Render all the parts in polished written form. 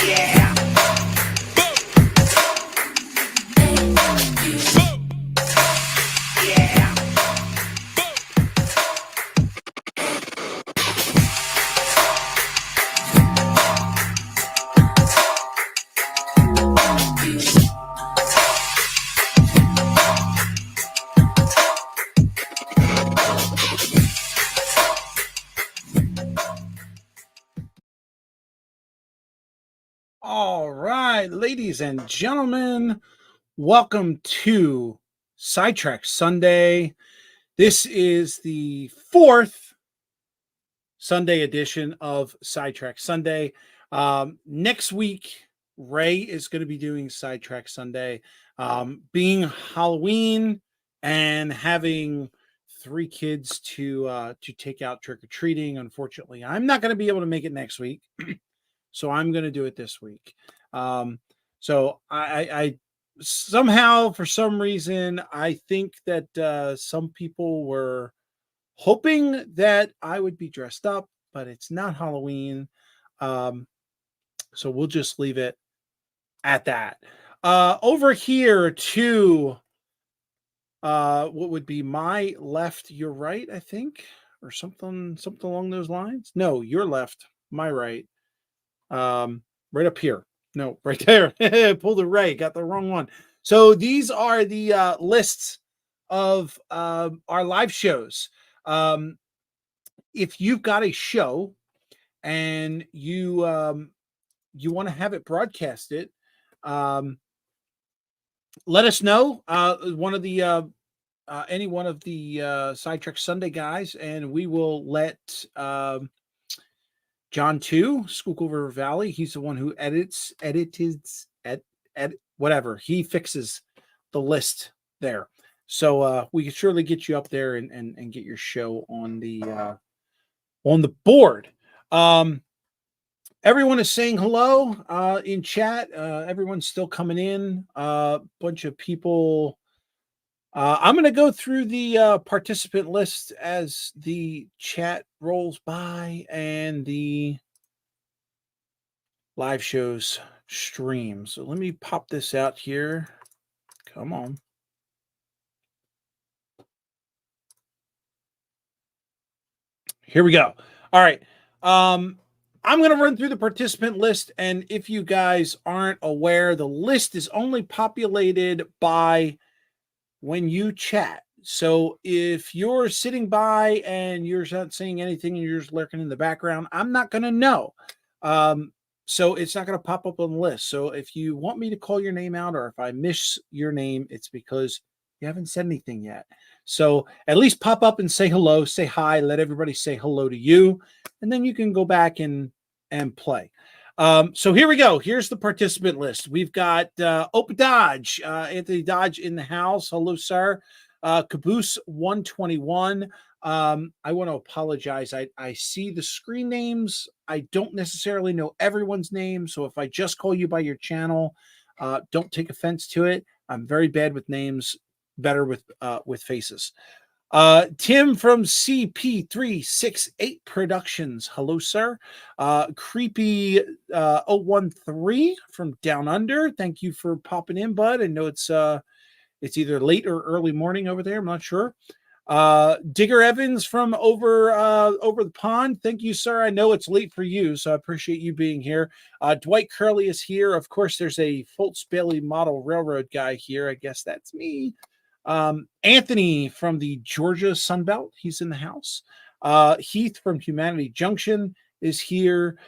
Yeah. Yeah. All right, ladies and gentlemen, welcome to Sidetrack Sunday. This is the fourth Sunday edition of Sidetrack Sunday. Next week, Ray is going to be doing Sidetrack Sunday. Being Halloween and having three kids to take out trick or treating, unfortunately, I'm not going to be able to make it next week. So I'm going to do it this week. So I somehow, for some reason, I think that some people were hoping that I would be dressed up, but it's not Halloween. So we'll just leave it at that. Over here to what would be my left, your right, I think, or something along those lines. No, your left, my right. Right up here. No, right there. Pulled it right. Got the wrong one. So these are the lists of our live shows. If you've got a show and you want to have it broadcasted, let us know. One of the any one of the Sidetrack Sunday guys, and we will let John 2, Schuylkill River Valley. He's the one who whatever. He fixes the list there. So we can surely get you up there and get your show on the board. Everyone is saying hello in chat. Everyone's still coming in. Bunch of people. I'm going to go through the participant list as the chat rolls by and the live shows stream. So let me pop this out here. Come on. Here we go. All right. I'm going to run through the participant list. And if you guys aren't aware, the list is only populated by when you chat. So if you're sitting by and you're not saying anything and you're just lurking in the background, I'm not going to know. So it's not going to pop up on the list. So if you want me to call your name out or if I miss your name, it's because you haven't said anything yet. So at least pop up and say hello, say hi, let everybody say hello to you, and then you can go back and play. So here we go. Here's the participant list. We've got Opa Dodge, Anthony Dodge in the house. Hello, sir. Caboose 121. I want to apologize. I see the screen names. I don't necessarily know everyone's name. So if I just call you by your channel, don't take offense to it. I'm very bad with names, better with faces. Tim from CP368 Productions. Hello, sir. Creepy 013 from Down Under. Thank you for popping in, bud. I know it's either late or early morning over there. I'm not sure. Digger Evans from over the pond. Thank you, sir. I know it's late for you, so I appreciate you being here. Dwight Curley is here. Of course, there's a Fultz Bailey model railroad guy here. I guess that's me. Anthony from the Georgia Sunbelt, he's in the house. Heath from Humanity Junction is here.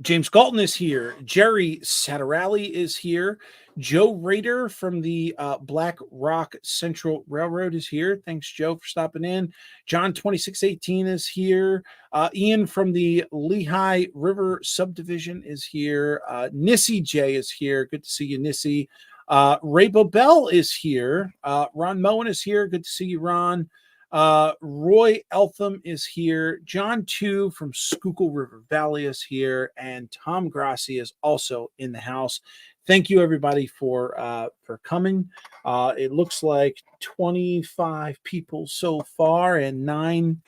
James Galton is here. Jerry Satarelli is here. Joe Rader from the Black Rock Central Railroad is here. Thanks, Joe, for stopping in. John 2618 is here. Ian from the Lehigh River Subdivision is here. Nissy J is here. Good to see you, Nissy. Ray Bobel is here. Ron Moen is here. Good to see you, Ron. Roy Eltham is here. John 2 from Schuylkill River Valley is here. And Tom Grassi is also in the house. Thank you, everybody, for coming. It looks like 25 people so far and 9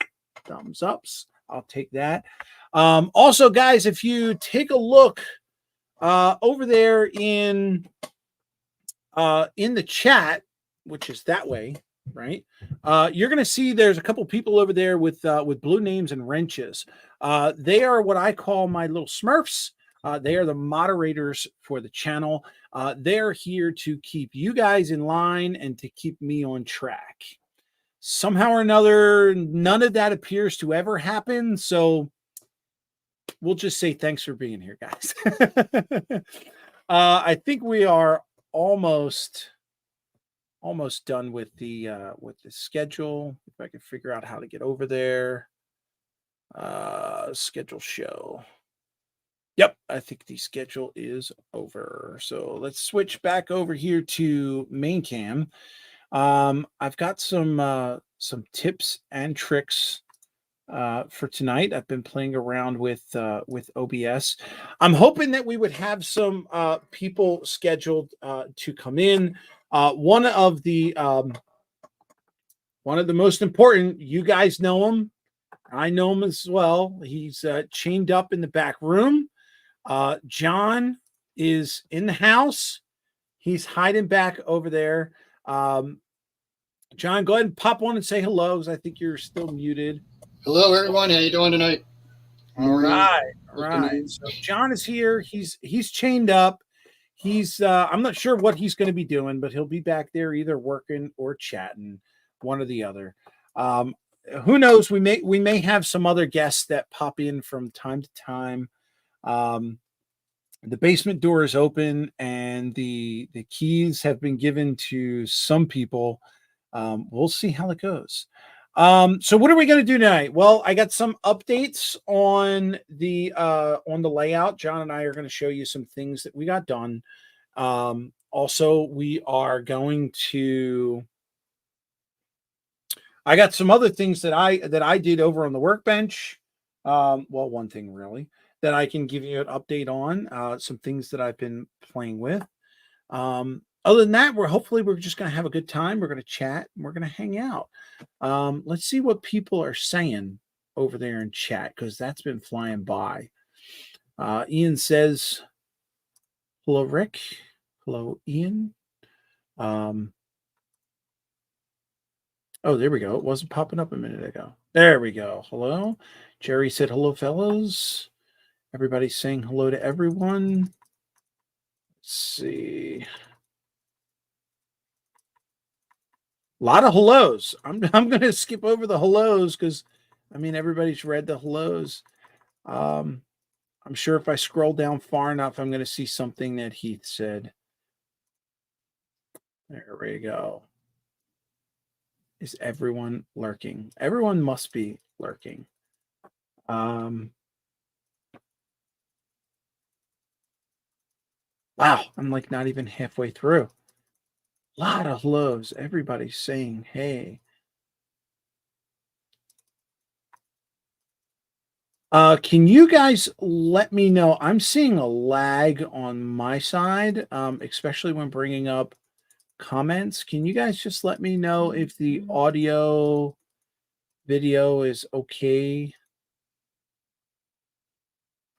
thumbs ups. I'll take that. Also, guys, if you take a look over there in the chat, which is that way, right? You're going to see there's a couple people over there with blue names and wrenches. They are what I call my little Smurfs. They are the moderators for the channel. They're here to keep you guys in line and to keep me on track. Somehow or another, none of that appears to ever happen. So we'll just say thanks for being here, guys. I think we are almost done with the schedule. If I can figure out how to get over there. Schedule show. Yep, I think the schedule is over. So let's switch back over here to main cam. I've got some tips and tricks for tonight. I've been playing around with OBS. I'm hoping that we would have some people scheduled to come in. One of the most important, you guys know him. I know him as well. He's chained up in the back room. John is in the house. He's hiding back over there. John, go ahead and pop on and say hello, because I think you're still muted. Hello, everyone. How you doing tonight? All right. So John is here. He's chained up. He's I'm not sure what he's going to be doing, but he'll be back there either working or chatting, one or the other. Who knows? We may have some other guests that pop in from time to time. The basement door is open, and the keys have been given to some people. We'll see how it goes. So what are we going to do tonight? Well, I got some updates on the layout. John and I are going to show you some things that we got done. Also, we are going to. I got some other things that I did over on the workbench. Well, one thing really that I can give you an update on. Some things that I've been playing with. Other than that, we're just going to have a good time. We're going to chat. And we're going to hang out. Let's see what people are saying over there in chat, because that's been flying by. Ian says, hello, Rick. Hello, Ian. Oh, there we go. It wasn't popping up a minute ago. There we go. Hello. Jerry said, hello, fellows. Everybody's saying hello to everyone. Let's see. A lot of hellos. I'm going to skip over the hellos because, I mean, everybody's read the hellos. I'm sure if I scroll down far enough, I'm going to see something that Heath said. There we go. Is everyone lurking? Everyone must be lurking. Wow, I'm like not even halfway through. A lot of hellos. Everybody's saying, hey. Can you guys let me know? I'm seeing a lag on my side, especially when bringing up comments. Can you guys just let me know if the audio video is okay?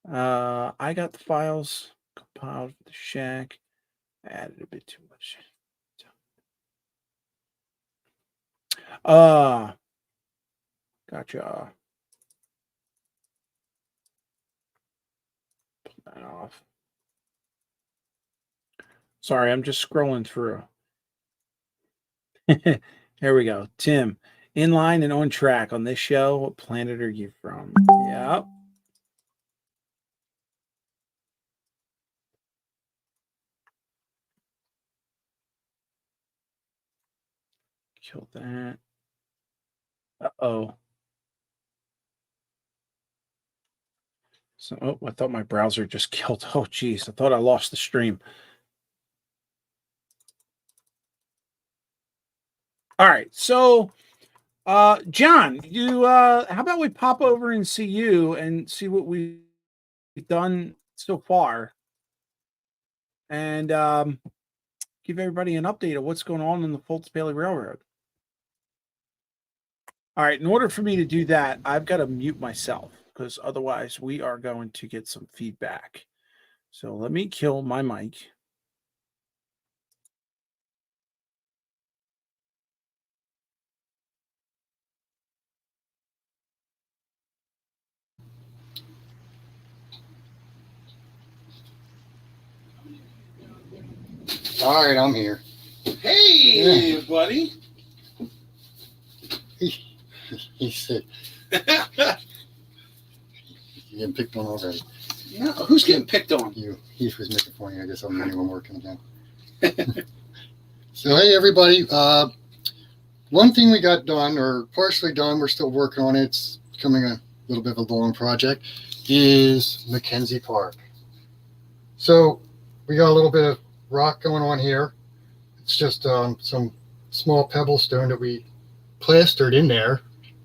I got the files compiled for the shack. Added a bit too much. Gotcha. Pull that off. Sorry, I'm just scrolling through. Here we go. Tim, in line and on track on this show. What planet are you from? Yep. Kill that. Uh-oh. So, I thought my browser just killed. Oh, geez. I thought I lost the stream. All right. So, John, how about we pop over and see you and see what we've done so far, and give everybody an update of what's going on the Fultz Bailey Railroad. All right, in order for me to do that, I've got to mute myself because otherwise we are going to get some feedback. So let me kill my mic. All right, I'm here. Hey, buddy. He said, you getting picked on already. No, who's getting picked on? You. He was making fun of you. I guess I'm the only one working again. So, hey, everybody. One thing we got done, or partially done, we're still working on it. It's becoming a little bit of a long project, is Mackenzie Park. So, we got a little bit of rock going on here. It's just some small pebble stone that we plastered in there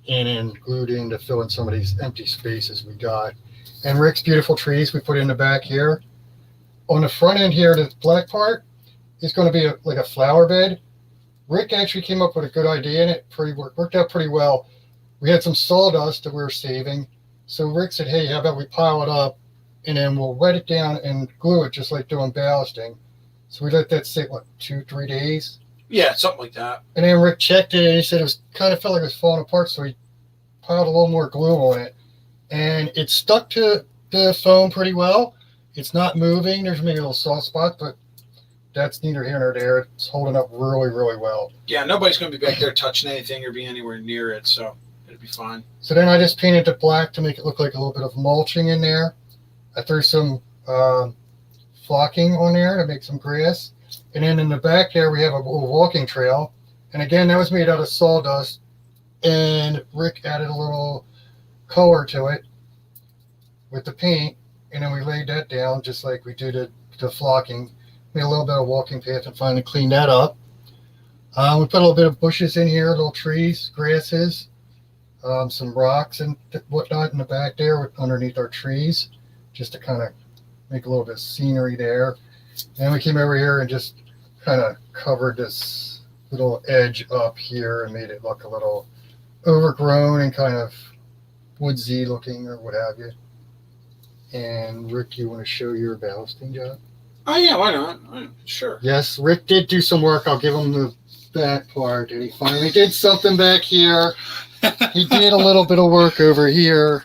and then glued in to fill in some of these empty spaces we got. And Rick's beautiful trees we put in the back here. On the front end here, the black part is going to be like a flower bed. Rick actually came up with a good idea, and it worked out pretty well. We had some sawdust that we were saving. So Rick said, hey, how about we pile it up and then we'll wet it down and glue it just like doing ballasting. So we let that sit, 2-3 days? Yeah, something like that. And then Rick checked it and he said it was kind of felt like it was falling apart, so he piled a little more glue on it. And it stuck to the foam pretty well. It's not moving. There's maybe a little soft spot, but that's neither here nor there. It's holding up really, really well. Yeah, nobody's going to be back there touching anything or be anywhere near it, so it'll be fine. So then I just painted it black to make it look like a little bit of mulching in there. I threw some flocking on there to make some grass. And then in the back there, we have a little walking trail. And again, that was made out of sawdust. And Rick added a little color to it with the paint. And then we laid that down just like we did the flocking. Made a little bit of walking path and finally cleaned that up. We put a little bit of bushes in here, little trees, grasses, some rocks and whatnot in the back there underneath our trees, just to kind of make a little bit of scenery there. And we came over here and just kind of covered this little edge up here and made it look a little overgrown and kind of woodsy looking or what have you. And Rick, you want to show your ballasting job? Oh, yeah, why not? Sure. Yes, Rick did do some work. I'll give him the back part. And he finally did something back here. He did a little bit of work over here.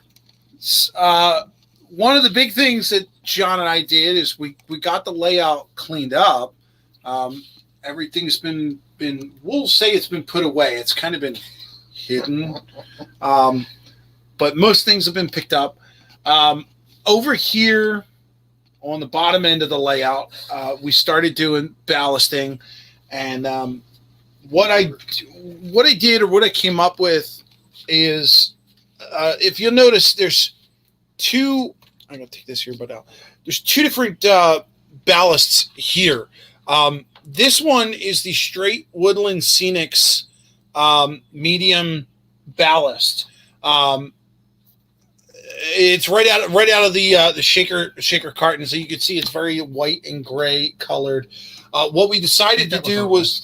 One of the big things that John and I did is we got the layout cleaned up. Everything's been we'll say it's been put away. It's kind of been hidden, but most things have been picked up. Over here on the bottom end of the layout, we started doing ballasting, and what I did or what I came up with is, if you'll notice, there's two. I'm gonna take this here, but there's two different ballasts here. This one is the Straight Woodland Scenics medium ballast. It's right out of the shaker carton, so you can see it's very white and gray colored. What we decided to do was,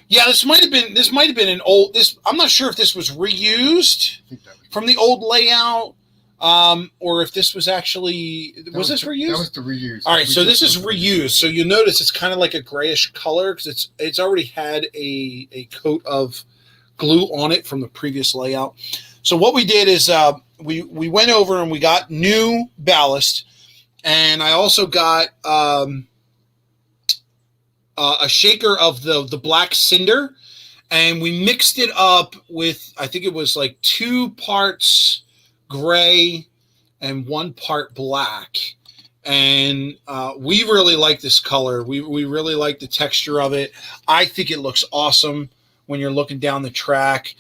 yeah, this might have been an old. This I'm not sure if this was reused from the old layout, or if this was actually was this reused? That was the reuse. All right, so this is reused. So you notice it's kind of like a grayish color because it's already had a coat of glue on it from the previous layout. So what we did is we went over and we got new ballast, and I also got a shaker of the black cinder, and we mixed it up with, I think it was like 2 parts gray and 1 part black. And we really like this color. We really like the texture of it. I think it looks awesome when you're looking down the track.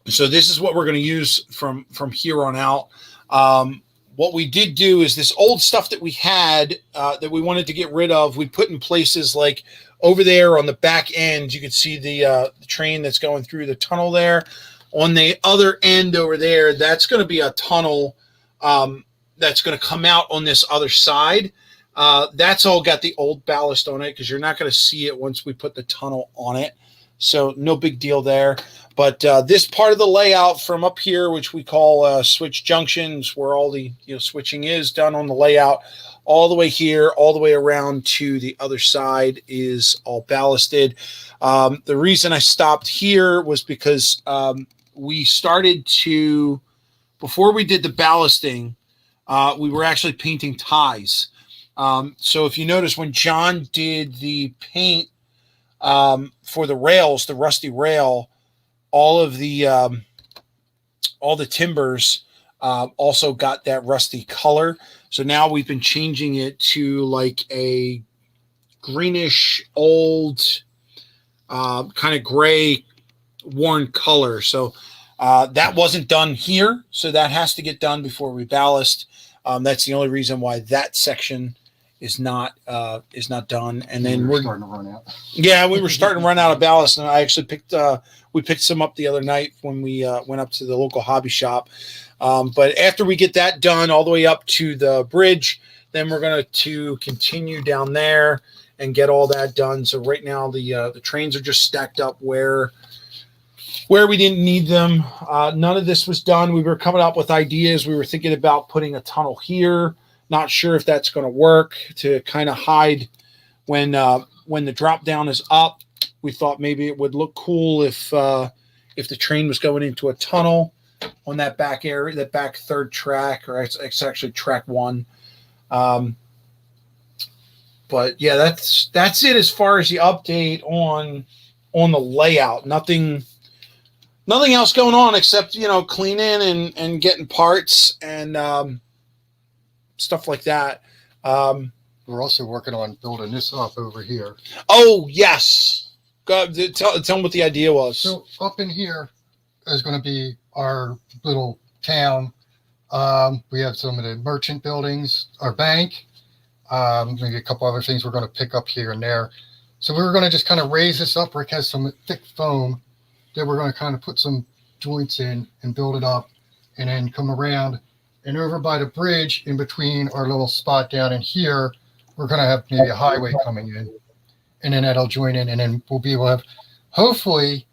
So this is what we're going to use from here on out. What we did do is this old stuff that we had that we wanted to get rid of, we put in places like over there on the back end. You can see the train that's going through the tunnel there. On the other end over there, that's going to be a tunnel that's going to come out on this other side. That's all got the old ballast on it because you're not going to see it once we put the tunnel on it. So no big deal there. But this part of the layout from up here, which we call switch junctions, where all the switching is done on the layout, all the way here, all the way around to the other side is all ballasted. The reason I stopped here was because we started to, before we did the ballasting, we were actually painting ties. So if you notice, when John did the paint for the rails, the rusty rail, all the timbers also got that rusty color. So now we've been changing it to like a greenish old kind of gray worn color. So that wasn't done here, so that has to get done before we ballast. That's the only reason why that section is not done. And then we're starting to run out. Yeah, we were starting to run out of ballast, and I actually picked some up the other night when we went up to the local hobby shop. But after we get that done all the way up to the bridge, then we're going to continue down there and get all that done. So right now the trains are just stacked up where we didn't need them. None of this was done. We were coming up with ideas. We were thinking about putting a tunnel here. Not sure if that's going to work to kind of hide when the drop down is up. We thought maybe it would look cool if the train was going into a tunnel on that back area, that back third track, or it's actually track one. But yeah, that's it as far as the update on the layout. Nothing else going on except cleaning and getting parts and stuff like that. We're also working on building this up over here. Oh yes, tell them what the idea was. So up in here is going to be our little town. We have some of the merchant buildings, our bank, maybe a couple other things we're going to pick up here and there. So we were going to just kind of raise this up. Rick has some thick foam that we're going to kind of put some joints in and build it up, and then come around and over by the bridge in between our little spot down in here, we're going to have maybe a highway coming in, and then that'll join in, and then we'll be able to have hopefully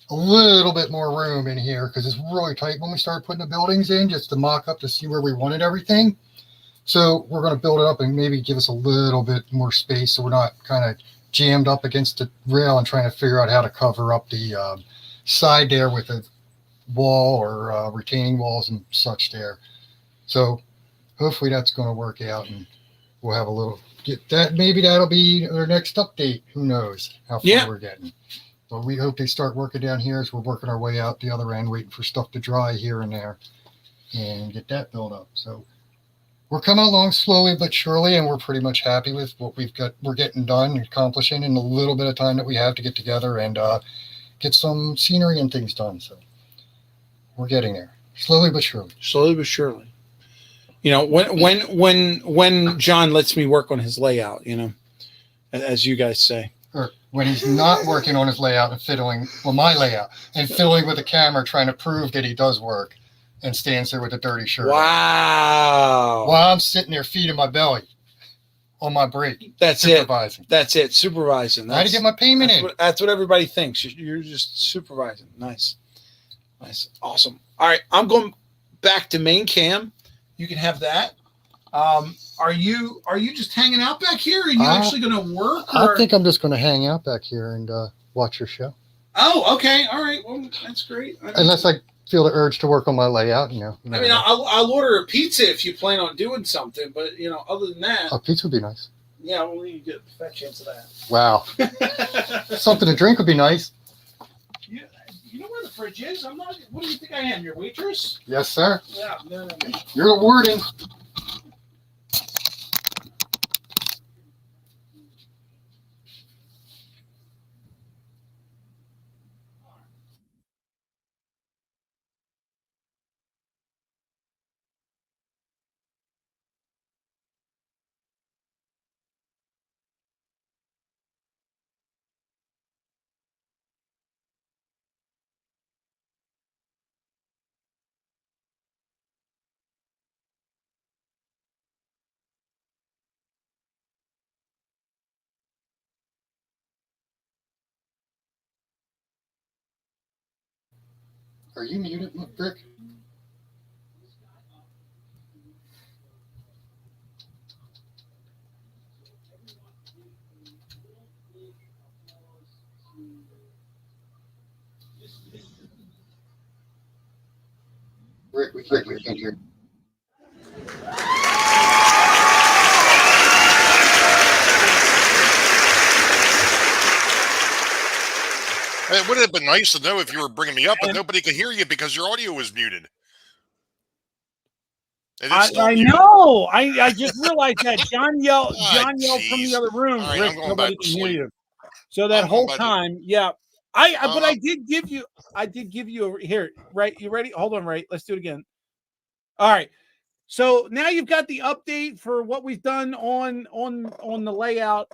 a little bit more room in here, because it's really tight when we start putting the buildings in, just to mock up to see where we wanted everything. So we're going to build it up and maybe give us a little bit more space, so we're not kind of jammed up against the rail and trying to figure out how to cover up the side there with a wall or retaining walls and such there. So hopefully that's going to work out, and we'll have a little get that. Maybe that'll be our next update. Who knows how far we're getting. But we hope they start working down here as we're working our way out the other end, waiting for stuff to dry here and there and get that built up. So we're coming along slowly but surely, and we're pretty much happy with what we're getting done and accomplishing in the little bit of time that we have to get together and get some scenery and things done. So we're getting there slowly but surely. Slowly but surely. When John lets me work on his layout, as you guys say. Or when he's not working on his layout and fiddling with my layout and fiddling with the camera, trying to prove that he does work, and stands there with a dirty shirt. Wow. While I'm sitting there feeding my belly on my break. That's supervising. That's it. Supervising. I had to get my payment in. That's what everybody thinks. You're just supervising. Nice. Awesome. All right. I'm going back to main cam. You can have that. Are you just hanging out back here? Are you actually going to work? Or? I think I'm just going to hang out back here and watch your show. Oh, okay. All right. Well, that's great. Unless I feel the urge to work on my layout, I'll order a pizza if you plan on doing something, but other than that, a pizza would be nice. Yeah, well, you get a fat chance of that. Wow. Something to drink would be nice. You know where the fridge is? I'm not. What do you think I am? Your waitress? Yes, sir. Yeah. No. You're the warden. Are you muted, Rick? Rick, we can't hear you. It would have been nice to know if you were bringing me up, but nobody could hear you because your audio was muted. I know. I just realized that John yelled from the other room. All right, Rick, I'm going nobody back to can hear sleep. you. So that whole time, yeah. But I did give you here, right? You ready? Hold on, right? Let's do it again. All right. So now you've got the update for what we've done on the layout.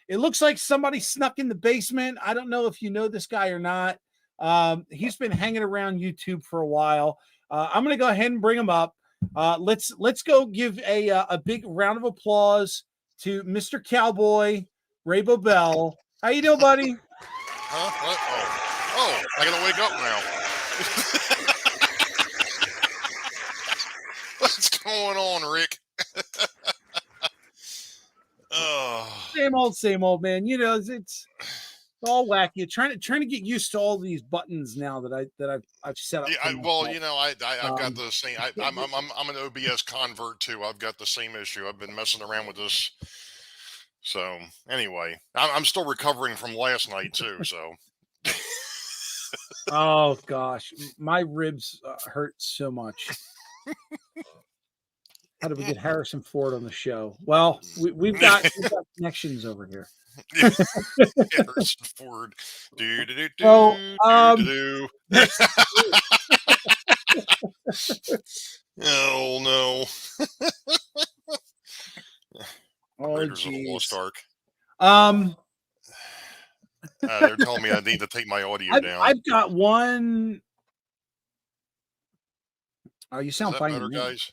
It looks like somebody snuck in the basement. I don't know if you know this guy or not. He's been hanging around YouTube for a while. I'm going to go ahead and bring him up. Let's go give a big round of applause to Mr. Cowboy Ray Bobel. How you doing, buddy? Huh? What? Oh, I gotta wake up now. What's going on, Rick? Oh, Same old, man. You know, it's all wacky. Trying to get used to all these buttons now that I've set up. yeah. I've got the same. I'm an OBS convert too. I've got the same issue. I've been messing around with this. So anyway, I'm still recovering from last night too. So. Oh gosh, my ribs hurt so much. How did we get Harrison Ford on the show? Well, we've got connections over here. Harrison Ford. Oh no. Raiders of the Lost Ark. They're telling me I need to take my audio down. I've got one. Oh, you sound fine, better, guys.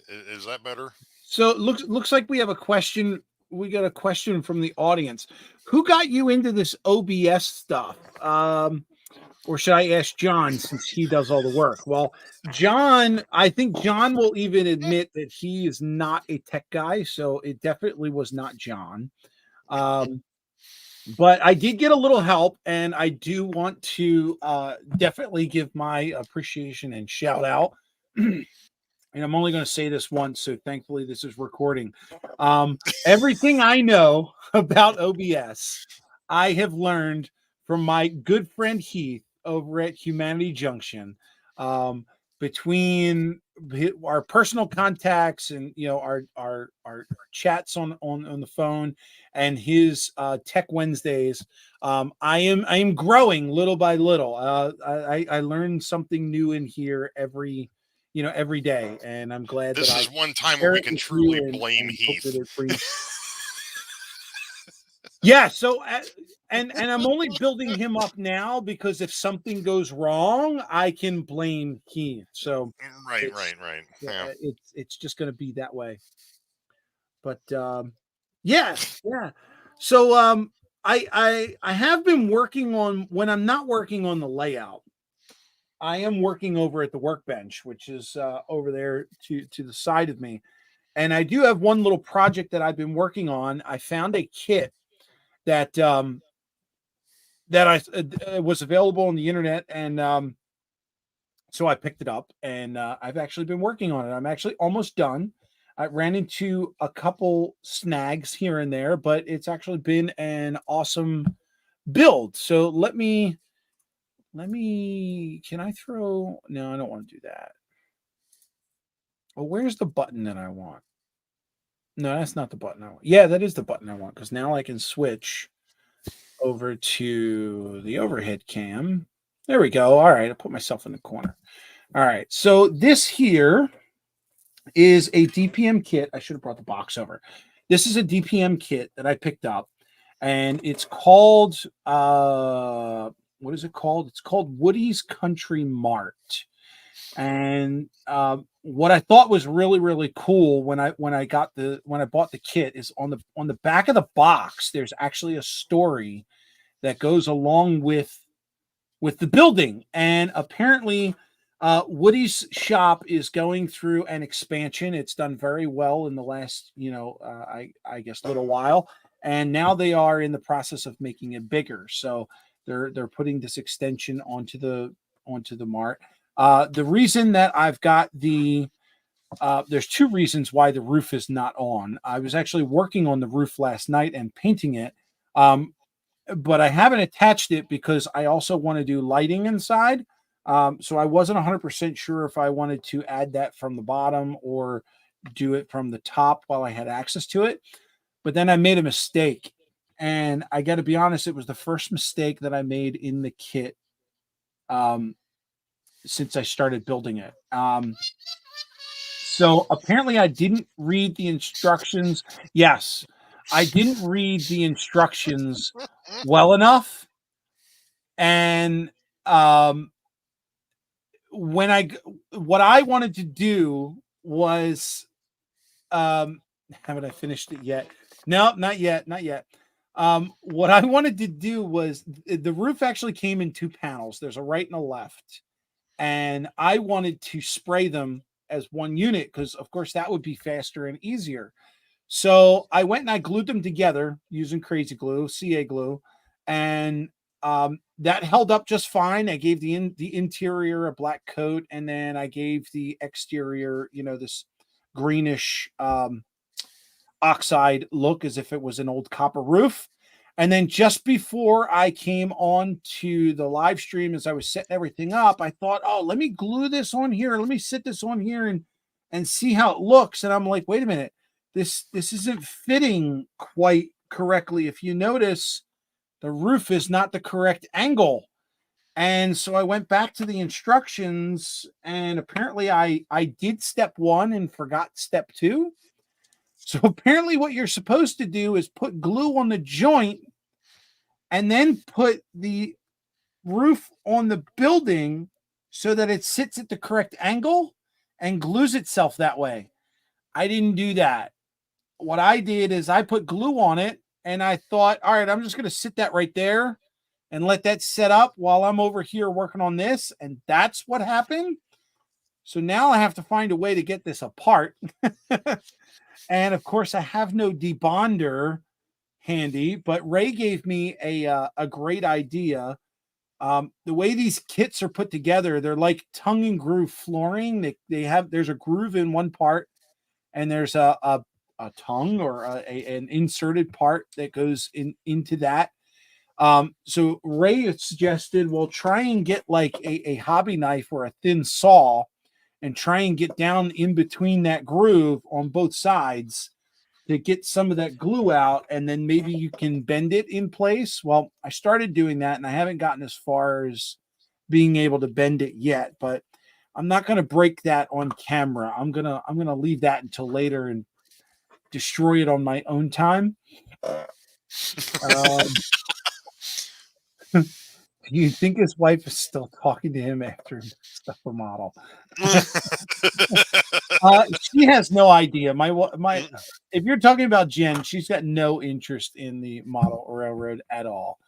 Is that better? So it looks like we have a question. We got a question from the audience. Who got you into this OBS stuff? Or should I ask John since he does all the work? Well, John, I think John will even admit that he is not a tech guy, so it definitely was not John. But I did get a little help, and I do want to definitely give my appreciation and shout out. And I'm only going to say this once, so thankfully this is recording. Everything I know about OBS, I have learned from my good friend Heath over at Humanity Junction. Between our personal contacts and our chats on the phone and his Tech Wednesdays, I am growing little by little. I learn something new in here every day, and I'm glad this is one time where we can truly blame Heath. Yeah, so and I'm only building him up now because if something goes wrong, I can blame Heath. So right. Yeah, it's just going to be that way. But yeah. So I have been working on, when I'm not working on the layout, I am working over at the workbench, which is over there to the side of me. And I do have one little project that I've been working on. I found a kit that was available on the internet, and so I picked it up, and I've actually been working on it. I'm actually almost done. I ran into a couple snags here and there, but it's actually been an awesome build. So let me, can I throw? No, I don't want to do that. Well, where's the button that I want? No, that's not the button I want. Yeah, that is the button I want, because now I can switch over to the overhead cam. There we go. All right, I put myself in the corner. All right, so this here is a DPM kit. I should have brought the box over. This is a DPM kit that I picked up, and it's called what is it called? It's called Woody's Country Mart. And what I thought was really, really cool when I bought the kit is on the back of the box, there's actually a story that goes along with with the building. And apparently, Woody's shop is going through an expansion. It's done very well in the last, I guess, little while, and now they are in the process of making it bigger. So they're putting this extension onto the mart. The reason that I've got there's two reasons why the roof is not on. I was actually working on the roof last night and painting it. But I haven't attached it because I also want to do lighting inside. So I wasn't 100% sure if I wanted to add that from the bottom or do it from the top while I had access to it. But then I made a mistake. And I got to be honest, it was the first mistake that I made in the kit since I started building it. So apparently I didn't read the instructions. Yes, I didn't read the instructions well enough. And what I wanted to do was haven't I finished it yet? No, not yet. What I wanted to do was the roof actually came in two panels. There's a right and a left. And I wanted to spray them as one unit because, of course, that would be faster and easier. So I went and I glued them together using crazy glue, CA glue, and that held up just fine. I gave the interior a black coat, and then I gave the exterior, this greenish oxide look as if it was an old copper roof. And then just before I came on to the live stream, as I was setting everything up, I thought, oh, let me glue this on here. Let me sit this on here and see how it looks. And I'm like, wait a minute, this isn't fitting quite correctly. If you notice, the roof is not the correct angle. And so I went back to the instructions, and apparently I did step one and forgot step two. So apparently what you're supposed to do is put glue on the joint and then put the roof on the building so that it sits at the correct angle and glues itself that way. I didn't do that. What I did is I put glue on it, and I thought, all right, I'm just going to sit that right there and let that set up while I'm over here working on this. And that's what happened. So now I have to find a way to get this apart. And of course, I have no debonder handy, but Ray gave me a great idea. The way these kits are put together, they're like tongue and groove flooring. There's a groove in one part, and there's a tongue or an inserted part that goes into that. So Ray suggested, well, try and get like a hobby knife or a thin saw and try and get down in between that groove on both sides to get some of that glue out, and then maybe you can bend it in place. Well, I started doing that, and I haven't gotten as far as being able to bend it yet, but I'm not going to break that on camera. I'm going to leave that until later and destroy it on my own time. Do you think his wife is still talking to him after he stuff a model? She has no idea. If you're talking about Jen, she's got no interest in the model railroad at all.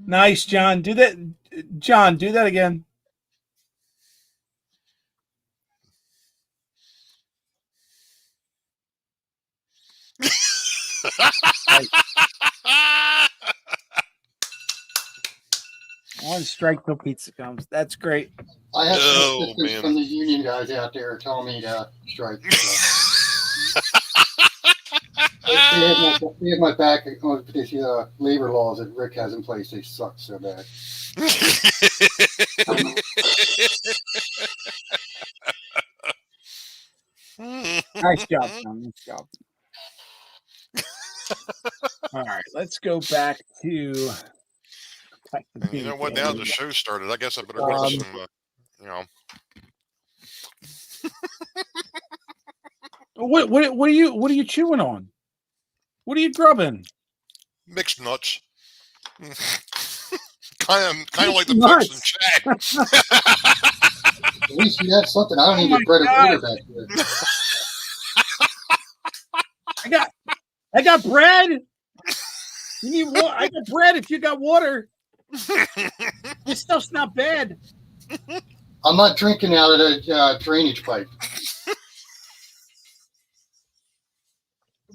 Nice, John. Do that. John, do that again. On strike till pizza comes. That's great. I have assistance from the union guys out there telling me to strike. So. They have my back. These labor laws that Rick has in place, they suck so bad. Nice job, Tom. Nice job. All right, let's go back to. And you know what? Now the show started. I guess I better get some. What are you chewing on? What are you grubbing? Mixed nuts. kind of like the folks in chat. At least you had something. I don't need to bread and butter back there. I got bread. You need water. I got bread if you got water. This stuff's not bad. I'm not drinking out of the drainage pipe.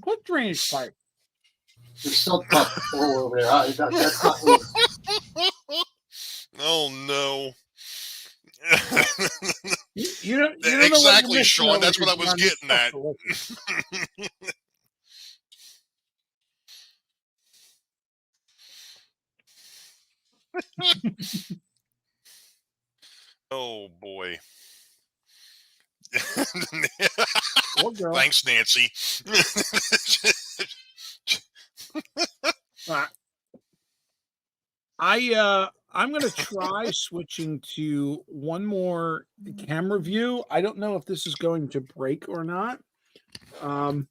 What drainage pipe? There's some pump over there. That's not me. Oh no. You don't Exactly, know Sean. That's what I was getting at. Oh boy. Thanks, Nancy. I'm gonna try switching to one more camera view. I don't know if this is going to break or not. The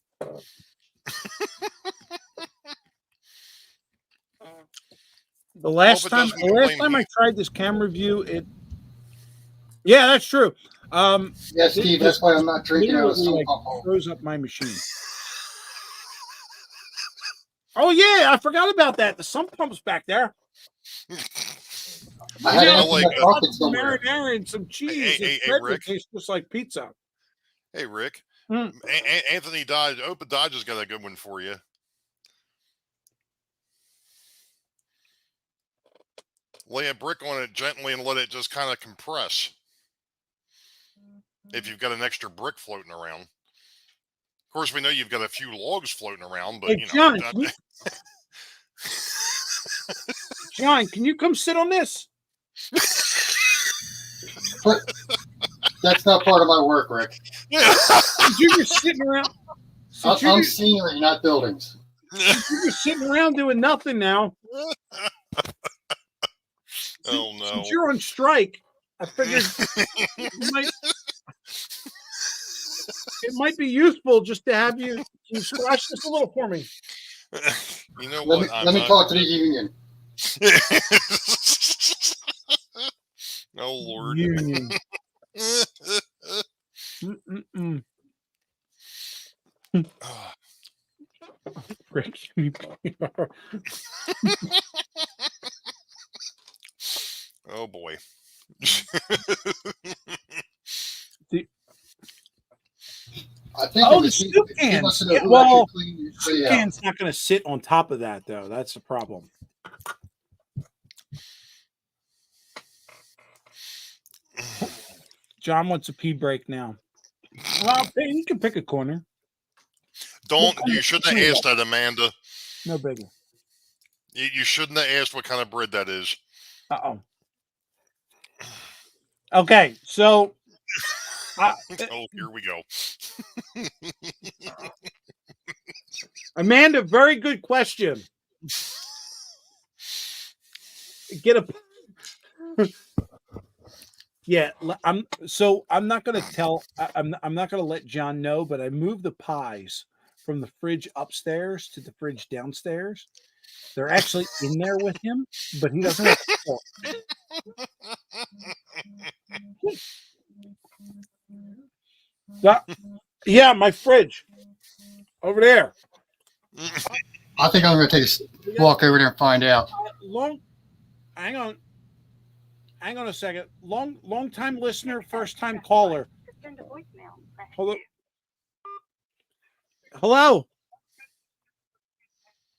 last time I tried this camera view, yeah, that's true. Yeah, Steve, that's why I'm not drinking out of some pump. Froze up my machine. Oh yeah, I forgot about that. The sump pump's back there. I had some marinara and some cheese. Hey, Rick. It tastes just like pizza. Hey, Rick. Anthony Dodge. Opa Dodge has got a good one for you. Lay a brick on it gently and let it just kind of compress. If you've got an extra brick floating around. Of course, we know you've got a few logs floating around, but hey, John, John, can you come sit on this? That's not part of my work, Rick. You're just sitting around. I'm scenery, not buildings. You're just sitting around doing nothing now. Oh no! Since you're on strike, I figured it might be useful just to have you. Can you scratch this a little for me? You know what? Let me talk to the union. Oh Lord. Union. Rick, oh boy. I think the soup cans. Yeah, well, soup can's not going to sit on top of that, though. That's the problem. John wants a pee break now. Well, you can pick a corner. You shouldn't have asked that, Amanda. No biggie. You shouldn't have asked what kind of bread that is. Uh-oh. Okay, so... oh, here we go. Amanda, very good question. Get a... Yeah, I'm not going to tell. I'm not going to let John know, but I moved the pies from the fridge upstairs to the fridge downstairs. They're actually in there with him, but he doesn't have to talk. Yeah, my fridge over there. I think I'm going to take a walk over there and find out. Hang on a second. Long time listener, first time caller. Hello.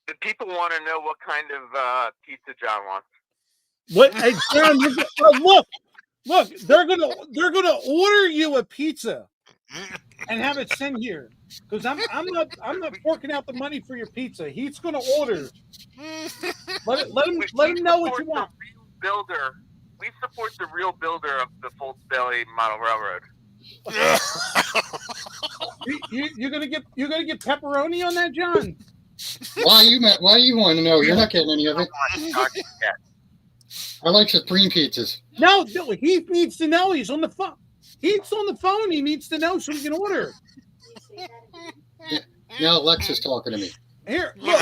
The people want to know what kind of pizza John wants. What? Hey, John, look. They're gonna order you a pizza and have it sent here because I'm not forking out the money for your pizza. He's gonna order. Let him know what you want. Builder. We support the real builder of the Full Belly Model Railroad. You're gonna get pepperoni on that, John? Why you want to know? You're not getting any of it. I like Supreme pizzas. No, he needs to know. He's on the phone. He's on the phone. He needs to know so he can order. Yeah, now Alexa's talking to me. Here, look.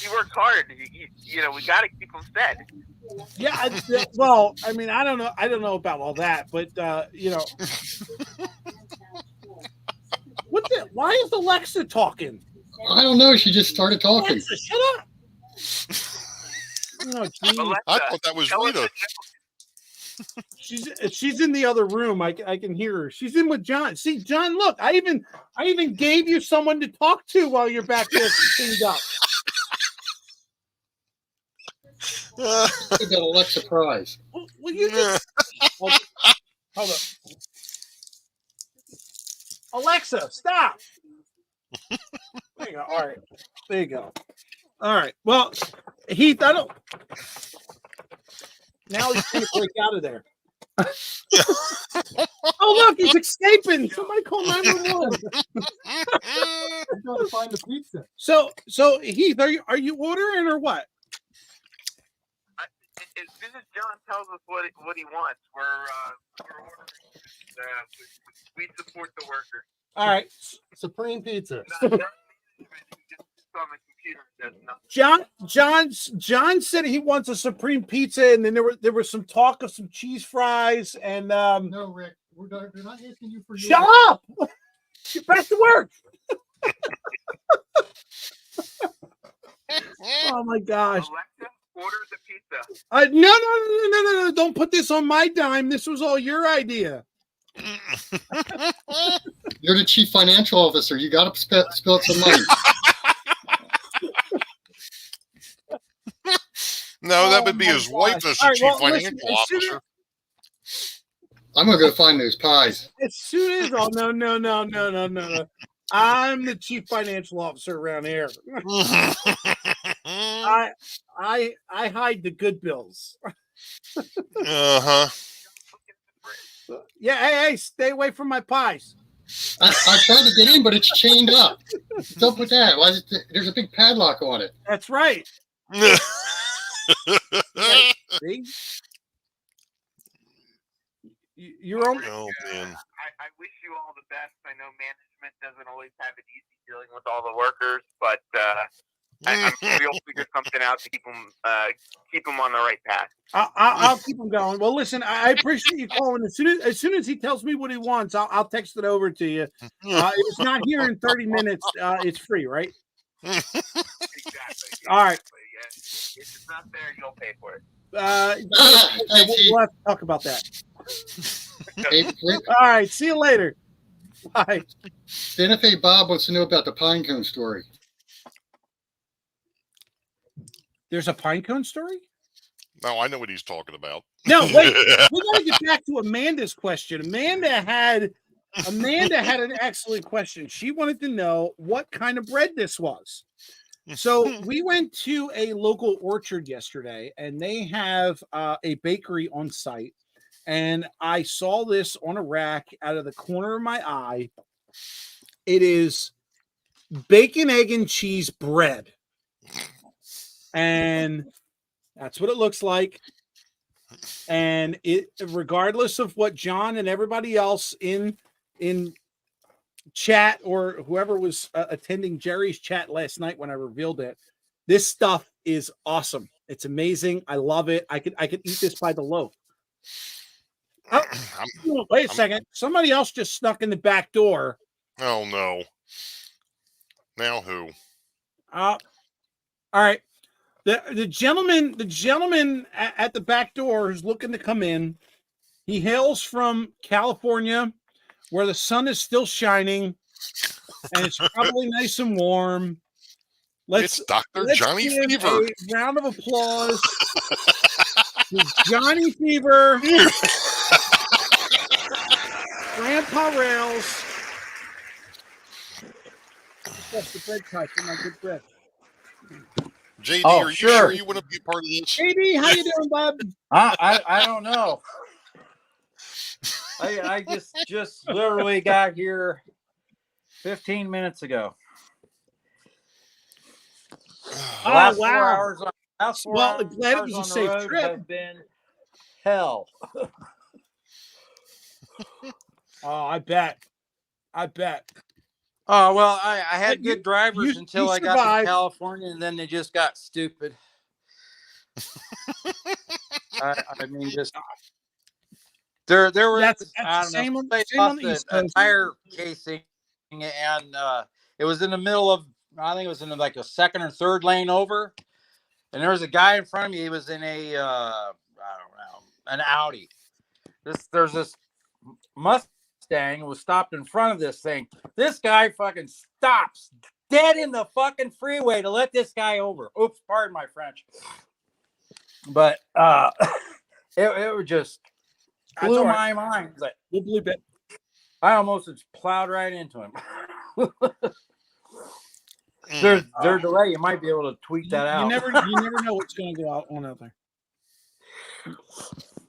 He worked hard. We got to keep him fed. Yeah, well, I mean, I don't know about all that, but Why is Alexa talking? I don't know. She just started talking. Alexa, shut up. Oh, geez. Alexa, I thought that was tell us Rita. She's in the other room. I can hear her. She's in with John. See, John, look, I even gave you someone to talk to while you're back there cleaned up. Get that Alexa prize. Well, you just hold up. Alexa, stop. There you go. All right. There you go. All right. Well, Heath, I don't. Now he's going to break out of there. Oh, look, he's escaping. Somebody call 911. I'm trying to find the pizza. So Heath, are you ordering or what? As soon as John tells us what he wants, we're ordering. We support the worker. All right. Supreme pizza. Not on the computer. John said he wants a supreme pizza, and then there was some talk of some cheese fries and No, Rick, they're not asking you for. Shut up! Get back to work. Oh my gosh! Alexa, order the pizza. No! Don't put this on my dime. This was all your idea. You're the chief financial officer. You got to spill some money. No, that would be his wife as the chief financial listen, officer. I'm gonna go find those pies. As soon as no. I'm the chief financial officer around here. I hide the good bills. Uh-huh. Yeah, hey, stay away from my pies. I tried to get in, but it's chained up. What's up with that? Why is it, there's a big padlock on it. That's right. See? You're only. Oh, man. I wish you all the best. I know management doesn't always have it easy dealing with all the workers, but I'm sure you'll figure something out to keep them on the right path. I'll keep them going. Well, listen, I appreciate you calling. As soon as he tells me what he wants, I'll text it over to you. If it's not here in 30 minutes, it's free, right? Exactly. All right. Yeah. If it's not there, you'll pay for it. We'll have to talk about that. Hey, Rick, All right. See you later. Bye. Santa Fe Bob wants to know about the pine cone story. There's a pine cone story? No, I know what he's talking about. No, wait. We got to get back to Amanda's question. Amanda had an excellent question. She wanted to know what kind of bread this was. So we went to a local orchard yesterday, and they have a bakery on site. And I saw this on a rack out of the corner of my eye. It is bacon, egg, and cheese bread. And that's what it looks like. And it, regardless of what John and everybody else in chat or whoever was attending Jerry's chat last night when I revealed it, this stuff is awesome. It's amazing. I love it. I could eat this by the loaf. Wait a second. Somebody else just snuck in the back door. Oh, no. Now who? All right. The gentleman at the back door who's looking to come in, he hails from California, where the sun is still shining, and it's probably nice and warm. It's Dr. Johnny give Fever. A round of applause to Johnny Fever, Grandpa Rails. That's the bread type for my good bread. JD, are you sure you want to be part of this? JD, how you doing, bud? I don't know. I just literally got here 15 minutes ago. Last 4 hours on, glad it was a safe trip. Have been hell. Oh, I bet. Oh, well, I had good drivers until I got to California, and then they just got stupid. I mean, just there were That's I don't same know. on They the lost East a Coast. tire casing and it was in the middle of, I think it was in like a second or third lane over, and there was a guy in front of me. He was in a I don't know, an Audi. There's this Mustang was stopped in front of this thing. This guy fucking stops dead in the fucking freeway to let this guy over. Oops, pardon my French. But it just blew my mind. Like, we'll believe it. I almost just plowed right into him. There's delay. You might be able to tweet that out. You never know what's going to go out on out there.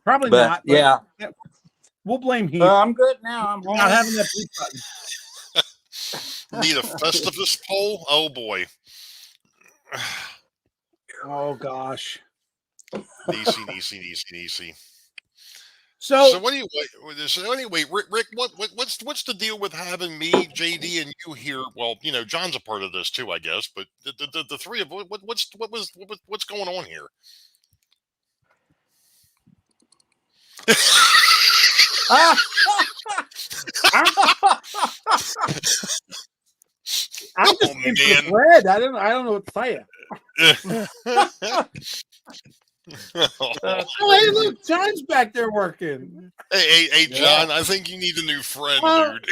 Probably not. But yeah. We'll blame Heath. I'm good now. I'm home. Not having that bleep button. Need a Festivus poll? Oh boy. Oh gosh. Easy. So anyway, Rick, what's the deal with having me, JD, and you here? Well, John's a part of this too, I guess. But the three of what's going on here? I'm just in for the bread. I don't know what to tell you. Oh, hey, look, John's back there working. Hey, John, I think you need a new friend, dude.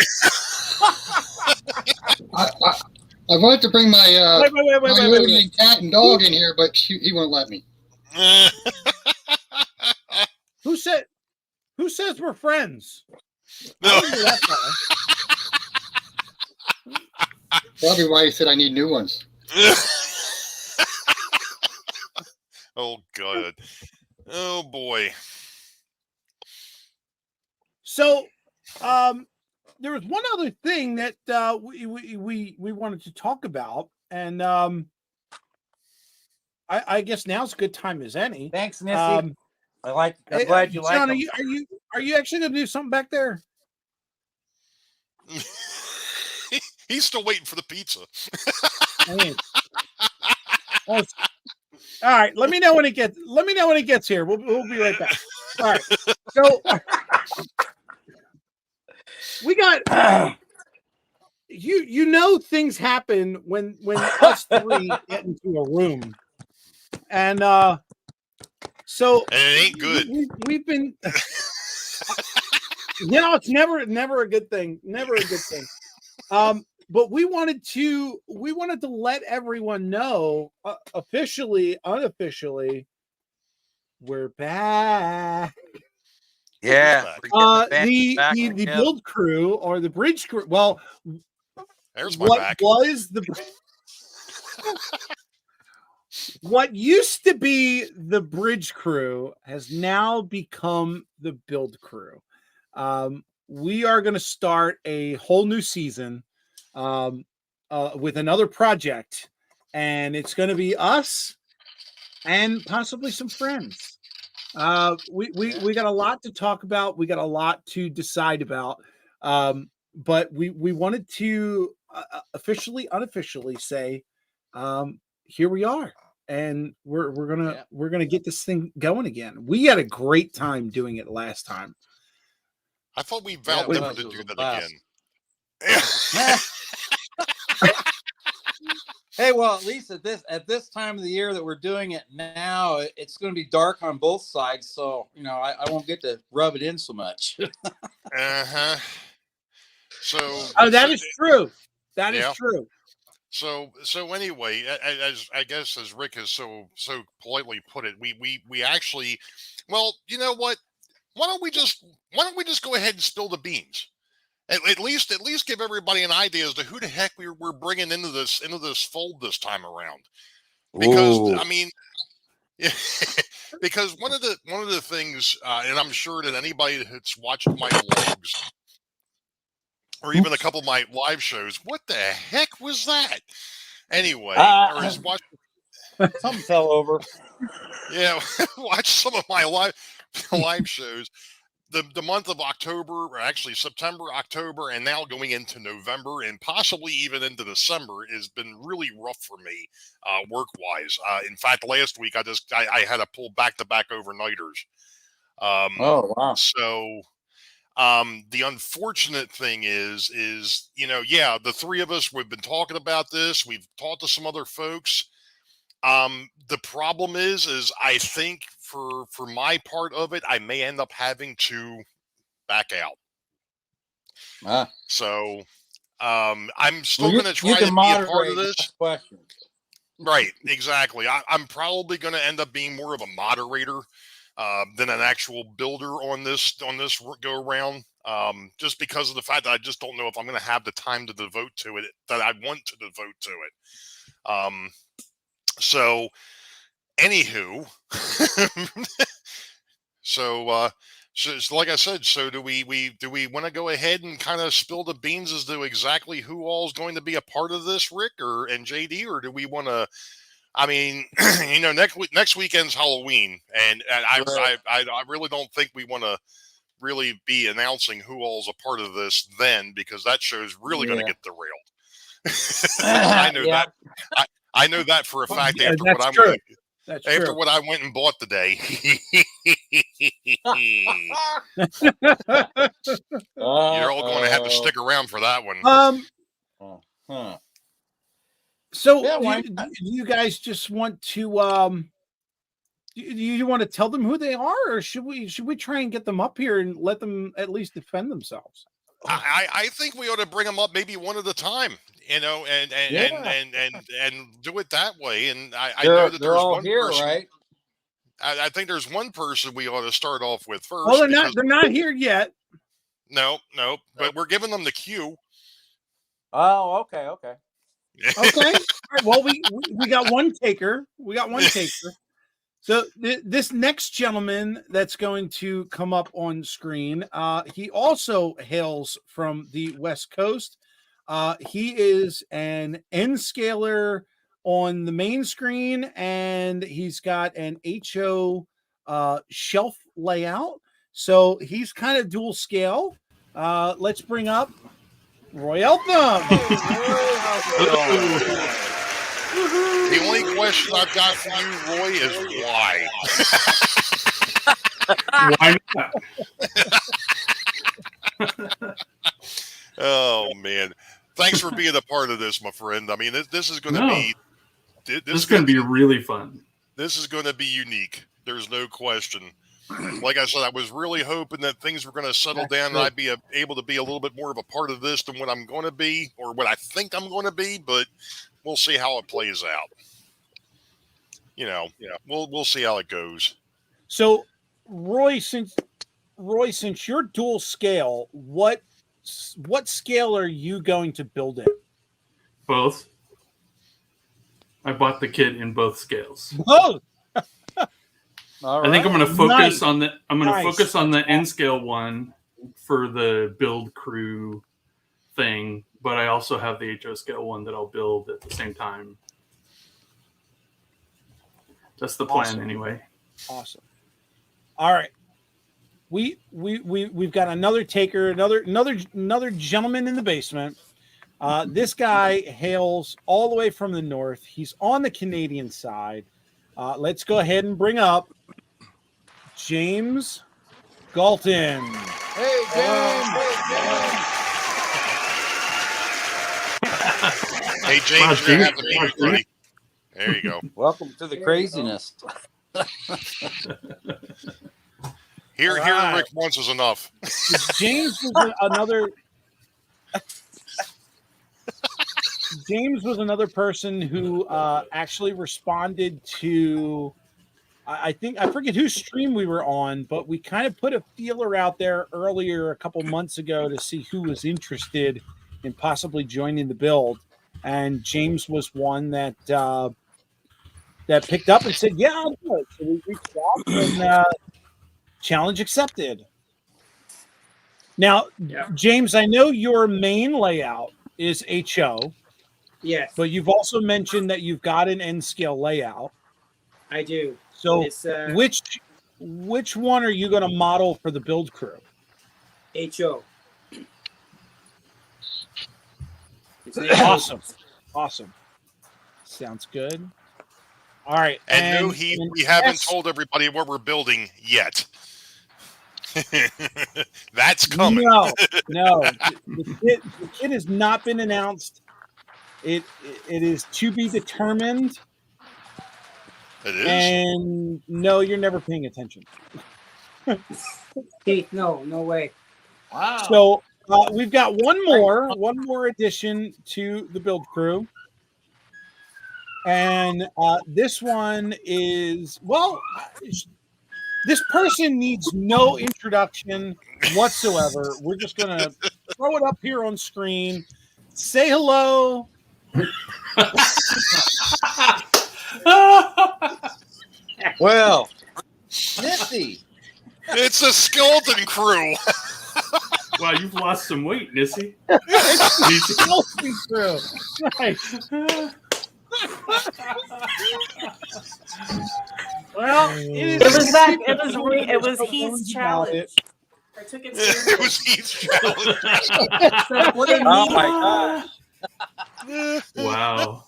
I wanted to bring my wait. cat and dog in here, but he won't let me. Who says we're friends? No. Probably why he said I need new ones. Oh God. Oh boy. So, there was one other thing that we wanted to talk about, and I guess now's a good time as any. Thanks, Missy. I'm glad you like John, them. Are you actually going to do something back there? He's still waiting for the pizza. All right, let me know when it gets here. We'll be right back. All right. So we got things happen when us three get into a room. And so and it ain't good. We've been it's never a good thing. Never a good thing. But we wanted to let everyone know, officially, unofficially, we're back. Yeah. The build crew or the bridge crew. Well, there's my back. What used to be the bridge crew has now become the build crew. We are going to start a whole new season with another project, and it's going to be us and possibly some friends. We got a lot to talk about. We got a lot to decide about. But we wanted to officially, unofficially say, here we are, and we're gonna get this thing going again. We had a great time doing it last time. I thought we vowed never to do that again. Hey, well, at least at this time of the year that we're doing it now, it's going to be dark on both sides, so I won't get to rub it in so much. So that is true. That is true. So anyway, as I guess as Rick has so politely put it, we actually, well, you know what? Why don't we just go ahead and spill the beans? At least give everybody an idea as to who the heck we're bringing into this fold this time around. Because Ooh. I mean, because one of the things, and I'm sure that anybody that's watched my vlogs or even a couple of my live shows, what the heck was that? Anyway, or has watched something fell over. Yeah, watch some of my live shows. The month of October, or actually September, October, and now going into November, and possibly even into December, has been really rough for me, work-wise. In fact, last week I had to pull back-to-back overnighters. Oh wow! So The unfortunate thing is, the three of us, we've been talking about this. We've talked to some other folks. The problem is I think for my part of it, I may end up having to back out. So, I'm still going to try to be a part of this. Questions. Right, exactly. I'm probably going to end up being more of a moderator than an actual builder on this go around. Just because of the fact that I just don't know if I'm going to have the time to devote to it that I want to devote to it. So, anywho, so like I said, so do we want to go ahead and kind of spill the beans as to exactly who all is going to be a part of this, Rick and JD, or do we want to? I mean, next weekend's Halloween, and I really don't think we want to really be announcing who all's a part of this then, because that show's really going to get derailed. I know that. I know that for a fact after what I'm going. After what I went and bought today. You're all going to have to stick around for that one. So do you guys just want to do you want to tell them who they are, or should we try and get them up here and let them at least defend themselves? I think we ought to bring them up maybe one at a time, and do it that way. And I know that there's one here, person, right? I think there's one person we ought to start off with first. Well, they're not here yet. No, but we're giving them the cue. Oh, okay. Okay. All right, well, we got one taker. So this next gentleman that's going to come up on screen, he also hails from the West Coast. He is an N-scaler on the main screen, and he's got an HO shelf layout. So he's kind of dual scale. Let's bring up Roy Eltham. The only question I've got for you, Roy, is why? Why not? Oh, man. Thanks for being a part of this, my friend. I mean, this is going to be... This is going to be really fun. This is going to be unique. There's no question. Like I said, I was really hoping that things were going to settle down and I'd be able to be a little bit more of a part of this than what I'm going to be, or what I think I'm going to be, but we'll see how it plays out. We'll see how it goes. So, Roy, since you're dual scale, what scale are you going to build in? Both. I bought the kit in both scales. Both. I think I'm going to focus on the. I'm going to focus on the N scale one for the build crew thing, but I also have the HO scale one that I'll build at the same time. That's the plan, anyway. Awesome. All right, we've got another taker, another gentleman in the basement. This guy hails all the way from the north. He's on the Canadian side. Let's go ahead and bring up James Galton. Hey, James. Hey, James, you're going to have to be buddy. There you go. Welcome to the craziness. Here, Rick once is enough. James was another person who actually responded to, I forget whose stream we were on, but we kind of put a feeler out there earlier a couple months ago to see who was interested in possibly joining the build. And James was one that picked up and said, yeah, I'll do it. So we reached out and challenge accepted. Now, James, I know your main layout is HO. Yes. But you've also mentioned that you've got an N-scale layout. I do. So which one are you going to model for the build crew? HO. Awesome. Sounds good. All right. And we haven't told everybody what we're building yet. That's coming. No. The kit has not been announced. It is to be determined. It is. And no, you're never paying attention. Keith, no way. Wow. So we've got one more addition to the build crew. And this one is, this person needs no introduction whatsoever. We're just going to throw it up here on screen. Say hello. Well, Nissy. It's a skeleton crew. Wow, you've lost some weight, Nissy. It's a skeleton crew. Nice. Well, it was Heath's challenge. I took it seriously. It was Heath's challenge. Oh my god! Wow.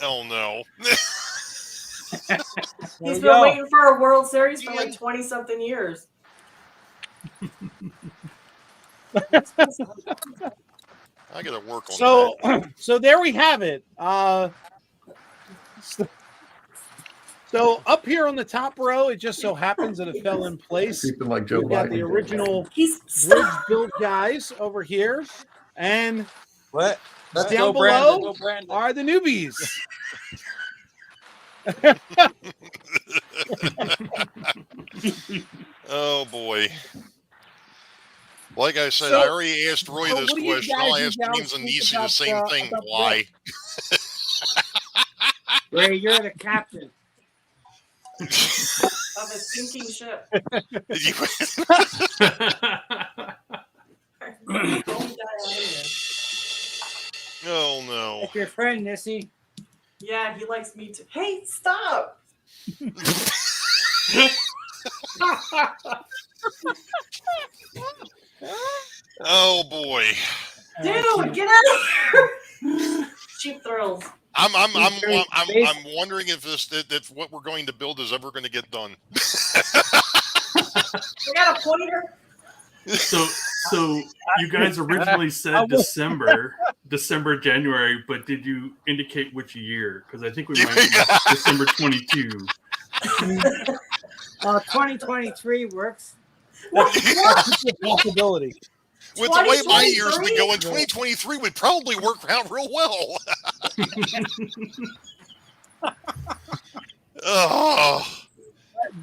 Oh no. He's been waiting for a World Series for like 20-something years. I gotta work on that. So there we have it. So up here on the top row, it just so happens that it fell in place. Keeping like Joe We've got the original bridge build guys over here, and what? Down below are the newbies. Oh boy. Like I said, I already asked Roy this question. I'll ask James and Nisi the same thing. Why? Ray, you're the captain of a sinking ship. Oh no. That's your friend, Nissy. Yeah, he likes me too. Hey, stop! Oh boy. Dude, get out of here! Cheap thrills. I'm wondering if what we're going to build is ever going to get done. I got a pointer. So you guys originally said December, January, but did you indicate which year? Because I think we might be December 22. 2023 works. That's a possibility. With the way my years would go in 2023 would probably work out real well. Oh.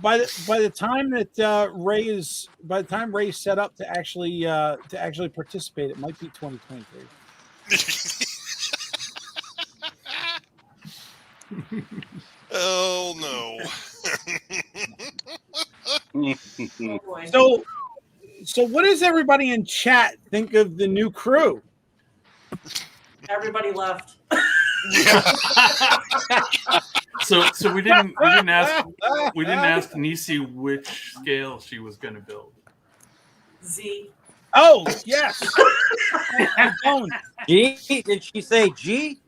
By the time that Ray's set up to actually participate, it might be 2023. Oh no. Oh, boy. So what does everybody in chat think of the new crew? Everybody left. Yeah. So we didn't ask Nisi which scale she was going to build. Z. Oh yes. G? Did she say G?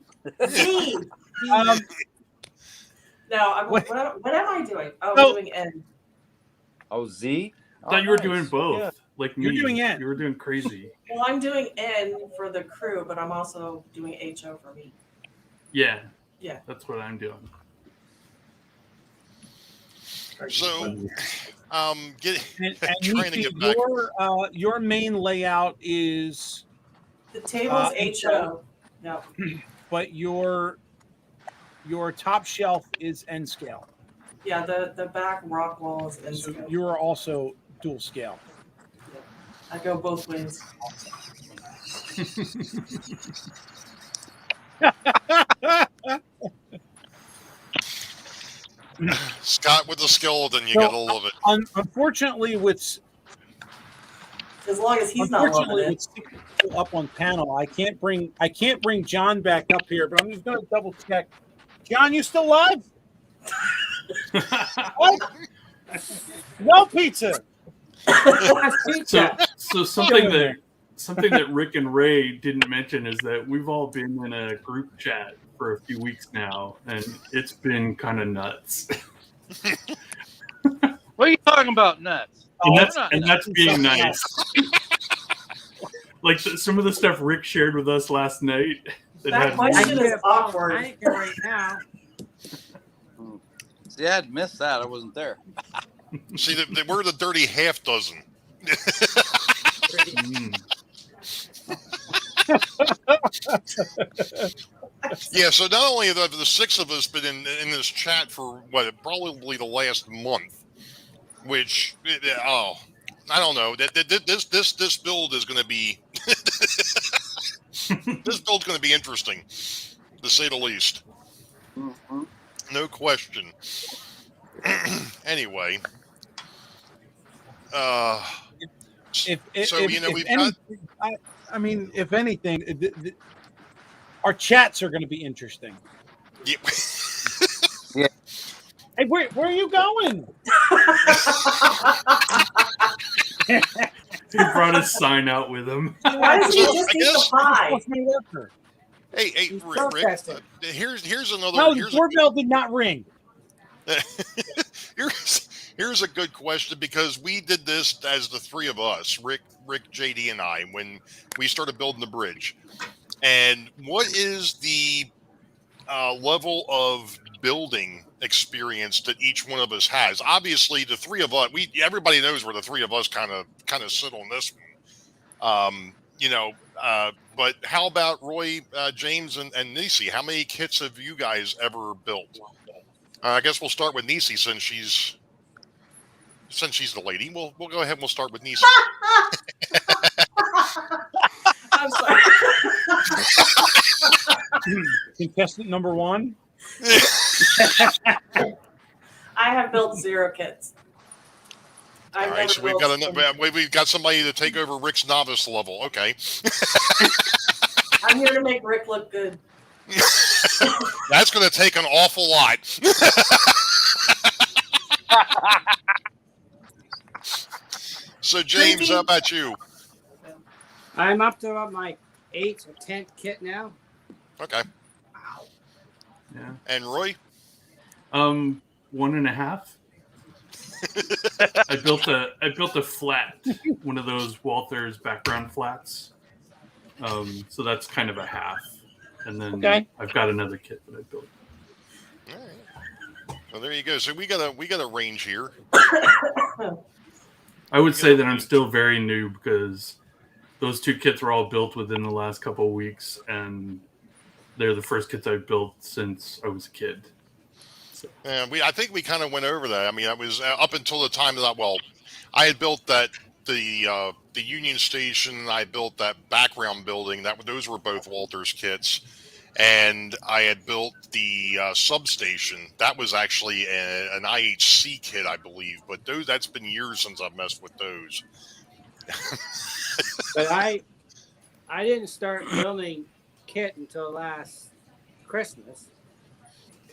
Z. No, what am I doing? Oh, I'm doing N. Oh, Z? I thought you were doing both. Yeah. Like me. You're doing N. You were doing crazy. Well, I'm doing N for the crew, but I'm also doing HO for me. Yeah. Yeah. That's what I'm doing. So, and trying to get back. Your main layout is the table's HO. No. But your top shelf is N scale. Yeah, the back rock wall is N scale. So you are also dual scale. Yeah. I go both ways. Scott with the skeleton, you get all of it. Unfortunately, as long as he's not loving it. With up on panel, I can't bring John back up here, but I'm just going to double check. John, you still live? What? No pizza. So something that Rick and Ray didn't mention is that we've all been in a group chat for a few weeks now, and it's been kind of nuts. What are you talking about, nuts? and that's being nice. Like some of the stuff Rick shared with us last night. That question is awkward. I can right now. See, I had missed that. I wasn't there. See, we're the dirty half dozen. Yeah, so not only have the six of us been in this chat for probably the last month, which I don't know. This build is going to be this build's going to be interesting, to say the least. Mm-hmm. No question. Anyway, if anything, our chats are going to be interesting. Yeah. Yeah. Hey, where are you going? He brought his sign out with him. Why does he just eat the pie? Hey, Rick, here's another. No, the doorbell did not ring. Here's a good question, because we did this as the three of us, Rick, JD, and I, when we started building the bridge. And what is the level of building experience that each one of us has? Obviously, the three of us, everybody knows where the three of us kind of sit on this one. But how about Roy, James, and Nisi? How many kits have you guys ever built? I guess we'll start with Nisi since she's the lady. We'll go ahead and we'll start with Nisi. I'm sorry. Contestant number one. I have built 0 kits. All right, so we've got somebody to take over Rick's novice level. Okay. I'm here to make Rick look good. That's going to take an awful lot. So, James, how about you? I'm up to my 8th or 10th kit now. Okay. Wow. Yeah. And Roy? 1.5. I built a flat, one of those Walther's background flats. So that's kind of a half. And then I've got another kit that I built. All right. Well, there you go. So we got a range here. I would say that I'm still very new, because those 2 kits were all built within the last couple of weeks, and they're the first kits I've built since I was a kid. So. And I think we kind of went over that. I mean, I was up until the time that I had built the Union Station. I built that background building. Those were both Walther's kits, and I had built the substation. That was actually an IHC kit, I believe. But that's been years since I've messed with those. But I didn't start building kit until last Christmas.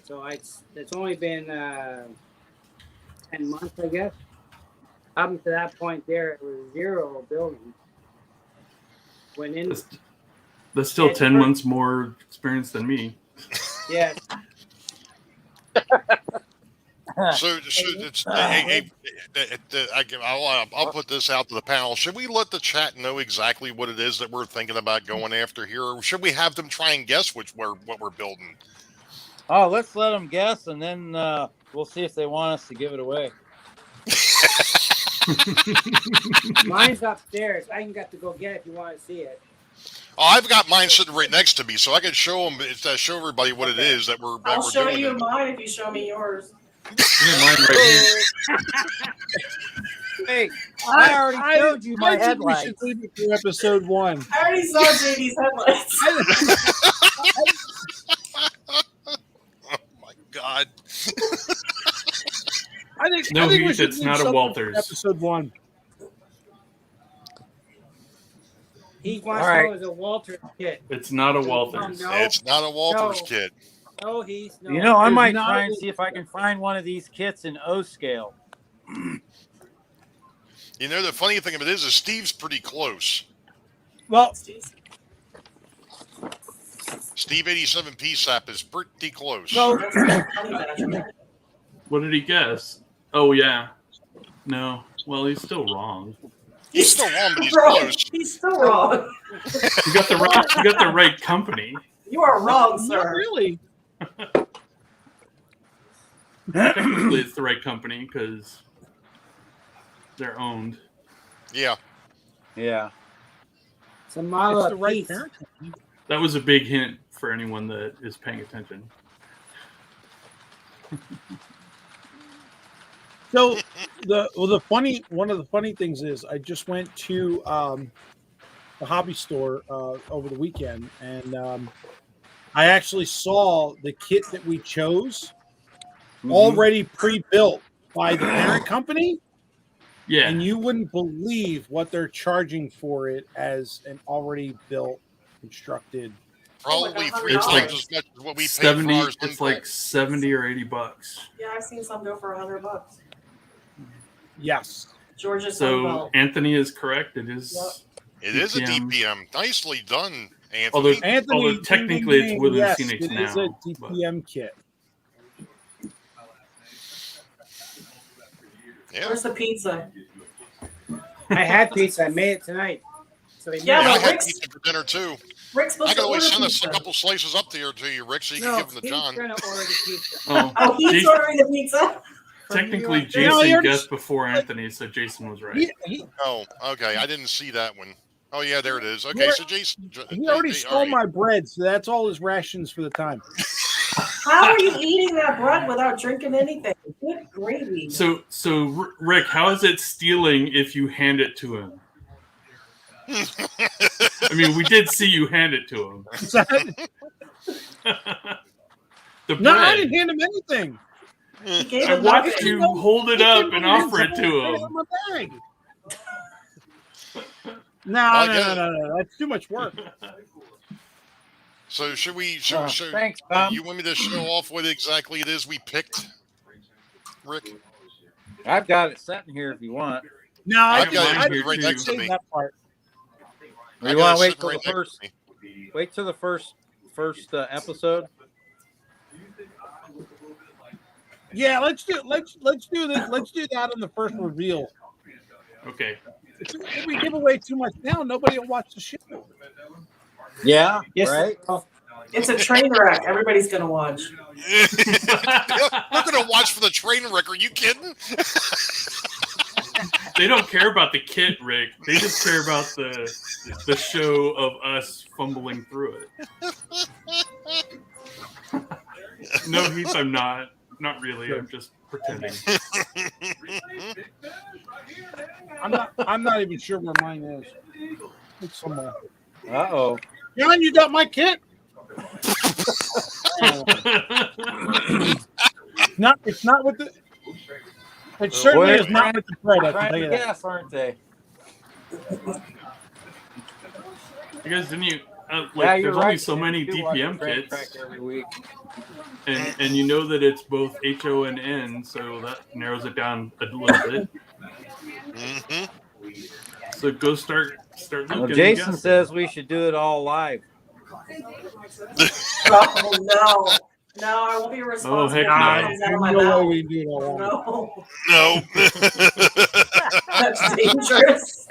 So it's only been 10 months, I guess. Up to that point there, it was 0 building. That's still 10 months more experience than me. Yes. So it's I'll put this out to the panel. Should we let the chat know exactly what it is that we're thinking about going after here, or should we have them try and guess what we're building? Oh, let's let them guess, and then we'll see if they want us to give it away. Mine's upstairs. I can get to go get it if you want to see it. Oh, I've got mine sitting right next to me, so I can show everybody what it is that we're. I'll we're show doing you mine if you show me yours. Mine right Hey, I already showed you my I think headlights. we should leave it for episode 1. I already saw JD's headlights. Oh my God! I think Heath, we should it's leave not a something for Walther's. Episode 1. He wants All right. to know it's a Walter kit. It's not a Walther's. No. It's not a Walther's No. kit. No, Heath. No. You know, I There's might not try a- and see if I can find one of these kits in O scale. You know, the funny thing of it is Steve's pretty close. Well, Steve 87 PSAP is pretty close. What did he guess? Oh, yeah. No. Well, he's still wrong. He's still wrong, but he's wrong. close. He's still wrong. You got the right company. You are wrong, Not sir. really. Technically, it's the right company because they're owned. Yeah. Yeah. It's a model It's the of right peace. parent. That was a big hint for anyone that is paying attention. So one of the funny things is I just went to the hobby store over the weekend, and I actually saw the kit that we chose already pre-built by the parent company. Yeah. And you wouldn't believe what they're charging for it as an already built, constructed. Probably Oh, three it's times like as much as what we paid 70. for ours. It's like $70 or $80. Yeah, I've seen some go for $100. Yes. Georgia So Sunbelt. Anthony is correct. It is. It is a DPM. Nicely done, Anthony. Although technically it's Woodland yes, Scenics it now. is a DPM kit. Yeah. Where's the pizza? I had pizza. I made it tonight. So they Yeah, Yeah, I but had Rick's- pizza for dinner too. Rick's supposed I to could always order send us pizza. a couple slices up there to you, Rick, so you no, can give them to he's John. gonna order the pizza. Oh, he's Jason- ordering the pizza? Technically, You Jason know, he already- guessed before Anthony, so Jason was right. Oh, okay. I didn't see that one. Oh, yeah, there it is. Okay, so Jason. He already all stole right. my bread, so that's all his rations for the time. How are you eating that bread without drinking anything? Good gravy. So Rick, how is it stealing if you hand it to him? I mean, we did see you hand it to him. The No, I bread. didn't hand him anything. He gave I him watched nothing. you hold it He up didn't and even offer it put to in him. my bag. I get it. No. That's too much work. So should we? Thanks, Tom. You want me to show off what exactly it is we picked, Rick? I've got it sitting here if you want. No, I've got got mine it here, right too. next to me. that part. I You got want it to wait sitting till right the next first? to me. Wait till the first episode. Yeah, let's do this. Let's do that on the first reveal. Okay. If we give away too much now, nobody will watch the show. Yeah. Yes. Right. It's a train wreck. Everybody's going to watch. We're gonna watch for the train wreck. Are you kidding? They don't care about the kit, Rick. They just care about the show of us fumbling through it. No, Heath, I'm not. Not really. I'm just pretending. I'm not even sure where mine is. It's somewhere. Uh-oh. John, you got my kit? It's not with the. It certainly is not with the bread. I can Trying tell to you that. guess, aren't they? You guys, didn't you? Yeah, Like, you're there's right. only so many You do watch DPM the train kits, wreck every week. and you know that it's both HO and N, so that narrows it down a little bit. Mm-hmm. So go start looking. Well, and Jason guessing. says we should do it all live. Oh, no. No, I won't be responsible. Oh, heck for what no. comes out of There's my no way mouth. we can do it all. No, No. that's dangerous.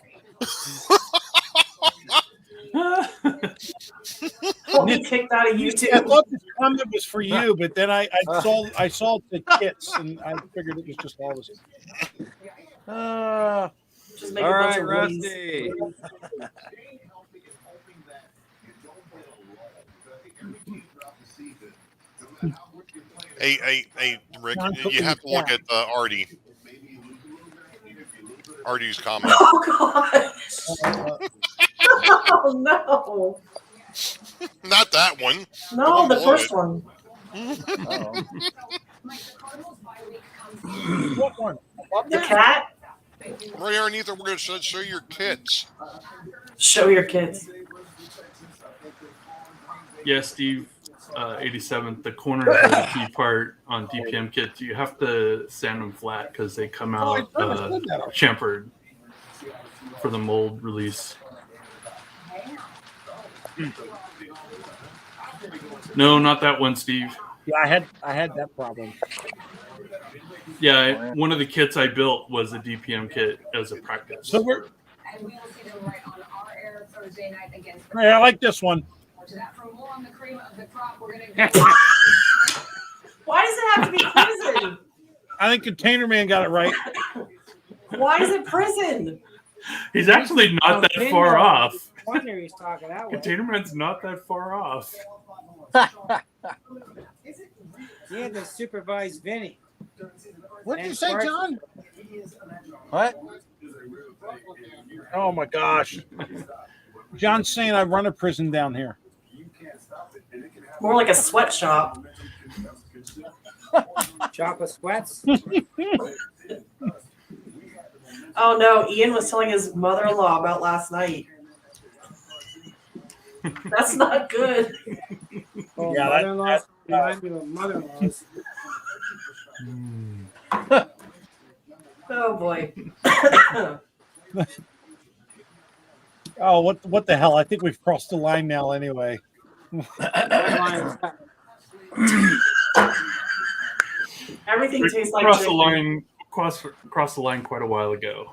I'll be kicked out of I YouTube. thought this comment was for you, but then I saw the kits and I figured it was just all of us. Just make All a bunch right, of Rusty. Hey, Rick, you have to look at Artie. Artie's comment. Oh, gosh. Oh, no. Not that one. No, the below first it. one. What one? The cat? Right underneath it, we're going to show your kits. Show your kids. Yeah, Steve, 87th. The corners are the key part on DPM kits. You have to sand them flat because they come out chamfered for the mold release. No, not that one, Steve. Yeah, I had that problem. Yeah, one of the kits I built was a DPM kit as a practice. So we're. Hey, I like this one. Why does it have to be prison? I think Container Man got it right. Why is it prison? He's actually not that far off. Wonder he's talking that way. Container Man's not that far off. He had to supervise Vinny. What did you say, John? What? Oh my gosh. John's saying I run a prison down here. More like a sweatshop. Chocolate sweats. Oh no, Ian was telling his mother-in-law about last night. That's not good. Oh, Yeah, mother-in-law. Reminds me of mother-in-laws. Oh boy. Oh, what the hell? I think we've crossed the line now anyway. Everything tastes like crossed chicken. crossed the line quite a while ago.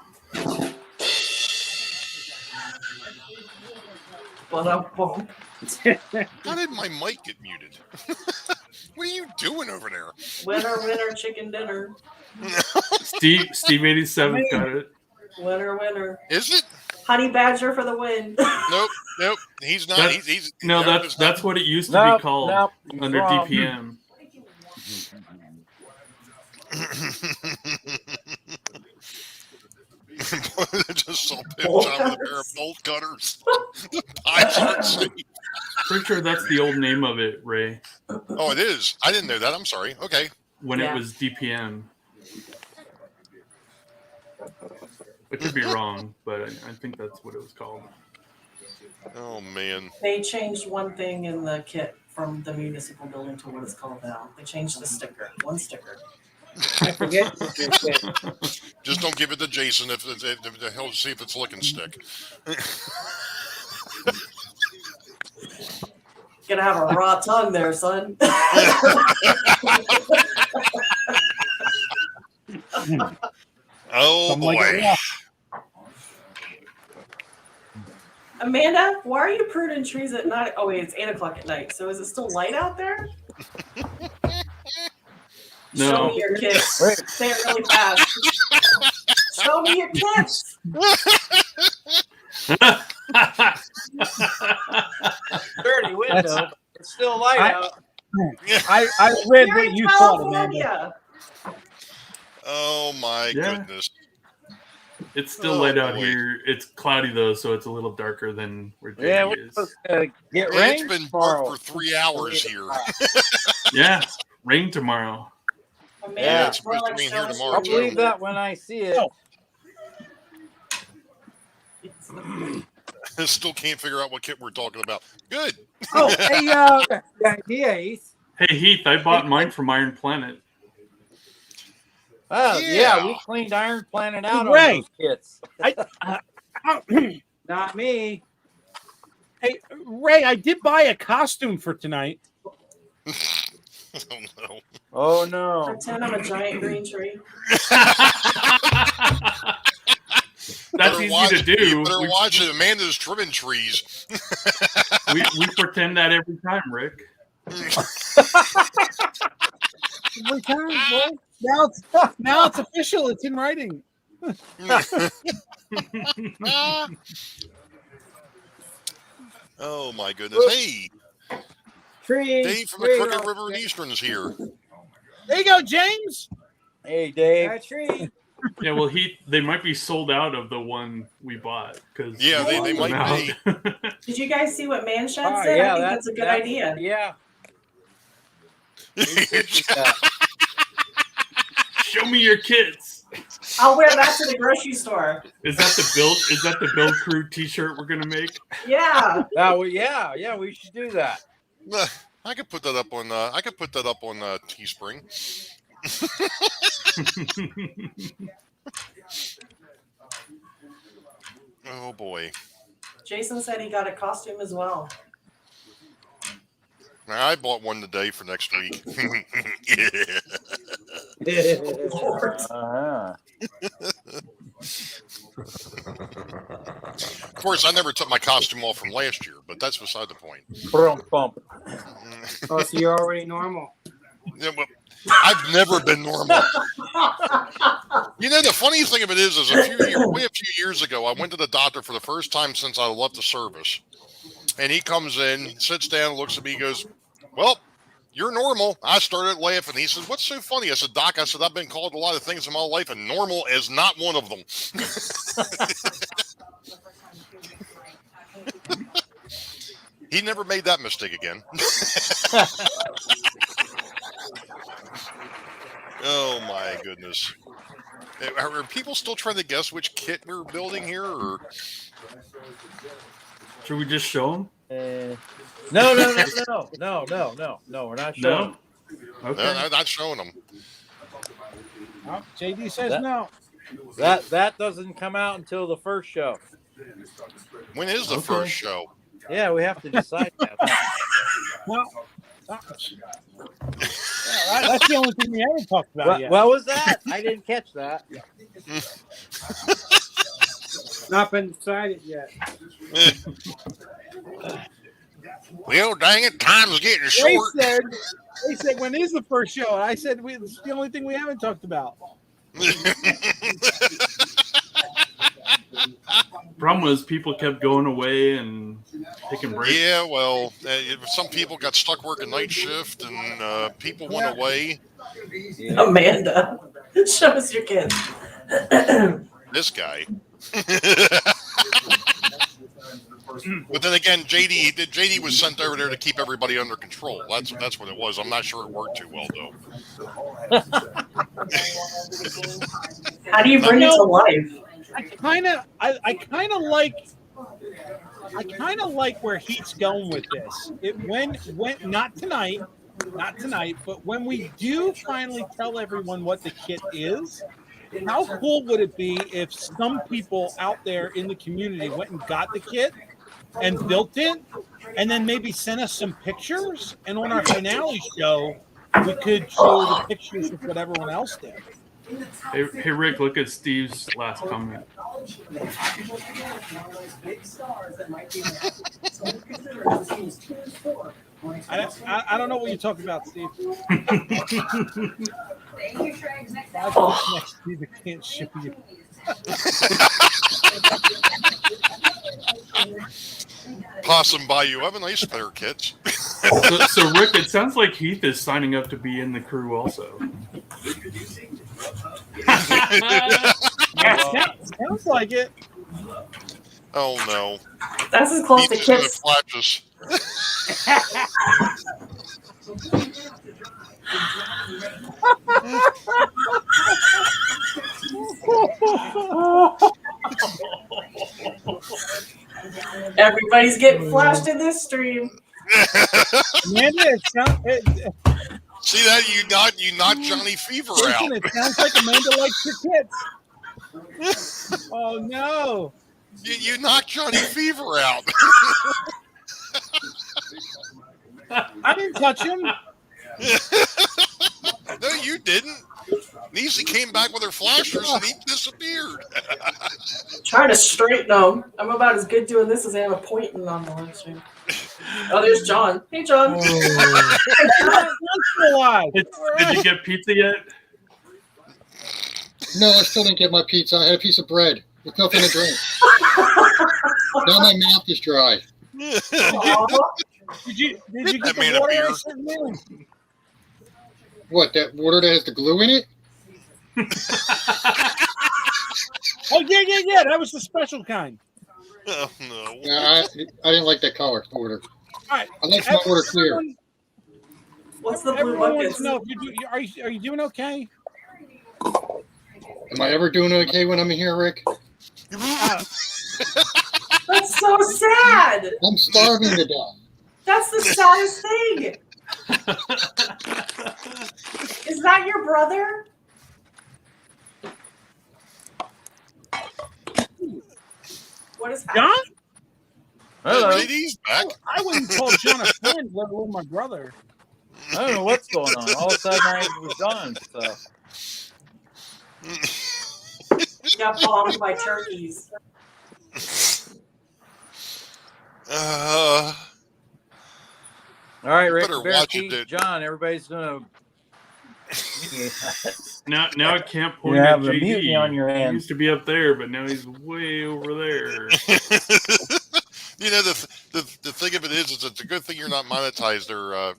How did my mic get muted? What are you doing over there? Winner, chicken dinner. Steve 87 got it. Winner. Is it? Honey Badger for the win. Nope. He's not. That's what it used to be called under wrong. DPM. Just saw Pip John with a pair of bolt cutters. Pies aren't safe. Pretty sure that's the old name of it, Ray. Oh, it is. I didn't know that. I'm sorry. Okay. When it was DPM. I could be wrong, but I think that's what it was called. Oh man. They changed one thing in the kit from the municipal building to what it's called now. They changed the sticker. One sticker. I forget. Just don't give it to Jason if he'll see if it's licking stick. Gonna have a raw tongue there, son. Oh boy. Amanda, why are you pruning trees at night? Oh wait, it's 8:00 at night. So is it still light out there? No. Show me your kids. Say it really fast. Show me your kids. Dirty window. It's still light out. I read You're what in you thought, Amanda. California. Oh my goodness. It's still light out here. It's cloudy though, so it's a little darker than where Jamie Yeah, is. get rain. It's been tomorrow. dark for 3 hours here. Yeah, rain tomorrow. Amanda, Yeah, it's supposed to rain here tomorrow, I'll believe that when I see it. Still can't figure out what kit we're talking about. Good. Oh, hey, the idea, Heath. Hey Heath, I bought mine from Iron Planet. Oh, Yeah. we cleaned Iron Planet out Ray. on those kits. Not me. Hey, Ray, I did buy a costume for tonight. Oh no. Oh no. Pretend I'm a giant green tree. That's easy to do. You better watch it. Amanda's trimming trees. we pretend that every time, Rick. Every time, boy. Now it's official. It's in writing. Oh my goodness. Hey, Trees. Dave from the Crooked River and Eastern's here. There you go, James. Hey, Dave. A tree. Yeah, well, they might be sold out of the one we bought because They might be. Did you guys see what Manshed Oh, said? yeah, I think that's a good idea. Yeah. Show me your kits. I'll wear that to the grocery store. Is that the build crew T-shirt we're gonna make? Yeah. Yeah, we should do that. I could put that up on. Teespring. Oh boy. Jason said he got a costume as well. I bought one today for next week. Lord. Of course, I never took my costume off from last year, but that's beside the point. Bump. Oh, so you're already normal. Yeah, well, I've never been normal. You know, the funniest thing of it is way a few years ago, I went to the doctor for the first time since I left the service. And he comes in, sits down, looks at me, goes, "Well, you're normal." I started laughing. He says, "What's so funny?" I said, "Doc," I said, "I've been called a lot of things in my life, and normal is not one of them." He never made that mistake again. Oh my goodness. Are people still trying to guess which kit we're building here? Or? Should we just show them? No, we're not showing. No? Okay. No, not showing them. Oh, JD says That- no. That doesn't come out until the first show. When is the first show? Yeah, we have to decide that. Well, that's the only thing we haven't talked about yet. What was that? I didn't catch that. Not been decided yet. Well, dang it, time's getting short. They said, when is the first show? And I said, it's the only thing we haven't talked about. Problem was people kept going away and taking breaks. Yeah, well, some people got stuck working night shift, and people went away. Amanda, show us your kids. This guy. But then again, JD was sent over there to keep everybody under control. That's what it was. I'm not sure it worked too well though. How do you bring it to life? I kind of like where Heat's going with this. It went not tonight, but when we do finally tell everyone what the kit is, how cool would it be if some people out there in the community went and got the kit and built it, and then maybe sent us some pictures, and on our finale show we could show the pictures of what everyone else did. Hey Rick, look at Steve's last comment. I don't know what you're talking about, Steve. Steve, I can't ship you. Possum Bayou, have a nice pair of kits. So Rick, it sounds like Heath is signing up to be in the crew also. Sounds like it. Oh no. That's as close to He's in the kids. flashes. Everybody's getting flashed in this stream. Amanda, See that you knocked Johnny Fever out. It sounds like Amanda likes your kids. Oh no! You knocked Johnny Fever out. I didn't touch him. No, you didn't. Niecy came back with her flashers and he disappeared. Trying to straighten them. I'm about as good doing this as I am pointing on the live stream. Oh, there's John. Hey, John. Did you get pizza yet? No, I still didn't get my pizza. I had a piece of bread with nothing to drink. Now my mouth is dry. Did you get That the man a water beer. I sent in? What, that water that has the glue in it? Oh yeah. That was the special kind. Oh no. Yeah, I didn't like that color water. All right. I like my water clear. What's the blue Everyone wants buckets? to know if are you doing okay? Am I ever doing okay when I'm here, Rick? That's so sad. I'm starving to death. That's the saddest thing. Is that your brother? What is happening? John? Hello. JD's back. I wouldn't call John a friend, let alone my brother. I don't know what's going on. All of a sudden, I was gone. So Got bombed by turkeys. all right, Rick, better Bear watch it, Pete, dude. John. Everybody's gonna. Now I can't point You at have a JD. mutiny on your He hands. used to be up there, but now he's way over there. You know, the thing of it is it's a good thing you're not monetized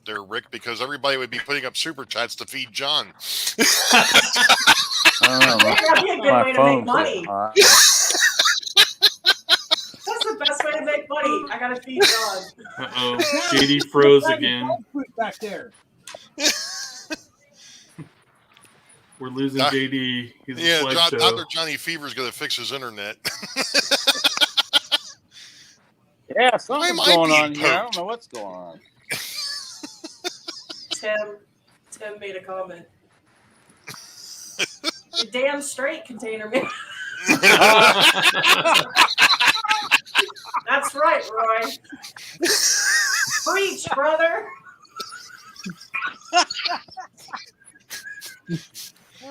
there, Rick, because everybody would be putting up super chats to feed John. That'd be a good way to make money. hot. That's the best way to make money. I gotta feed John. Uh-oh. JD froze again. Back there. We're losing Doc- JD. He's Yeah, a slideshow. Dr. Johnny Fever's going to fix his internet. Yeah, something's am I going being on here. I don't poked? know what's going on. Tim made a comment. You're damn straight, Container Man. That's right, Roy. Preach, brother.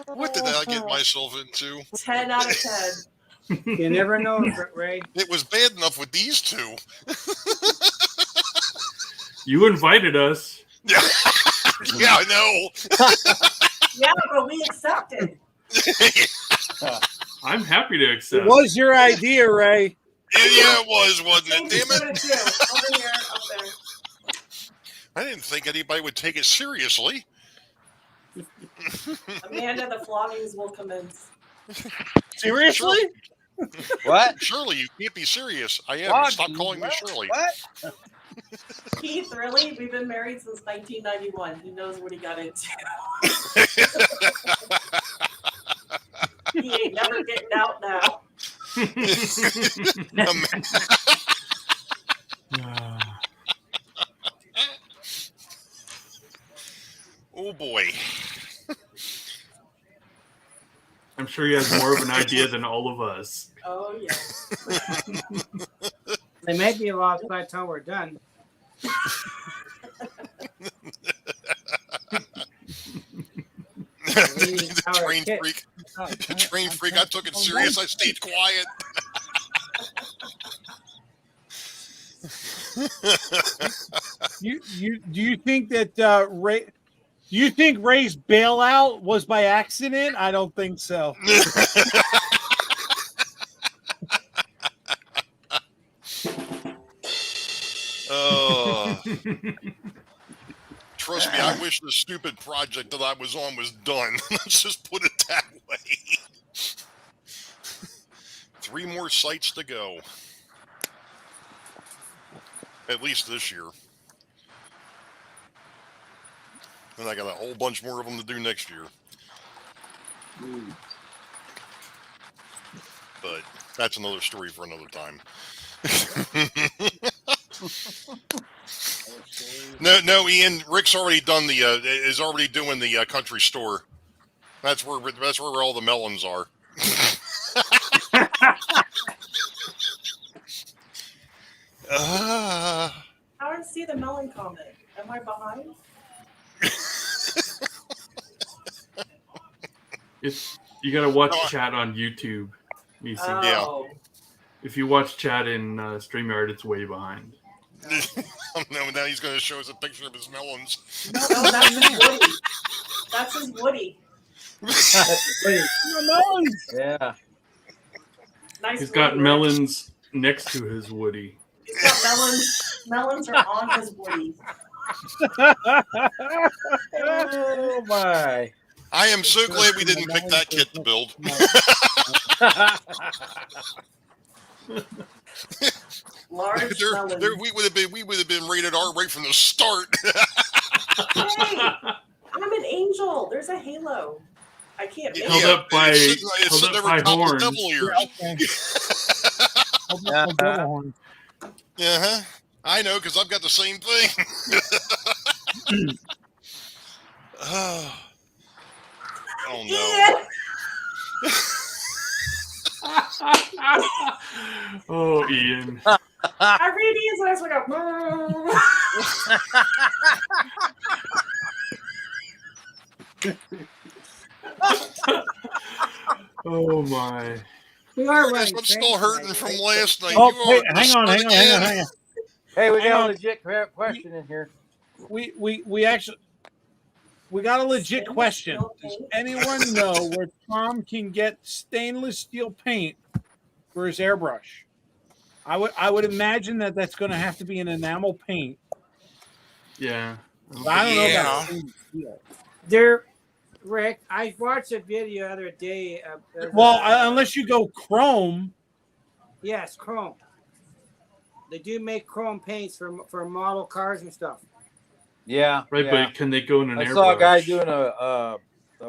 What did I get myself into? 10 out of 10. You never know, Ray. It was bad enough with these two. You invited us. Yeah, yeah, I know. Yeah, but we accepted. I'm happy to accept. It was your idea, Ray. Yeah, it was, wasn't it? James Damn is it. doing it too. Over here, up there. I didn't think anybody would take it seriously. Amanda, the floggings will commence. Seriously? What? Shirley, you can't be serious. I am. What? Stop calling me Shirley. What? Keith, really? We've been married since 1991. He knows what he got into. He ain't never getting out now. Oh boy. I'm sure he has more of an idea than all of us. Oh, yeah. They may be lost by the time we're done. The train freak. The train freak. I took it serious. I stayed quiet. Do you think that Ray? Do you think Ray's bailout was by accident? I don't think so. Oh. Trust me, I wish the stupid project that I was on was done. Let's just put it that way. 3 more sites to go. At least this year. And I got a whole bunch more of them to do next year. But that's another story for another time. No, Ian. Rick's already done the. Is already doing the country store. That's where all the melons are. I don't see the melon comment. Am I behind? You got to watch chat on YouTube. You see. Oh. Yeah. If you watch chat in StreamYard, it's way behind. No, now he's going to show us a picture of his melons. No, that's his Woody. That's his Woody. Yeah. Nice. He's got Woody. melons next to his Woody. He's got melons. Melons are on his Woody. Oh my. I am so glad we didn't pick that kit to build. Large melons. We would have been rated R right from the start. Hey, I'm an angel. There's a halo. I can't make Held it. up by, it's held up never by top of horns. devil ears. Uh-huh. I know, because I've got the same thing. Oh no. Oh, Ian. I read these and I was like, Oh my. We are Curtis, running I'm still trains hurting tonight, from right? last night. Oh, You hey, are hang on. Hey, we Hang got on. a legit question in here. We actually got a legit Stainless question. steel Does paint? anyone know where Tom can get stainless steel paint for his airbrush? I would imagine that's going to have to be an enamel paint. Yeah. But I don't know Yeah. about stainless steel. There, Rick, I watched a video the other day. Well, unless you go chrome. Yes, chrome. They do make chrome paints for model cars and stuff. Yeah. Right, yeah. but can they go in an I airbrush? saw a guy doing a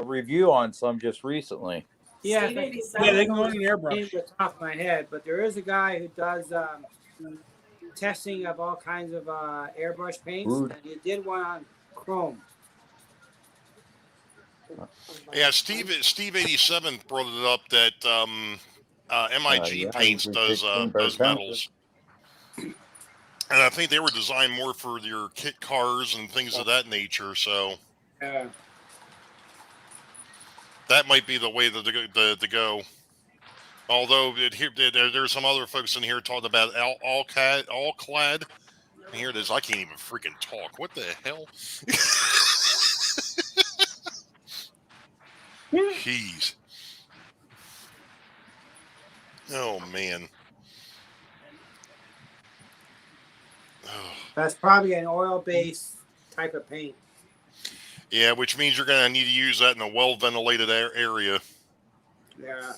review on some just recently. Yeah, Steve but 87 Yeah, they can go in an name airbrush. the top of my head, but there is a guy who does testing of all kinds of airbrush paints, Ooh. and he did one on chrome. Yeah, Steve 87 brought it up that MIG yeah, Paints does 16 by does metals, and I think they were designed more for your kit cars and things of that nature. So that might be the way to go. Although there's some other folks in here talking about all clad. And here it is. I can't even freaking talk. What the hell? Jeez. Oh man. That's probably an oil-based type of paint. Yeah, which means you're going to need to use that in a well-ventilated area. Yeah.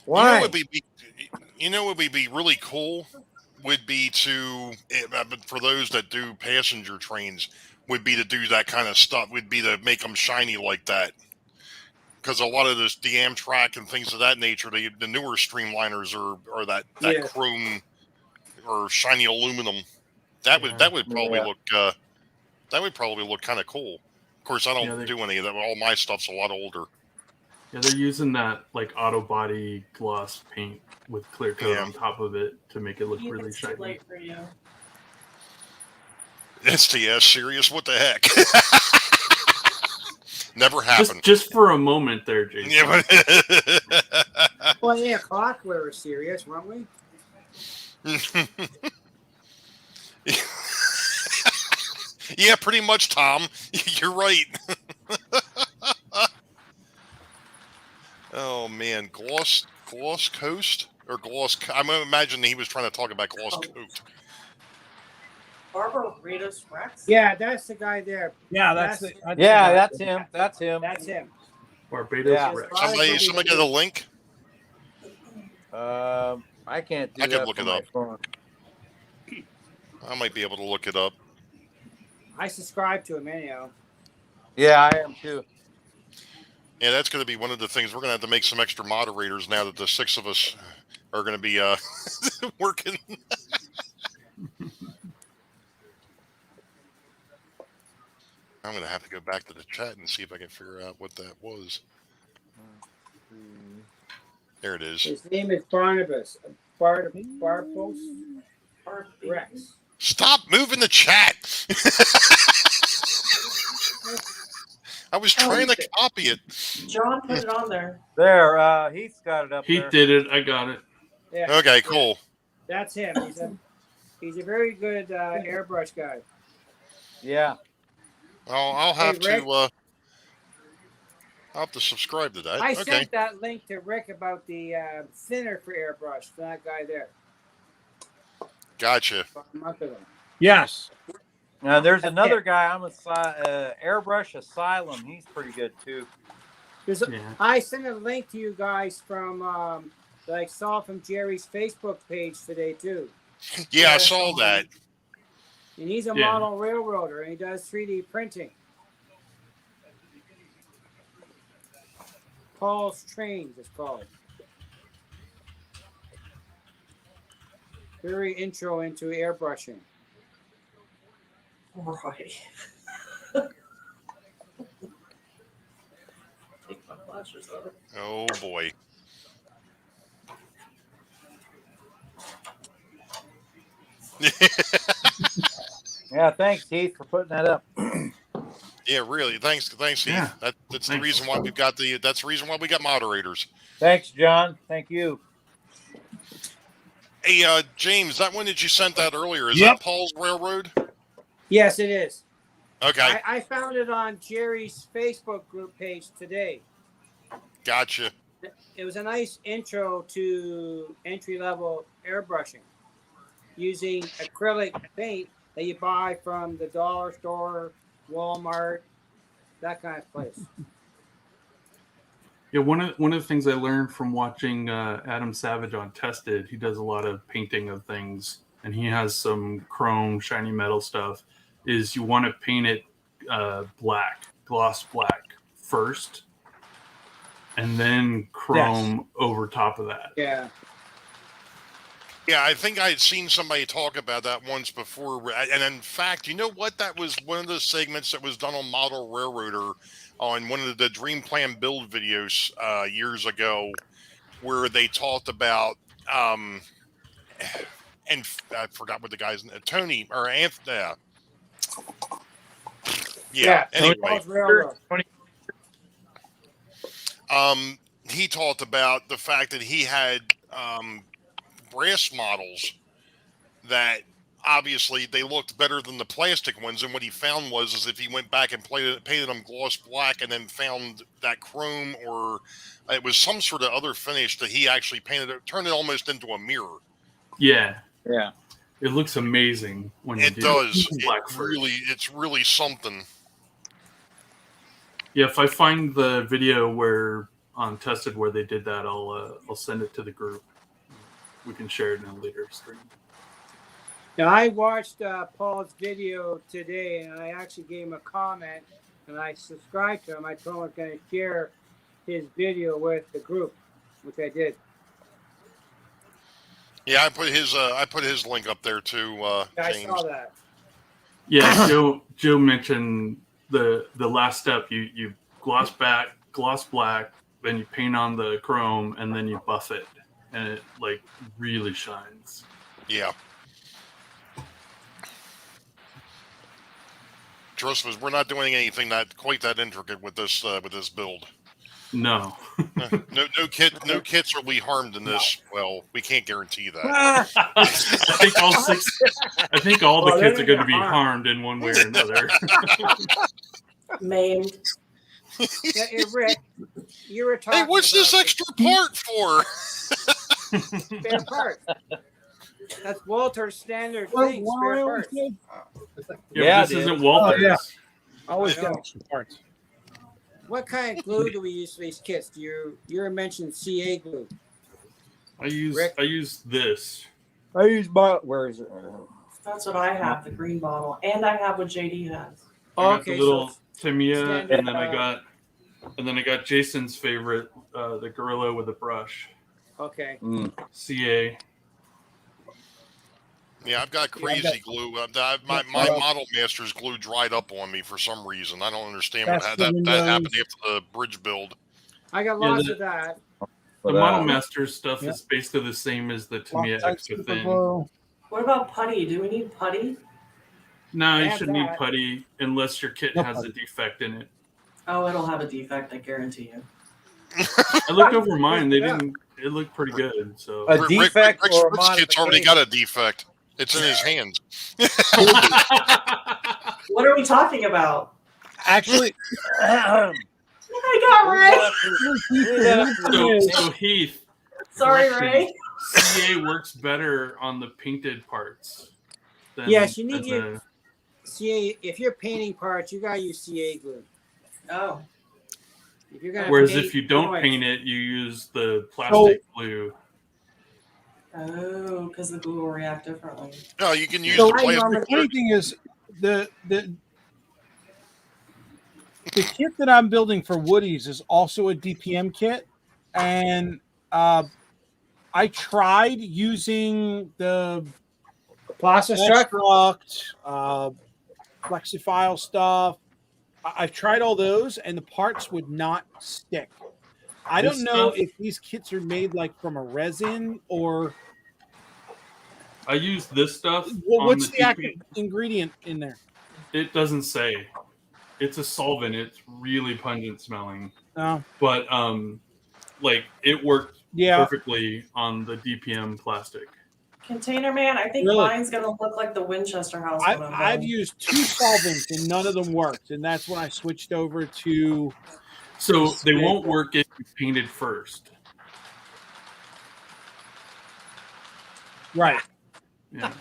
Why? You know what would be really cool would be to, for those that do passenger trains, would be to do that kind of stuff. Would be to make them shiny like that. Because a lot of the Amtrak and things of that nature, the newer streamliners are that chrome or shiny aluminum. That would probably look kind of cool. Of course, I don't do any of that. All my stuff's a lot older. Yeah, they're using that like auto body gloss paint with clear coat on top of it to make it look really shiny. Too late for you. STS serious? What the heck? Never happened. Just for a moment there, Jason. Yeah, Well, yeah, clock we were serious, weren't we? Yeah, pretty much, Tom. You're right. Oh man, gloss coast or gloss. I'm imagining he was trying to talk about gloss coat. Barbarous Rex? Yeah, that's the guy there. Yeah, that's him. That's him. That's him. Barbados Rex. Somebody get a link? I can't do I that. could look it up. Phone. I might be able to look it up. I subscribe to him anyhow. Yeah, I am too. Yeah, that's going to be one of the things. We're going to have to make some extra moderators now that the 6 of us are going to be working. I'm going to have to go back to the chat and see if I can figure out what that was. There it is. His name is Barnabas. Barbos Rex. Stop moving the chat. I was trying to copy it. John put it on there. There, Heath's got it up there. He did it. I got it. Yeah. Okay, cool. That's him. He's a very good airbrush guy. Yeah. I'll have to subscribe to that. I sent that link to Rick about the thinner for airbrush. That guy there. Gotcha. Yes. Now there's another guy. I'm Airbrush Asylum. He's pretty good too. I sent a link to you guys from that I saw from Jerry's Facebook page today too. Yeah, I saw that. And he's a model railroader, and he does 3D printing. Paul's Trains is called. Very intro into airbrushing. Right. Take my flashers out. Oh boy. Yeah, thanks, Heath, for putting that up. Yeah, really. Thanks, Heath. Yeah, That's the thanks. reason why that's the reason why we got moderators. Thanks, John. Thank you. Hey, James, that one that you sent out earlier, is Yep. that Paul's Railroad? Yes, it is. Okay. I found it on Jerry's Facebook group page today. Gotcha. It was a nice intro to entry-level airbrushing using acrylic paint that you buy from the dollar store, Walmart, that kind of place. Yeah, one of the things I learned from watching Adam Savage on Tested, he does a lot of painting of things, and he has some chrome, shiny metal stuff, is you want to paint it black, gloss black first, and then chrome over top of that. Yeah. Yeah, I think I had seen somebody talk about that once before. And in fact, you know what? That was one of the segments that was done on Model Railroader on one of the Dream Plan build videos years ago, where they talked about, and I forgot what the guy's name, Tony or Anthony. Yeah. Anyway, he talked about the fact that he had brass models that obviously they looked better than the plastic ones, and what he found was is if he went back and painted them gloss black and then found that chrome or it was some sort of other finish that he actually painted it, turned it almost into a mirror. Yeah. Yeah. It looks amazing when you It do does. black It's really something. Yeah, if I find the video where on Tested where they did that, I'll send it to the group. We can share it in a later stream. Now, I watched Paul's video today, and I actually gave him a comment, and I subscribed to him. I told him I was going to share his video with the group, which I did. Yeah, I put his link up there too. I James. saw that. Yeah, Joe mentioned the last step. You gloss black, then you paint on the chrome, and then you buff it, and it like really shines. Yeah. Trust us, we're not doing anything quite that intricate with this build. No. No kits will be harmed in this. Well, we can't guarantee that. I think all the kits are going to be harmed in one way or another. Maimed. Yeah, Rick, you were talking. Hey, what's this extra part for? Spare parts. That's Walter's standard thing. Spare parts. Yeah, this isn't Walter's. Yeah. Always got extra parts. What kind of glue do we use for these kits? You mentioned CA glue. I use this. I use where is it? That's what I have, the green bottle, and I have what JD has. I got the little Tamiya, and then I got Jason's favorite, the Gorilla with a brush. Okay. CA. Yeah, I've got crazy glue. My Model Master's glue dried up on me for some reason. I don't understand what that happened after the bridge build. I got lots of that. The Model Master stuff is basically the same as the Tamiya Extra Thin. What about putty? Do we need putty? No, you shouldn't need putty unless your kit has a defect in it. Oh, it'll have a defect, I guarantee you. I looked over mine; they didn't. It looked pretty good. So a defect or a Rick's kit's already got a defect. It's in his hands. What are we talking about? Actually, I got Ray. So Heath. Sorry, Ray. CA works better on the painted parts. Yes, you need your CA. If you're painting parts, you gotta use CA glue. Oh. If you're gonna Whereas if you don't paint it, you use the plastic glue. Oh, because the glue will react differently. No, you can use the plastic. The funny thing is, the kit that I'm building for Woody's is also a DPM kit, and I tried using the Plastic, Flexifile stuff. I've tried all those, and the parts would not stick. I don't know if these kits are made like from a resin or I use this stuff. What's the active ingredient in there? It doesn't say. It's a solvent. It's really pungent smelling. Oh. But like it worked Yeah. perfectly on the DPM plastic. Container Man, I think Really? mine's gonna look like the Winchester House. one I'm I've done. used 2 solvents and none of them worked, and that's when I switched over to. So they won't work if you painted first. Right. Yeah.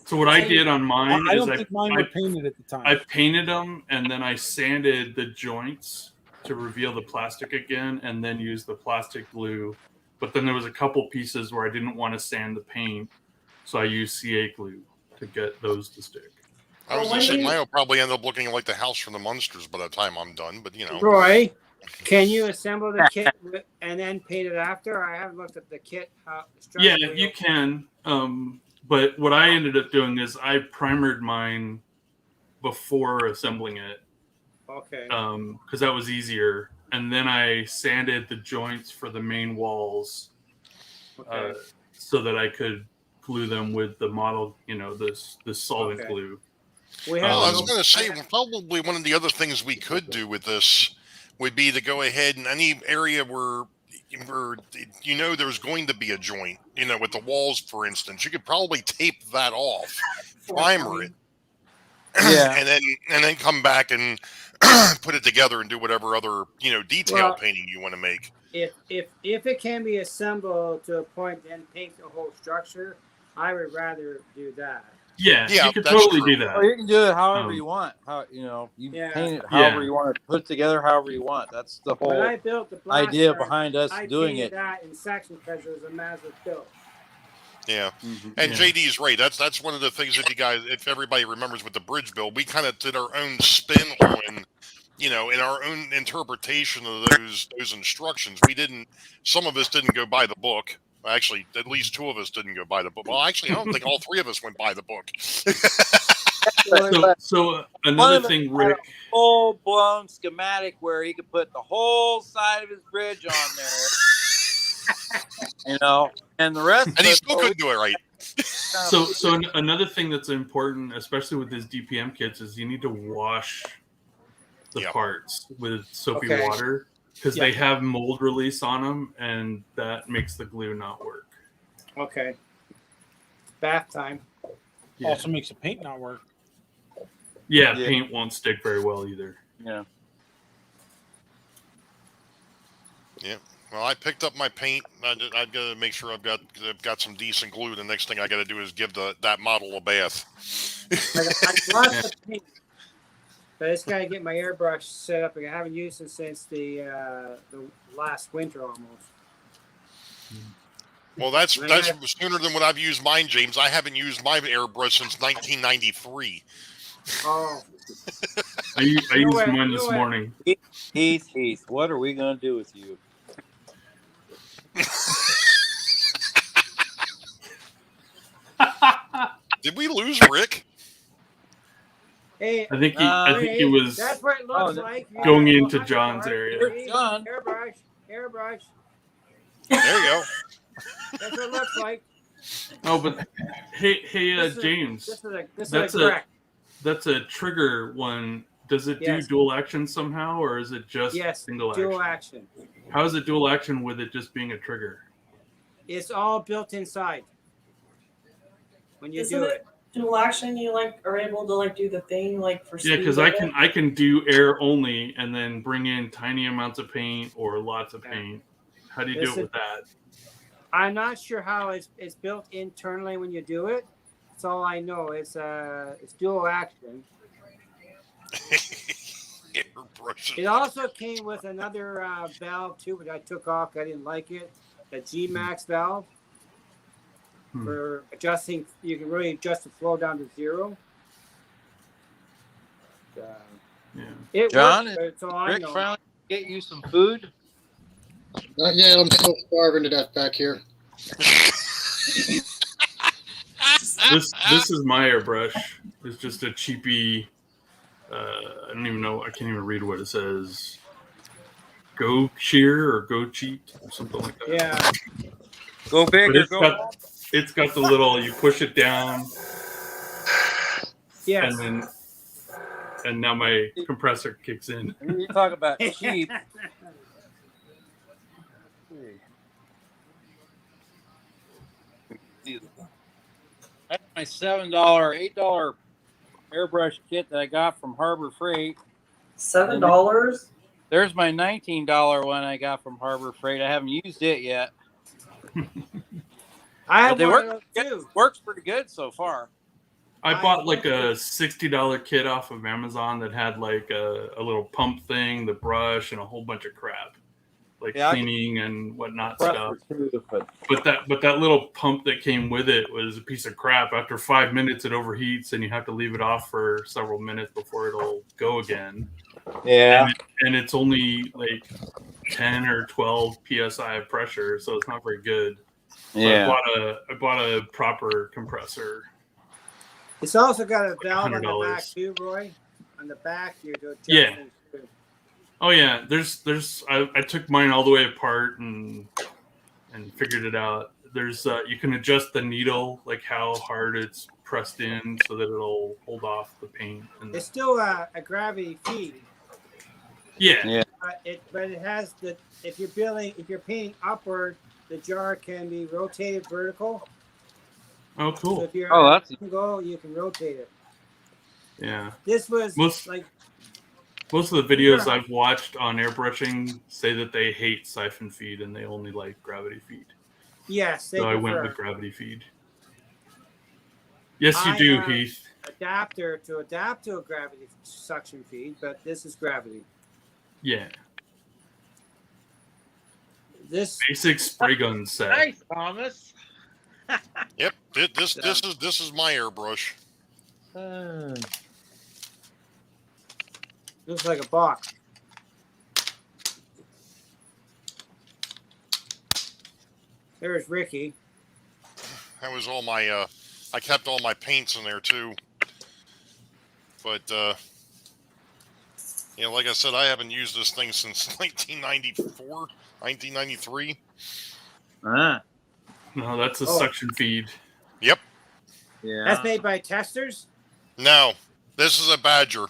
So what I did on mine I is don't think mine were painted at the time. I painted them and then I sanded the joints to reveal the plastic again, and then used the plastic glue. But then there was a couple pieces where I didn't want to sand the paint, so I used CA glue to get those to stick. I was going to say, mine will probably end up looking like the house from the Munsters by the time I'm done, but you know. Roy, can you assemble the kit and then paint it after? I haven't looked at the kit. Yeah, you can. But what I ended up doing is I primered mine before assembling it. Okay. Because that was easier. And then I sanded the joints for the main walls so that I could glue them with the model, this solvent glue. I was going to say, probably one of the other things we could do with this would be to go ahead and any area where there's going to be a joint, with the walls, for instance, you could probably tape that off, primer it, and then come back and put it together and do whatever other detail painting you want to make. If it can be assembled to a point and paint the whole structure, I would rather do that. Yeah, you could totally do that. Well, you can do it however you want. You paint it however you want it, put it together however you want. That's the whole When I built the idea behind us doing it. I painted that in sections because it was a massive build. Yeah, and JD's right. That's one of the things that you guys, if everybody remembers with the bridge build, we kind of did our own spin on, in our own interpretation of those instructions. Some of us didn't go by the book. Actually, at least 2 of us didn't go by the book. Well, actually, I don't think all 3 of us went by the book. So another thing, Rick, full blown schematic where he could put the whole side of his bridge on there, and the rest. And he still couldn't do it right. So another thing that's important, especially with his DPM kits, is you need to wash the parts with soapy water. Because they have mold release on them, and that makes the glue not work. Okay. Bath time. Yeah. Also makes the paint not work. Yeah, paint won't stick very well either. Yeah. Yeah. Well, I picked up my paint. I got to make sure I've got some decent glue. The next thing I got to do is give that model a bath. I lost the paint. But I just gotta get my airbrush set up. I haven't used it since the last winter almost. Well, that's sooner than what I've used mine, James. I haven't used my airbrush since 1993. Oh. I used mine this morning. Heath, what are we gonna do with you? Did we lose Rick? Hey, I think he was that's what it looks like. going into John's area. John. Airbrush. There you go. That's what it looks like. Oh, but hey, James. That's a trigger one. Does it do dual action somehow, or is it just single action? Dual action. How is it dual action with it just being a trigger? It's all built inside. When you do it. Dual action, you are able to do the thing for speed. Yeah, because I can do air only and then bring in tiny amounts of paint or lots of paint. How do you do it with that? I'm not sure how it's built internally when you do it. That's all I know. It's dual action. It also came with another valve too, which I took off. I didn't like it. The G-Max valve. For adjusting, you can really adjust the flow down to 0. John, works, Rick finally get you some food? Not yet. I'm still starving to death back here. This is my airbrush. It's just a cheapy. I don't even know. I can't even read what it says. Go cheer or go cheat or something like that. Yeah. Go big or go home. it's got the little, you push it down, Yes. and now my compressor kicks in. You talk about cheap. That's my $7, $8 airbrush kit that I got from Harbor Freight. $7? There's my $19 one I got from Harbor Freight. I haven't used it yet. I have But they one work of those too. works pretty good so far. I bought like a $60 kit off of Amazon that had like a little pump thing, the brush, and a whole bunch of crap, like cleaning and whatnot stuff. But that little pump that came with it was a piece of crap. After 5 minutes, it overheats, and you have to leave it off for several minutes before it'll go again. Yeah, and it's only like 10 or 12 psi of pressure, so it's not very good. So yeah. I bought a proper compressor. It's also got a valve on the $100. back too, Roy. On the back, you do Yeah. Oh yeah, there's I took mine all the way apart and figured it out. There's you can adjust the needle, like how hard it's pressed in, so that it'll hold off the paint. And it's still a gravity feed. Yeah. But it has the if you're painting upward, the jar can be rotated vertical. Oh, cool. So if you're that's angle, you can rotate it. Yeah. This was most of the videos I've watched on airbrushing say that they hate siphon feed and they only like gravity feed. Yes, so I went with gravity feed. Yes, you do, Heath. Adapter to adapt to a gravity suction feed, but this is gravity. Yeah. This basic spray gun set. Nice, Thomas. Yep, this is my airbrush. Looks like a box. There's Ricky. That was all my I kept all my paints in there too. But you know, like I said, I haven't used this thing since 1994, 1993. No, that's a suction feed. Yep. Yeah. That's made by testers? No, this is a Badger.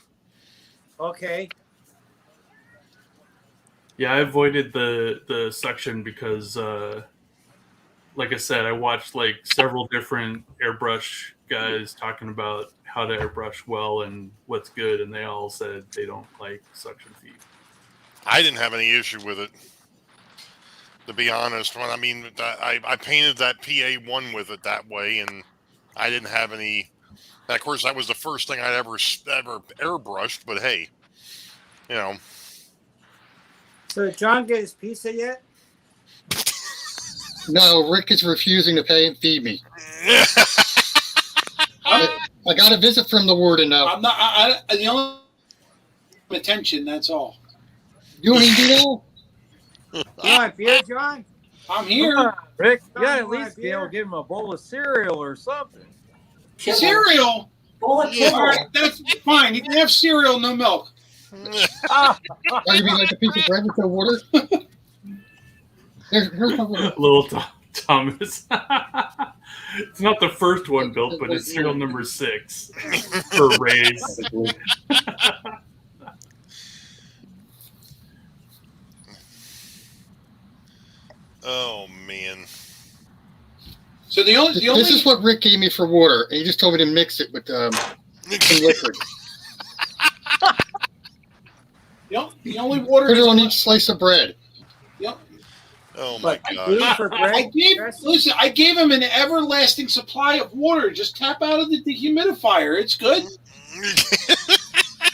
Okay. Yeah, I avoided the suction because, like I said, I watched like several different airbrush guys talking about how to airbrush well and what's good, and they all said they don't like suction feed. I didn't have any issue with it, to be honest. When I mean, I painted that PA1 with it that way, and I didn't have any. Of course, that was the first thing I'd ever airbrushed. But hey, you know. So did John get his pizza yet? No, Rick is refusing to pay and feed me. I got a visit from the warden now. I'm not. The only attention. That's all. You want to do that? You want beer, John? I'm here. Rick, John, you gotta you at want least a be able beer? to give him a bowl of cereal or something. Cereal. Bowl of All kibble. right, that's fine. You can have cereal, no milk. Are you being like a piece of bread with no water? Here's my water. Little Thomas. It's not the first one built, but it's serial number 6 for Ray's. Oh man. So the only This is what Rick gave me for water, and he just told me to mix it with some liquid. the only water. Put it on each slice of bread. Yep. Oh my Glue god. for bread? I gave him an everlasting supply of water. Just tap out of the dehumidifier. It's good.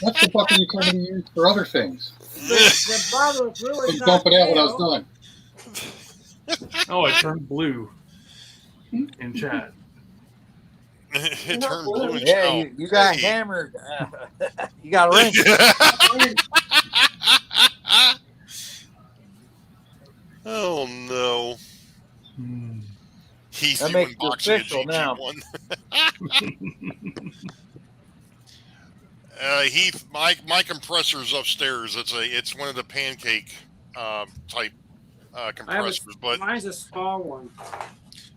That's the bucket you told me to use for other things. The bottle of glue is And not dump it out when I stale. was done. Oh, I turned blue in chat. It turned blue and Yeah, oh, you got hey. hammered. You got rinse. Oh no. Heath, That you makes it unboxing a official now. GG1. Heath, my compressor's upstairs. It's one of the pancake type compressors. But mine's a small one.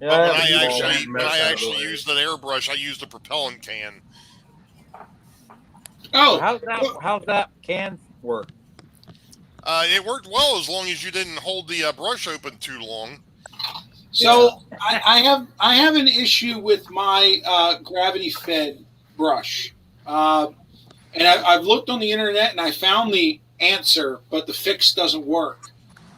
when I mess out of the way. used that airbrush, I used a propellant can. Oh, How's that can work? It worked well as long as you didn't hold the brush open too long. so I have an issue with my gravity fed brush, and I've looked on the internet and I found the answer, but the fix doesn't work.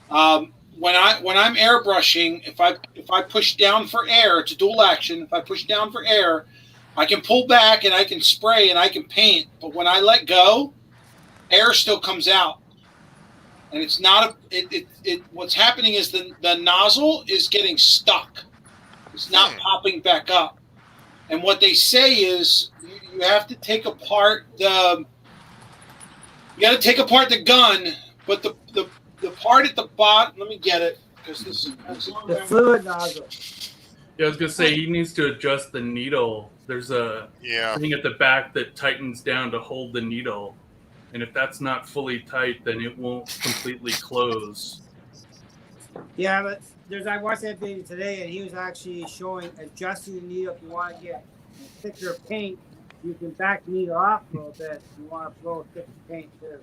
When I'm airbrushing, if I push down for air, it's a dual action. If I push down for air, I can pull back and I can spray and I can paint. But when I let go, air still comes out. And it's not what's happening is the nozzle is getting stuck. It's not popping back up. And what they say is you have to take apart the gun, but the part at the bottom, let me get it because this is The fluid nozzle. Yeah, I was gonna say he needs to adjust the needle. There's a thing at the back that tightens down to hold the needle. And if that's not fully tight, then it won't completely close. Yeah, but I watched that video today, and he was actually showing adjusting the needle. If you want to get thicker paint, you can back the needle off a little bit. If you want to blow thicker paint too.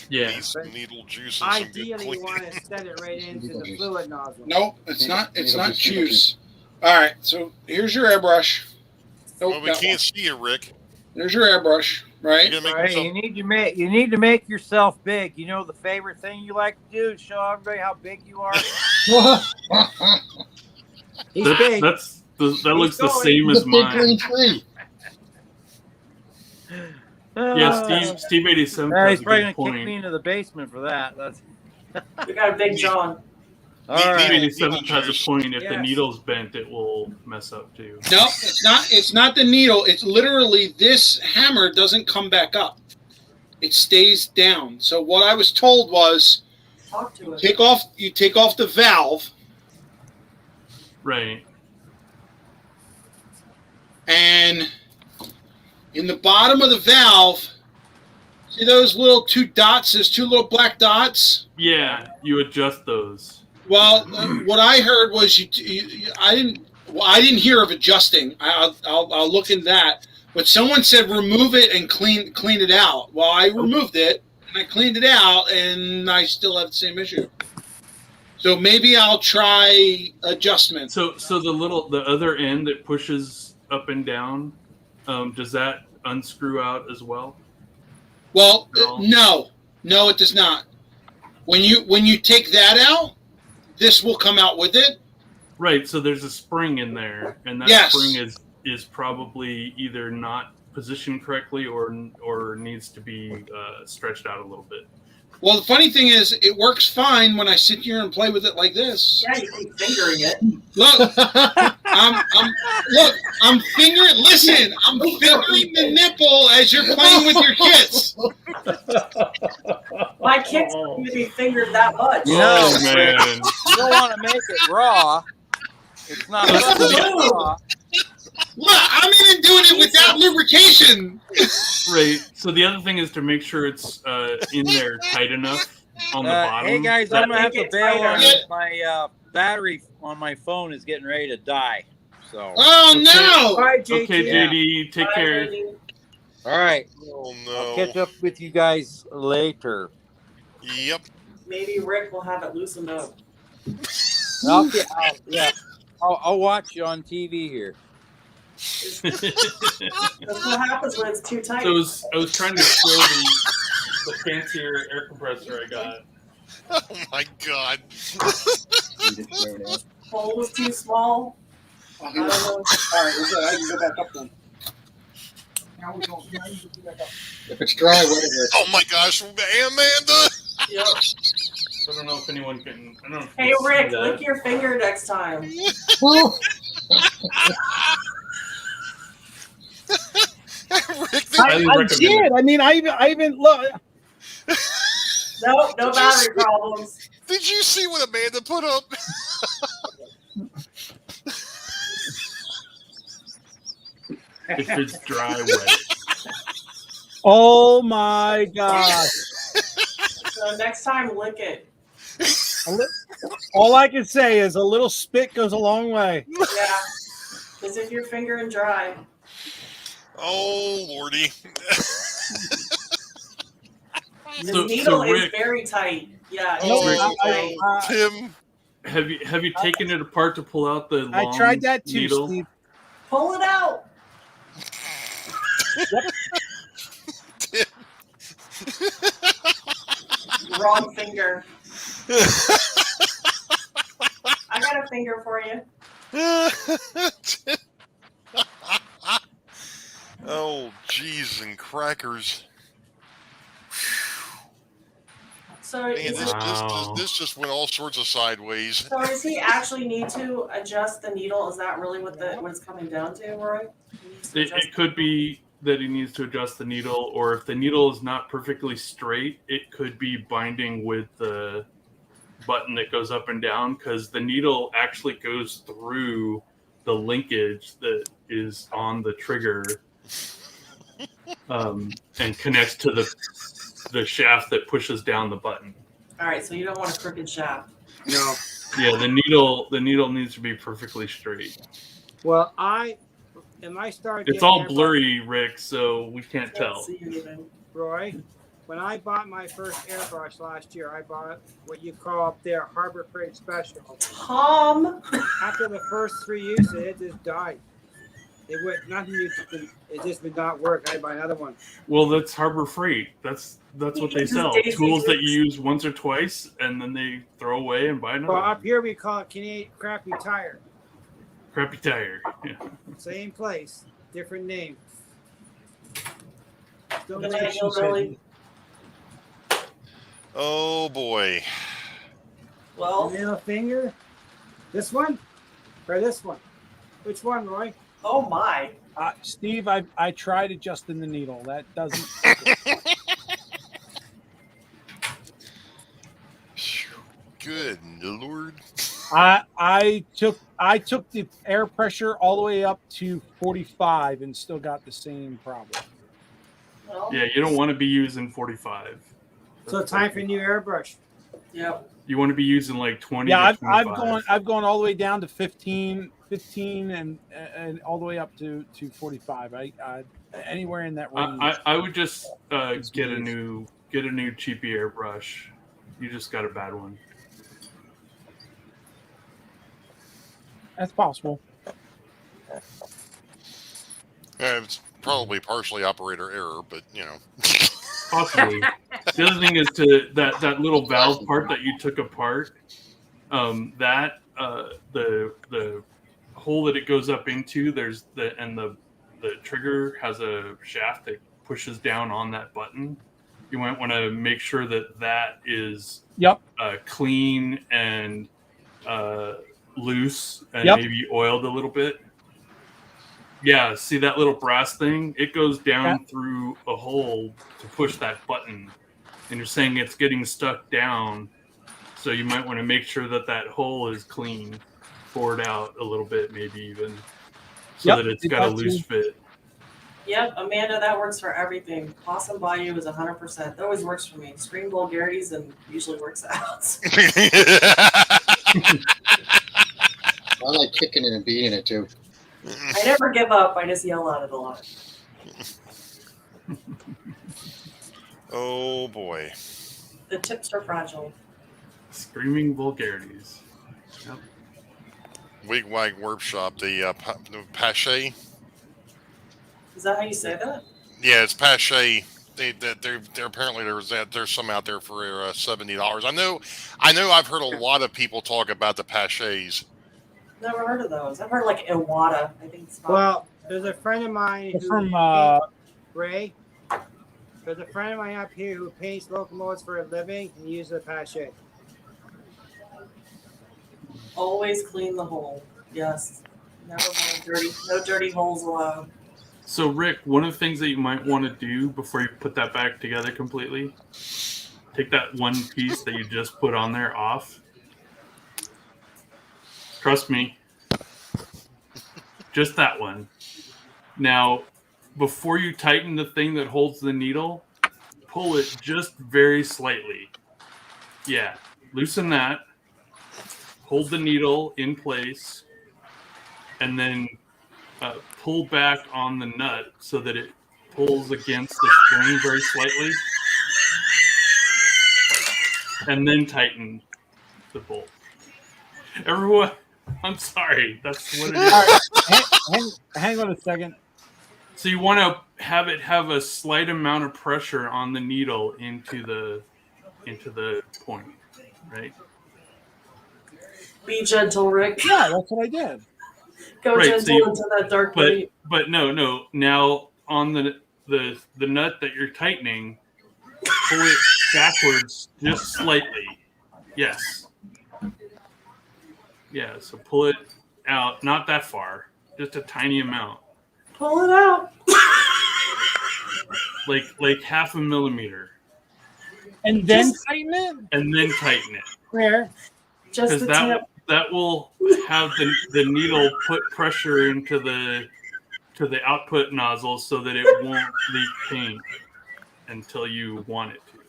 Yeah. Needle juice. Ideally, you want to set it right into the fluid nozzle. Nope, it's not. It's not juice. All right, so here's your airbrush. Nope, well, we can't see you, Rick. There's your airbrush, right? You need to make yourself big. You know the favorite thing you like to do is show everybody how big you are. He's big. That looks the same as mine. Yeah, Steve 87. He's probably gonna kick me into the basement for that. We got a big John. All right. Steve 87 has a point. If the needle's bent, it will mess up too. No, it's not. It's not the needle. It's literally this hammer doesn't come back up. It stays down. So what I was told was, you take off the valve. Right. And in the bottom of the valve, see those little two dots? There's two little black dots. Yeah, you adjust those. Well, what I heard was I didn't hear of adjusting. I'll look in that. But someone said remove it and clean it out. Well, I removed it and I cleaned it out, and I still have the same issue. So maybe I'll try adjustment. So the other end that pushes up and down, does that unscrew out as well? Well, no, it does not. When you take that out, this will come out with it. Right. So there's a spring in there, and that spring is probably either not positioned correctly or needs to be stretched out a little bit. Well, the funny thing is, it works fine when I sit here and play with it like this. Yeah, you keep fingering it. Look, I'm fingering. Listen, I'm fingering the nipple as you're playing with your kids. My kids don't need to be fingered that much. No, man. You don't want to make it raw. It's not raw. Look, I'm even doing it without lubrication. Right. So the other thing is to make sure it's in there tight enough on the bottom. Hey guys, I'm gonna have to bail on it. My battery on my phone is getting ready to die. So. Oh no! All right, JT. Okay, JD, take care. Bye. All right. Oh no! I'll catch up with you guys later. Yep. Maybe Rick will have it loosened up. I'll watch you on TV here. That's what happens when it's too tight. So I was trying to show the fancier air compressor I got. Oh my god! Hole was too small. I don't know. All right, we're good. I can go back up then. If it's dry, whatever. Oh my gosh, Amanda! Yep. I don't know if anyone can. I don't know if Hey you can Rick, see that. lick your finger next time. Well, Rick, I did. I mean, I even look. Nope, no battery problems. did you see what Amanda put up? If it's dry, wet. Oh my gosh! So next time, lick it. All I can say is a little spit goes a long way. Yeah. As if your finger and dry. Oh, Lordy. The needle is Rick, very tight. Yeah. Oh, It's tight. Tim. Have you taken it apart to pull out the long I tried that too, needle? Steve. Pull it out. Tim. Wrong finger. I got a finger for you. Oh, jeez and crackers. So Man, is this just went all sorts of sideways. So does he actually need to adjust the needle? Is that really what it's coming down to, Roy? It could be that he needs to adjust the needle, or if the needle is not perfectly straight, it could be binding with the button that goes up and down, because the needle actually goes through the linkage that is on the trigger and connects to the shaft that pushes down the button. All right, so you don't want a crooked shaft. No. Yeah, the needle needs to be perfectly straight. Well, started. It's all blurry, Rick, so we can't tell. See anything. Roy, when I bought my first airbrush last year, I bought what you call up there Harbor Freight Special. Tom. After the first 3 uses, it just died. It just would not work. I had to buy another one. Well, that's Harbor Freight. That's what they sell. Tools that you use once or twice, and then they throw away and buy another. Well, up here we call it Canadian crappy tire. Crappy tire. Yeah. Same place, different name. Still Oh boy. Well, middle finger. This one or this one? Which one, Roy? Oh my. Steve, I tried adjusting the needle. That doesn't. Good Lord. I took the air pressure all the way up to 45 and still got the same problem. Well, Yeah, you don't want to be using 45. So time for a new airbrush. Yep. You want to be using like 20. Yeah, to 25. I've gone all the way down to 15 and all the way up to 45. I anywhere in that range. I would just get a new cheapy airbrush. You just got a bad one. That's possible. Yeah, it's probably partially operator error, but you know. Possibly. The other thing is that little valve part that you took apart. The hole that it goes up into, there's the trigger has a shaft that pushes down on that button. You might want to make sure that is clean and loose and maybe oiled a little bit. Yeah, see that little brass thing? It goes down through a hole to push that button. And you're saying it's getting stuck down. So you might want to make sure that hole is clean, poured out a little bit, maybe even, so that it's got a loose fit. Yep, Amanda, that works for everything. Awesome Bayou is 100%. That always works for me. Screen vulgarities and usually works out. I like kicking it and beating it too. I never give up. I just yell at it a lot. Oh boy. The tips are fragile. Screaming vulgarities. Yep. Wigwag Workshop, the Pache. Is that how you say that? Yeah, it's Pache. They're apparently there's some out there for $70. I know. I've heard a lot of people talk about the Paches. Never heard of those. I've heard like Iwata. I think it's Well, there's a friend of mine who Ray. There's a friend of mine up here who paints locomotives for a living and uses a Pache. Always clean the hole. Yes. Never want no dirty holes allowed. So, Rick, one of the things that you might want to do before you put that back together completely, take that one piece that you just put on there off. Trust me. Just that one. Now, before you tighten the thing that holds the needle, pull it just very slightly. Yeah, loosen that. hold the needle in place, and then pull back on the nut so that it pulls against the spring very slightly, and then tighten the bolt. Everyone, I'm sorry. That's what it is. Hang on a second. So you want to have it have a slight amount of pressure on the needle into the point, right? Be gentle, Rick. Yeah, that's what I did. Go Right, gentle into that dark night. But no. Now on the nut that you're tightening, pull it backwards just slightly. Yes. Yeah, so pull it out, not that far, just a tiny amount. Pull it out. Like half a millimeter. And then tighten it? And then tighten it. Where? Just the tip. That will have the needle put pressure into the output nozzle so that it won't leak paint until you want it to.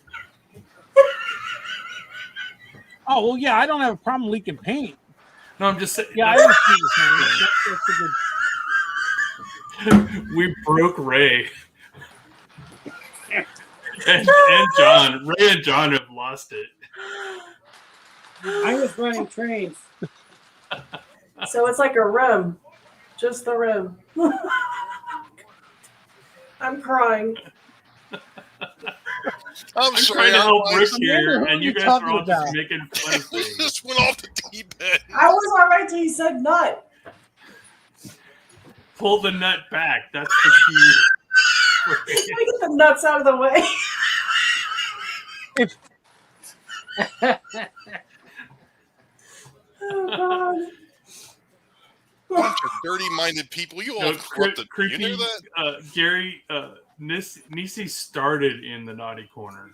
Oh, well, yeah, I don't have a problem leaking paint. No, I'm just saying. Yeah, I understand the thing. We broke Ray. and John. Ray and John have lost it. I was running trains. So it's like a rim. Just the rim. I'm crying. I'm sorry. Trying to help Rick here, and you guys are all just making fun of He things. just went off the deep end. I was all right till you said nut. Pull the nut back. That's the key. Let me get the nuts out of the way. Oh, God. Bunch of dirty-minded people. You all corrupted. You know that? Gary, Nisi started in the naughty corner.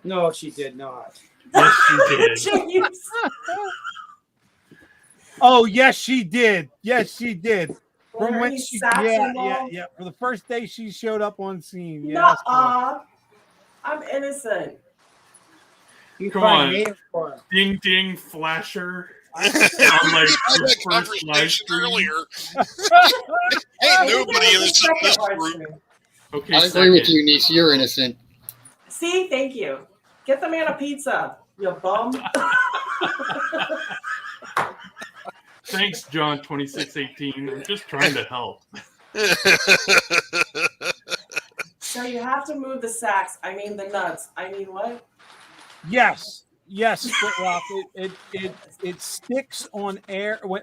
No, she did not. Yes, she did. Jeez. Oh, yes, she did. Yes, she did. Were From there when any she, sacks yeah. involved? For the first day she showed up on scene. Yes. Nuh-uh. I'm innocent. You Come probably on. made it for her. Ding ding flasher. I On like had the that first live conversation stream. earlier. I Ain't think nobody that was innocent the in this second live group. stream. Okay, I agree with you, niece. You're innocent. See, thank you. Get the man a pizza, you bum. Thanks, John 2618. I'm just trying to help. So you have to move the sacks. I mean the nuts. I mean what? Yes. Rock. It sticks on air when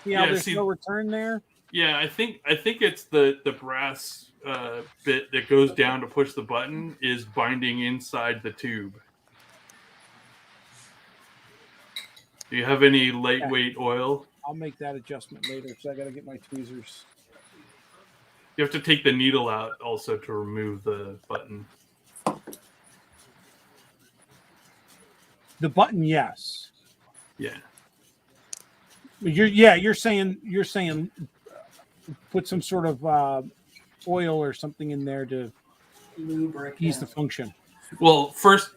there's no return there. Yeah, I think it's the brass bit that goes down to push the button is binding inside the tube. Do you have any lightweight oil? I'll make that adjustment later because I got to get my tweezers. You have to take the needle out also to remove the button. The button, yes. Yeah. You're saying put some sort of oil or something in there to ease the function. Well, first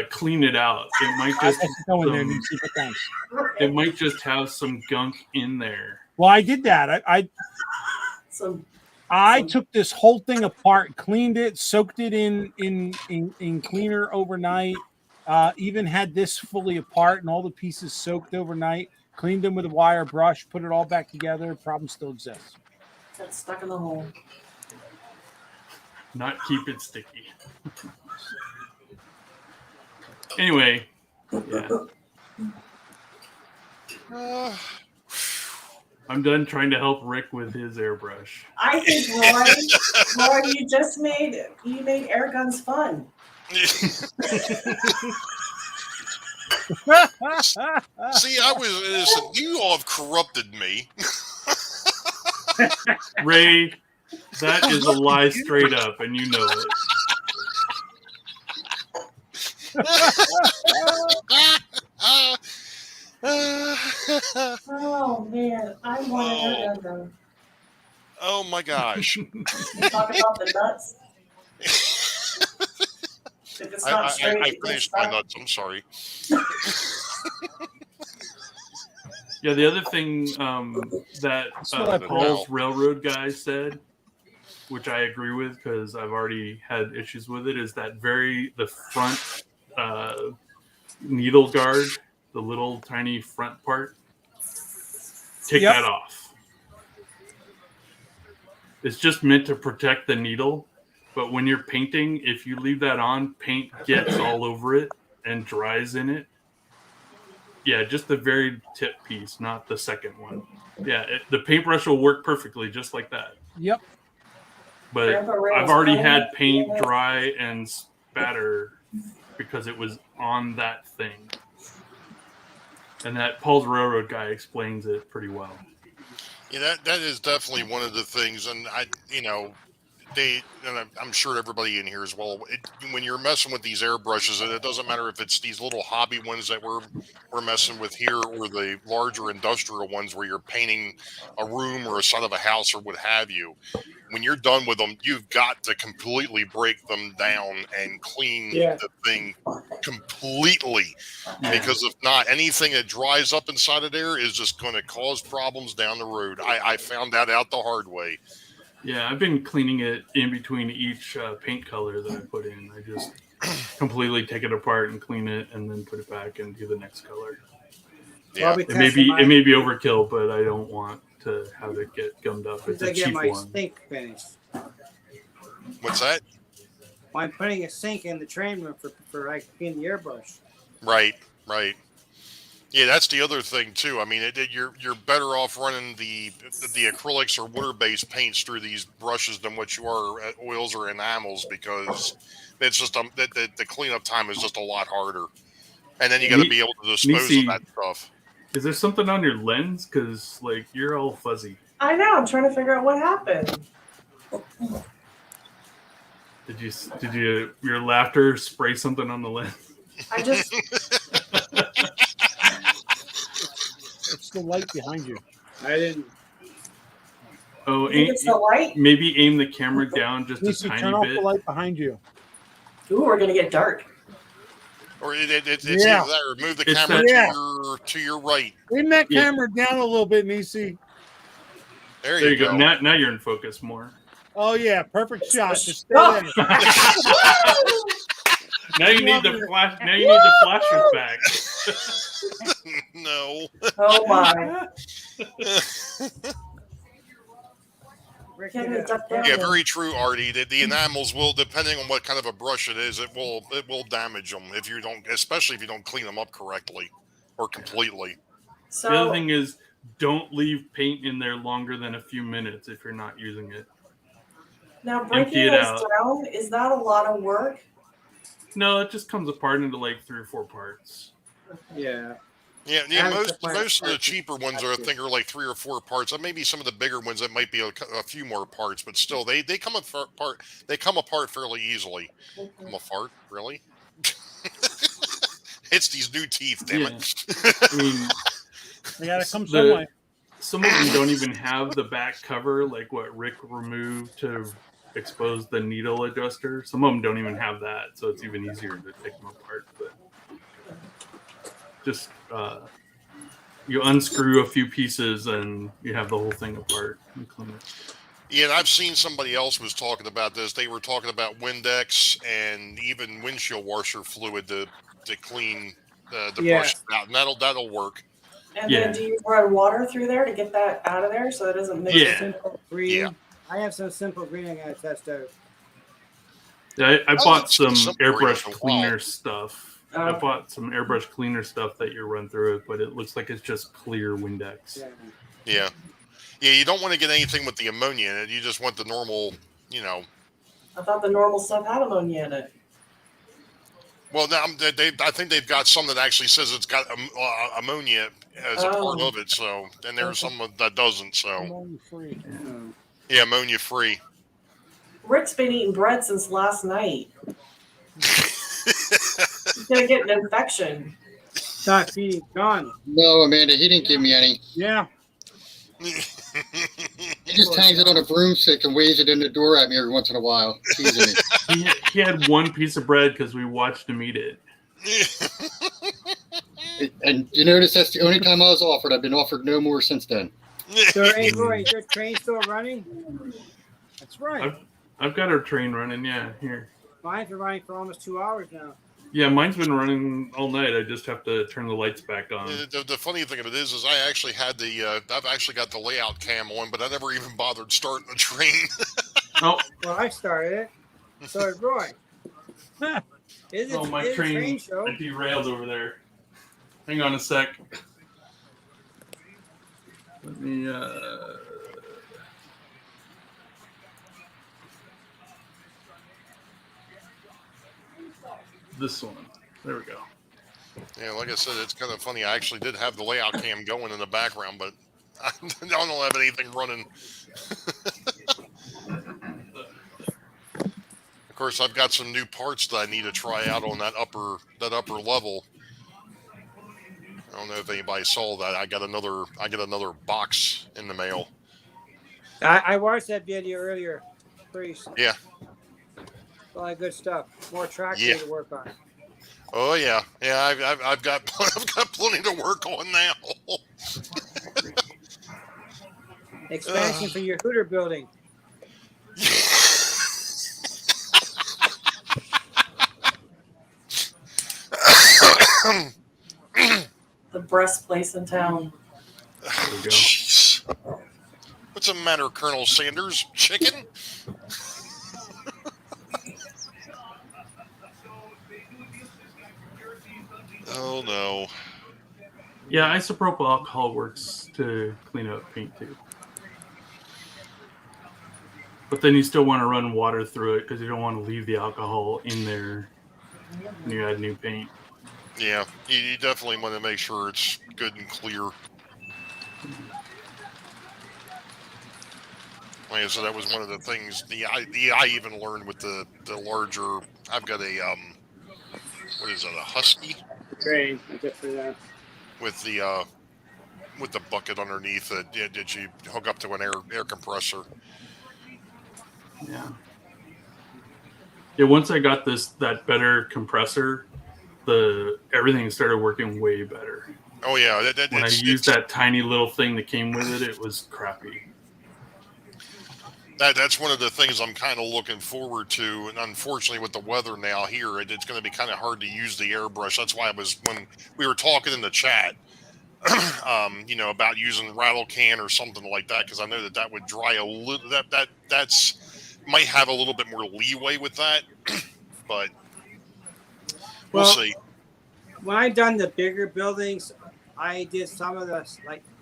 clean it out. It might just go in there and see what thanks. It might just have some gunk in there. Well, I did that. I took this whole thing apart, cleaned it, soaked it in cleaner overnight. Even had this fully apart and all the pieces soaked overnight. Cleaned them with a wire brush, put it all back together. Problem still exists. That's stuck in the hole. Not keep it sticky. Anyway, yeah. I'm done trying to help Rick with his airbrush. I think Roy, you made air guns fun. See, I was innocent. You all have corrupted me. Ray, that is a lie straight up, and you know it. Oh man, I want an air gun. Oh my gosh. You talking about the nuts? If it's not straight, I finished my nuts. I'm sorry. Yeah, the other thing that Paul's Railroad guy said, which I agree with because I've already had issues with it, is that the front needle guard, the little tiny front part, take that off. It's just meant to protect the needle, but when you're painting, if you leave that on, paint gets all over it and dries in it. Yeah, just the very tip piece, not the second one. Yeah, the paintbrush will work perfectly just like that. Yep. But I've already had paint dry and spatter because it was on that thing. And that Paul's Railroad guy explains it pretty well. Yeah, that is definitely one of the things, and I'm sure everybody in here as well. When you're messing with these airbrushes, and it doesn't matter if it's these little hobby ones that we're messing with here, or the larger industrial ones where you're painting a room or a side of a house or what have you. When you're done with them, you've got to completely break them down and clean the thing completely, because if not, anything that dries up inside of there is just going to cause problems down the road. I found that out the hard way. Yeah, I've been cleaning it in between each paint color that I put in. I just completely take it apart and clean it, and then put it back and do the next color. Yeah, it may be overkill, but I don't want to have it get gummed up. It's a cheap one. Sink finished. What's that? Well, I'm putting a sink in the train room for like in the airbrush. Right. Yeah, that's the other thing too. I mean, you're better off running the acrylics or water-based paints through these brushes than what you are at oils or enamels, because it's just the cleanup time is just a lot harder, and then you got to be able to dispose of that stuff. Is there something on your lens? Because you're all fuzzy. I know. I'm trying to figure out what happened. Did your laughter spray something on the lens? I just. It's the light behind you. I didn't. Oh, it's the light? Maybe aim the camera down just a tiny turn off bit. the light behind you. Ooh, we're gonna get dark. Or it's either that, or move the camera to your right. Aim that camera down a little bit, Nisi. There you go. Now you're in focus more. Oh yeah, perfect shot. Just stay there. Now you need the flash. Now you need the flashers back. No. Oh my. Yeah, very true, Artie. The enamels will, depending on what kind of a brush it is, it will damage them if you don't, especially if you don't clean them up correctly or completely. So the other thing is, don't leave paint in there longer than a few minutes if you're not using it. Now breaking this down, is that a lot of work? No, it just comes apart into 3 or 4 parts. Yeah. Yeah. Most of the cheaper ones I think are 3 or 4 parts. Maybe some of the bigger ones that might be a few more parts, but still, they come apart. They come apart fairly easily. Come apart, really? It's these new teeth, damn it! I mean, they gotta come some way. Some of them don't even have the back cover, like what Rick removed to expose the needle adjuster. Some of them don't even have that, so it's even easier to take them apart. But just you unscrew a few pieces and you have the whole thing apart and clean it. Yeah, and I've seen somebody else was talking about this. They were talking about Windex and even windshield washer fluid to clean the brush out, and that'll work. And then do you run water through there to get that out of there so it doesn't mix it? Simple green. I have some simple green I gotta test out. Yeah, I bought some airbrush cleaner stuff. I bought some airbrush cleaner stuff that you run through it, but it looks like it's just clear Windex. Yeah, you don't want to get anything with the ammonia in it. You just want the normal, I thought the normal stuff had ammonia in it. Well, now I think they've got some that actually says it's got ammonia as a part of it. So, and there's some that doesn't. So, ammonia-free. Yeah, ammonia-free. Rick's been eating bread since last night. He's gonna get an infection. Stop feeding John. No, Amanda, he didn't give me any. Yeah. He just hangs it on a broomstick and waves it in the door at me every once in a while, teasing me. He had one piece of bread because we watched him eat it. And you notice that's the only time I was offered. I've been offered no more since then. So, hey, Roy, is your train still running? That's right. I've got our train running. Yeah, here. Mine's been running for almost 2 hours now. Yeah, mine's been running all night. I just have to turn the lights back on. The funny thing of it is I actually had I've actually got the layout cam on, but I never even bothered starting the train. Oh, well, I started it. So did Roy. My train show. I derailed over there. Hang on a sec. Let me. This one. There we go. Yeah, like I said, it's kind of funny. I actually did have the layout cam going in the background, but I don't have anything running. Of course, I've got some new parts that I need to try out on that upper level. I don't know if anybody saw that. I got another box in the mail. I watched that video earlier, Priest. Yeah. A lot of good stuff. More tracks to work on. Oh yeah, I've got plenty to work on now. Expansion for your Hooter building. The best place in town. There we go. What's the matter, Colonel Sanders? Chicken? Oh no. Yeah, isopropyl alcohol works to clean up paint too. But then you still want to run water through it because you don't want to leave the alcohol in there when you add new paint. Yeah, you definitely want to make sure it's good and clear. Like I said, that was one of the things I even learned with the larger. I've got a what is it, a Husky? Great, good for that. With the bucket underneath that you hook up to an air compressor. Yeah. Yeah. Once I got that better compressor, everything started working way better. Oh yeah. When I used that tiny little thing that came with it, it was crappy. That's one of the things I'm kind of looking forward to, and unfortunately with the weather now here, it's going to be kind of hard to use the airbrush. That's why when we were talking in the chat, about using rattle can or something like that, because I know that would dry a little. That's might have a little bit more leeway with that, but we'll see. When I done the bigger buildings, I did some of the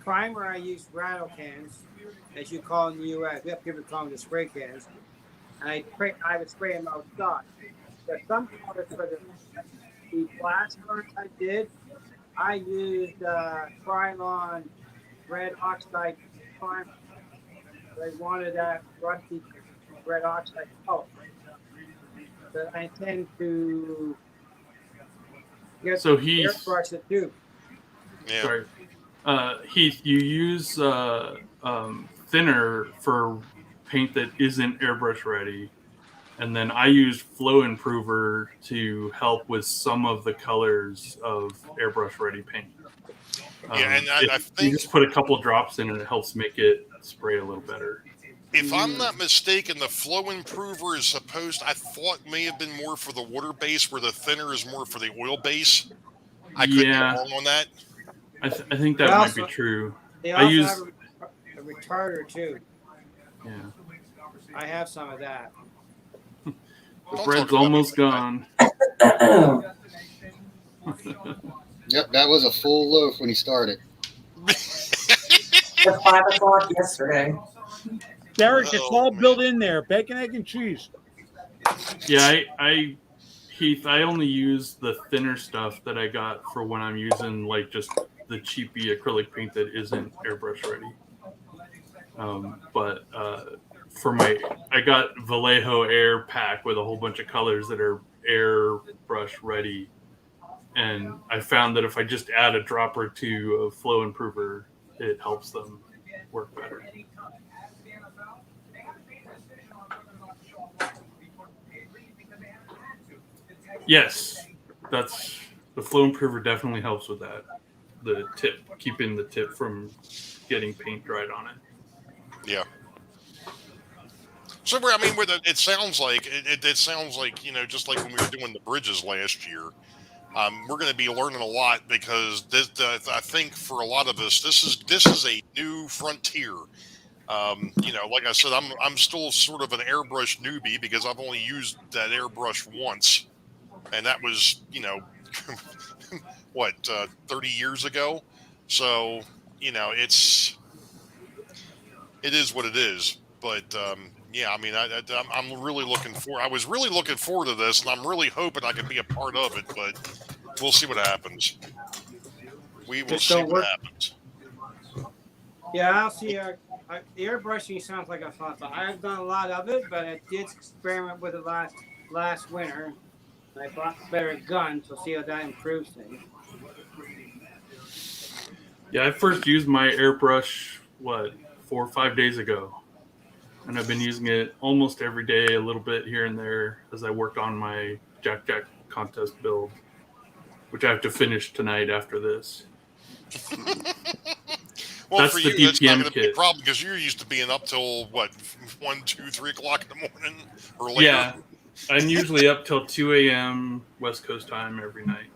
primer. I used rattle cans, as you call in the U.S. We have people call them the spray cans. And I would spray them outside. But some colors for the blast burns I did, I used Krylon red oxide primer. I wanted that rusty red oxide color. So I tend to get airbrush it too. Yeah. Sorry. Heath, you use thinner for paint that isn't airbrush ready, and then I use flow improver to help with some of the colors of airbrush ready paint. And I think you just put a couple drops in and it helps make it spray a little better. If I'm not mistaken, the flow improver is I thought may have been more for the water base, where the thinner is more for the oil base. I could be wrong on that. I think that might be true. They also have a retarder too. Yeah. I have some of that. The bread's almost gone. Yep, that was a full loaf when he started. At 5 o'clock yesterday. Derek, it's all built in there. Bacon, egg, and cheese. Yeah, Heath, I only use the thinner stuff that I got for when I'm using just the cheapy acrylic paint that isn't airbrush ready. But I got Vallejo Air Pack with a whole bunch of colors that are airbrush ready. And I found that if I just add a drop or two of flow improver, it helps them work better. Yes, that's the flow improver definitely helps with that. The tip, keeping the tip from getting paint dried on it. Yeah. So I mean, it sounds like it sounds like, you know, just like when we were doing the bridges last year. We're going to be learning a lot because I think for a lot of us, this is a new frontier. You know, like I said, I'm still sort of an airbrush newbie because I've only used that airbrush once, and that was, you know, what 30 years ago. So, you know, it is what it is. But yeah, I mean, I'm really looking for. I was really looking forward to this, and I'm really hoping I can be a part of it. But we'll see what happens. We will see what happens. Yeah, I'll see. Airbrushing sounds like a fun thing. I've done a lot of it, but I did experiment with it last winter. I bought a better gun to see how that improves things. Yeah, I first used my airbrush 4 or 5 days ago, and I've been using it almost every day, a little bit here and there, as I work on my Jack contest build, which I have to finish tonight after this. Well, that's for the you, that's not DPM going to be a kit. problem because you're used to being up till what 1, 2, 3 o'clock in the morning or later. Yeah, I'm usually up till 2 a.m. West Coast time every night.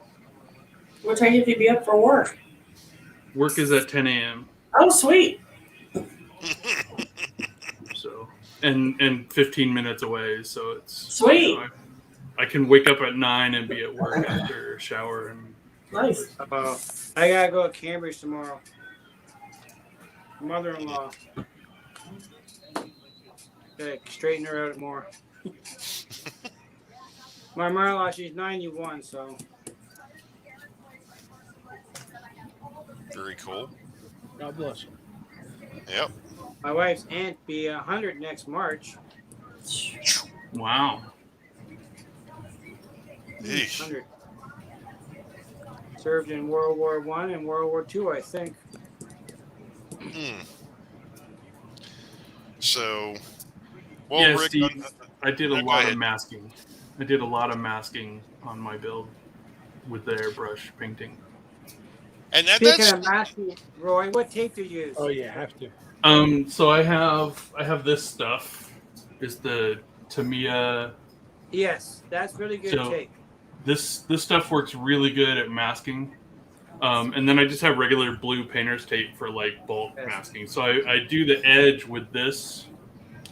What time did you be up for work? Work is at 10 a.m. Oh, sweet. So, and 15 minutes away, so it's sweet. You know, I can wake up at 9 and be at work after a shower and. Nice. I gotta go to Cambridge tomorrow. Mother-in-law. Gotta straighten her out more. My mother-in-law, she's 91, so. Very cool. God bless you. Yep. My wife's aunt be 100 next March. Wow. 100. Served in World War I and World War II, I think. So, well, yeah, Rick, Steve, I did a lot of masking. I did a lot of masking on my build with the airbrush painting. And Speaking of masking, Roy, what tape do you use? Oh, you have to. So I have this stuff. It's the Tamiya. Yes, that's really good tape. This stuff works really good at masking. And then I just have regular blue painter's tape for like bulk masking. So I do the edge with this,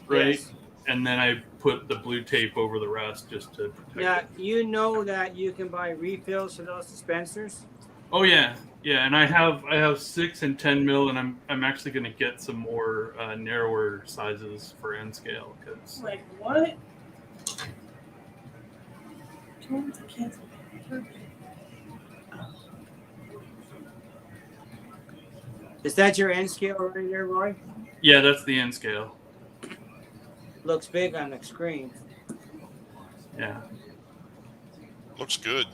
right? Yes. And then I put the blue tape over the rest just to protect it. You know that you can buy refills for those dispensers? Oh yeah. Yeah, and I have 6 and 10 mil, and I'm actually going to get some more narrower sizes for N scale because. Like what? Is that your N scale right there, Roy? Yeah, that's the N scale. Looks big on the screen. Yeah. Looks good.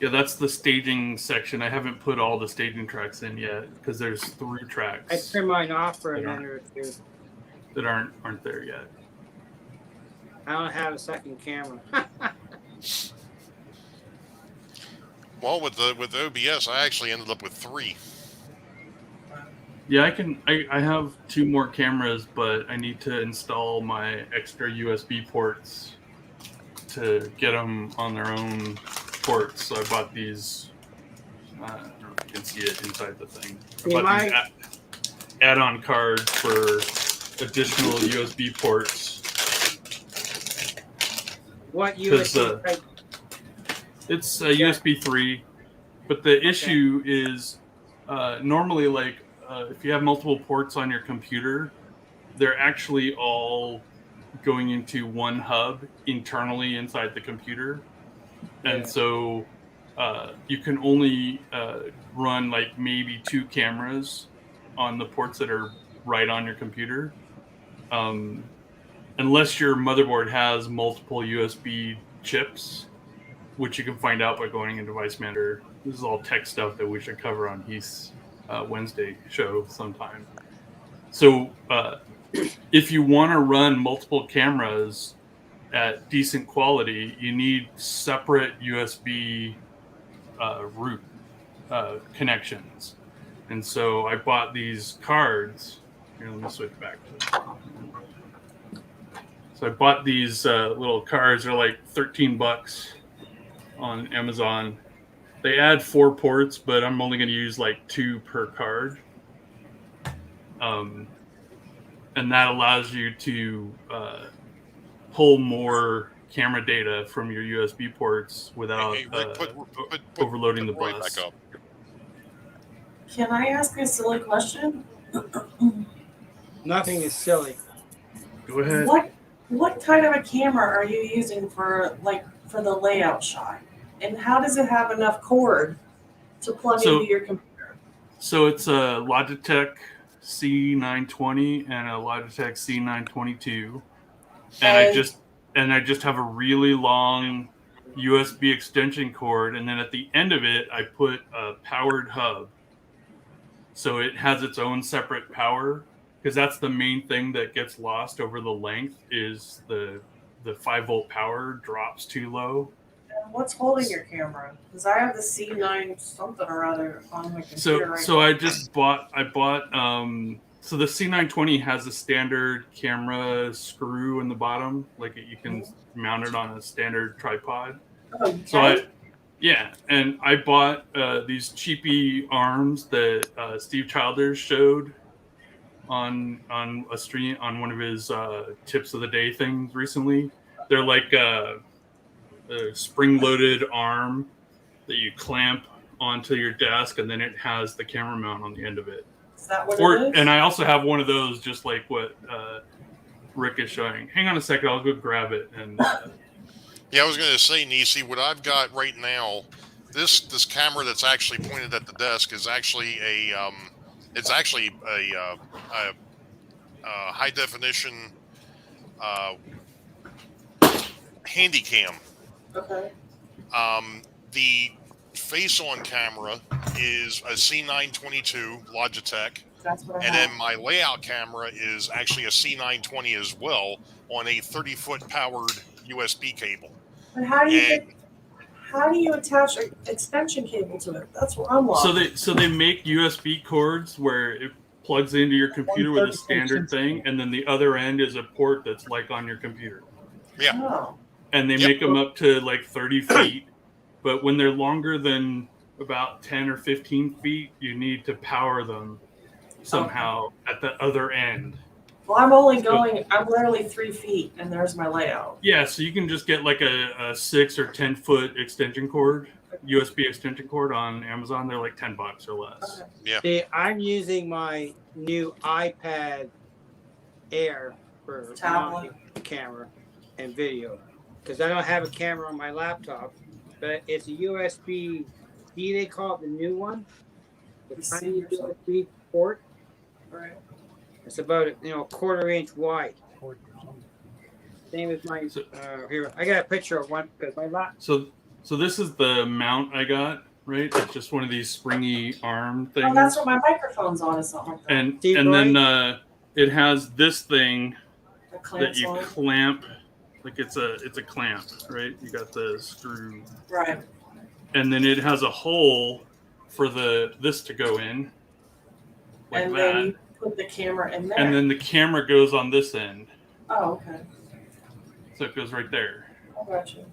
Yeah, that's the staging section. I haven't put all the staging tracks in yet because there's 3 tracks. I turned mine off for a minute or two. That aren't there yet. I don't have a second camera. Well, with OBS, I actually ended up with 3. Yeah, I have 2 more cameras, but I need to install my extra USB ports to get them on their own ports. So I bought these. I don't know if you can see it inside the thing. I bought these add-on cards for additional USB ports. What USB? It's a USB 3, but the issue is normally if you have multiple ports on your computer, they're actually all going into one hub internally inside the computer. And so you can only run like maybe 2 cameras on the ports that are right on your computer. Unless your motherboard has multiple USB chips, which you can find out by going into Device Manager. This is all tech stuff that we should cover on Heath's Wednesday show sometime. So if you want to run multiple cameras, at decent quality, you need separate USB root connections. And so I bought these cards. Here, let me switch back to it. So I bought these little cards. They're like $13 on Amazon. They add 4 ports, but I'm only going to use like 2 per card. And that allows you to pull more camera data from your USB ports without Rick, overloading the right bus. back up. Can I ask a silly question? Nothing is silly. Go ahead. What kind of a camera are you using for the layout shot? And how does it have enough cord to plug into your computer? So it's a Logitech C920 and a Logitech C922, and I just have a really long USB extension cord, and then at the end of it, I put a powered hub, so it has its own separate power, because that's the main thing that gets lost over the length is the 5-volt power drops too low. And what's holding your camera? Because I have the C9 something or other on my computer right now. I bought so the C920 has a standard camera screw in the bottom, like you can mount it on a standard tripod. Oh, you can? And I bought these cheapy arms that Steve Childers showed on a stream on one of his tips of the day things recently. They're like a spring-loaded arm that you clamp onto your desk, and then it has the camera mount on the end of it. Is that what it is? And I also have one of those, just like what Rick is showing. Hang on a second, I'll go grab it. And yeah, I was going to say, Nisi, what I've got right now, this camera that's actually pointed at the desk is actually a high definition handy cam. Okay. The face-on camera is a C922 Logitech. That's what I and have. then my layout camera is actually a C920 as well on a 30-foot powered USB cable. But how do you attach an extension cable to it? That's what I'm lost. So they make USB cords where it plugs into your computer with a standard thing, and then the other end is a port that's like on your computer. Yeah. Oh. And they make them up to like 30 feet. But when they're longer than about 10 or 15 feet, you need to power them somehow at the other end. Well, I'm literally 3 feet, and there's my layout. Yeah, so you can just get like a 6 or 10 foot extension cord, USB extension cord on Amazon. They're like $10 or less. Okay. Yeah. See, I'm using my new iPad Air for Tablet camera and video, because I don't have a camera on my laptop, but it's a USB C, they call it, the new one, the tiny USB port. Right. It's about a quarter-inch wide. Same as my here. I got a picture of one because my lap. So this is the mount I got, right? It's just one of these springy arm things. Oh, that's what my microphone's on, or something like that. And then it has this thing that you clamp. Like it's a clamp, right? You got the screw. Right. And then it has a hole for this to go in. Like and that. Then you put the camera in there. And then the camera goes on this end. Oh, okay. So it goes right there. I got you.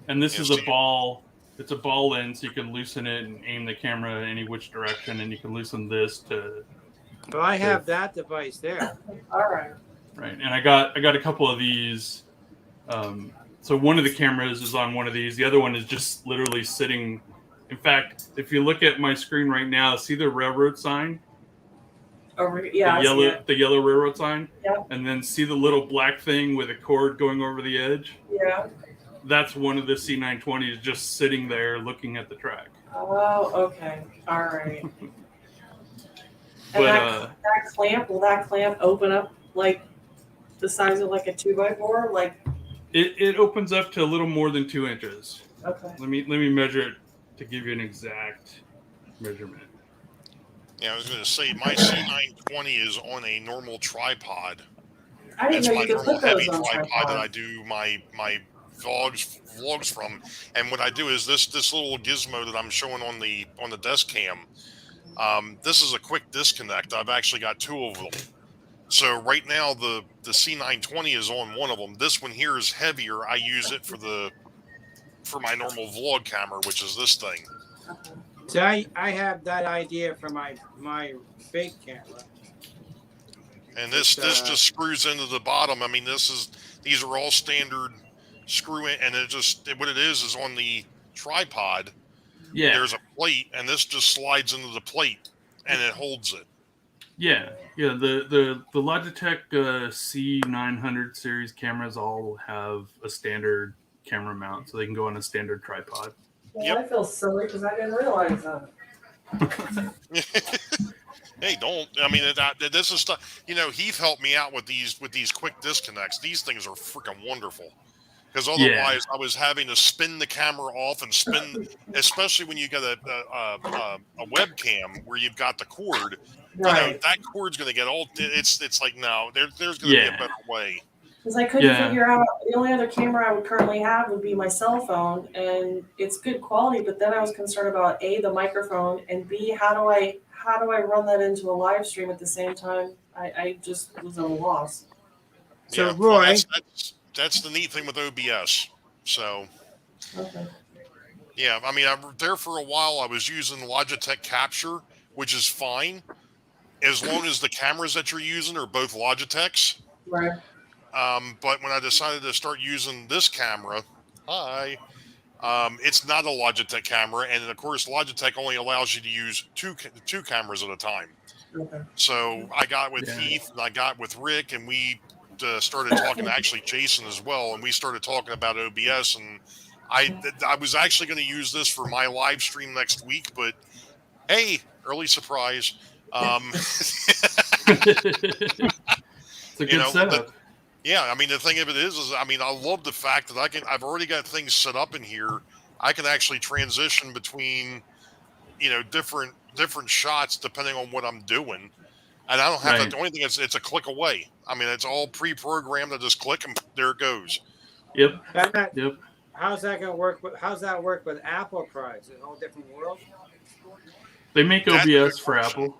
And this is a ball. It's a ball end, so you can loosen it and aim the camera any which direction, and you can loosen this to. Well, I have that device there. All right. Right, and I got a couple of these. So one of the cameras is on one of these. The other one is just literally sitting. In fact, if you look at my screen right now, see the railroad sign? Yeah, the yellow railroad sign. Yep. And then see the little black thing with a cord going over the edge? Yeah. That's one of the C920s just sitting there looking at the track. Oh, okay. All right. But that clamp, will that clamp open up like the size of like a 2x4? Like it opens up to a little more than 2 inches. Okay. Let me measure it to give you an exact measurement. Yeah, I was going to say my C920 is on a normal tripod. I didn't It's know my you could normal put those heavy on tripod that I tripod. do my vlogs from. And what I do is this little gizmo that I'm showing on the desk cam. This is a quick disconnect. I've actually got two of them. So right now the C920 is on one of them. This one here is heavier. I use it for my normal vlog camera, which is this thing. So I have that idea for my big camera. And this just screws into the bottom. I mean, these are all standard screw in, and what it is on the tripod. Yeah. There's a plate, and this just slides into the plate, and it holds it. Yeah. The Logitech C900 series cameras all have a standard camera mount, so they can go on a standard tripod. Well, I feel silly because I didn't realize that. Hey, don't. I mean, this is stuff. Heath helped me out with these quick disconnects. These things are freaking wonderful. Because otherwise, I was having to spin the camera off and spin, especially when you got a webcam where you've got the cord. Right. That cord's going to get all. It's like no, there's going to be a better way. Because I couldn't figure out, the only other camera I would currently have would be my cell phone, and it's good quality. But then I was concerned about A, the microphone, and B, how do I run that into a live stream at the same time? I just was at a loss. So yeah, Roy, well, that's the neat thing with OBS. So. Okay. Yeah, I mean, there for a while I was using Logitech Capture, which is fine as long as the cameras that you're using are both Logitechs. Right. But when I decided to start using this camera, it's not a Logitech camera, and of course Logitech only allows you to use two cameras at a time. Okay. So I got with Heath and I got with Rick, and we started talking to actually Jason as well, and we started talking about OBS, and I was actually going to use this for my live stream next week, but hey, early surprise. It's a good setup. Yeah, I mean, the thing of it is I mean, I love the fact that I've already got things set up in here. I can actually transition between, different shots depending on what I'm doing. And I don't have to do anything. It's a click away. I mean, it's all pre-programmed. I just click and there it goes. Yep. Yep. How's that going to work? How's that work with Apple products? Is it a whole different world? They make OBS for Apple.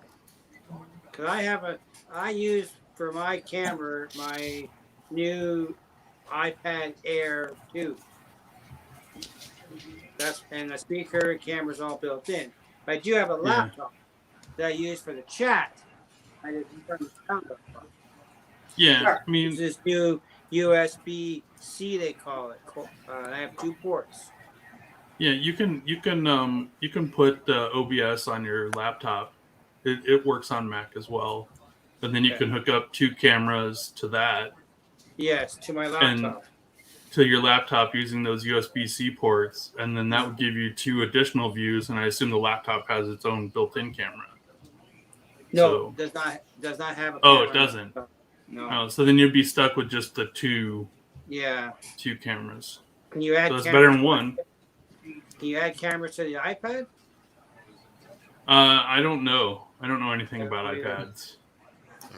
Because I use for my camera my new iPad Air 2. And the speaker and camera's all built in. But I do have a laptop that I use for the chat. I just turn the sound up. Yeah, I mean, this new USB-C they call it. I have 2 ports. Yeah, you can put OBS on your laptop. It works on Mac as well, and then you can hook up 2 cameras to that. Yes, to my laptop. And to your laptop using those USB-C ports, and then that would give you 2 additional views. And I assume the laptop has its own built-in camera. No, does not have a camera. Oh, it doesn't. No. Oh, so then you'd be stuck with just the 2. Yeah. 2 cameras. Can you add? So it's better than 1. Can you add cameras to the iPad? I don't know. I don't know anything about iPads.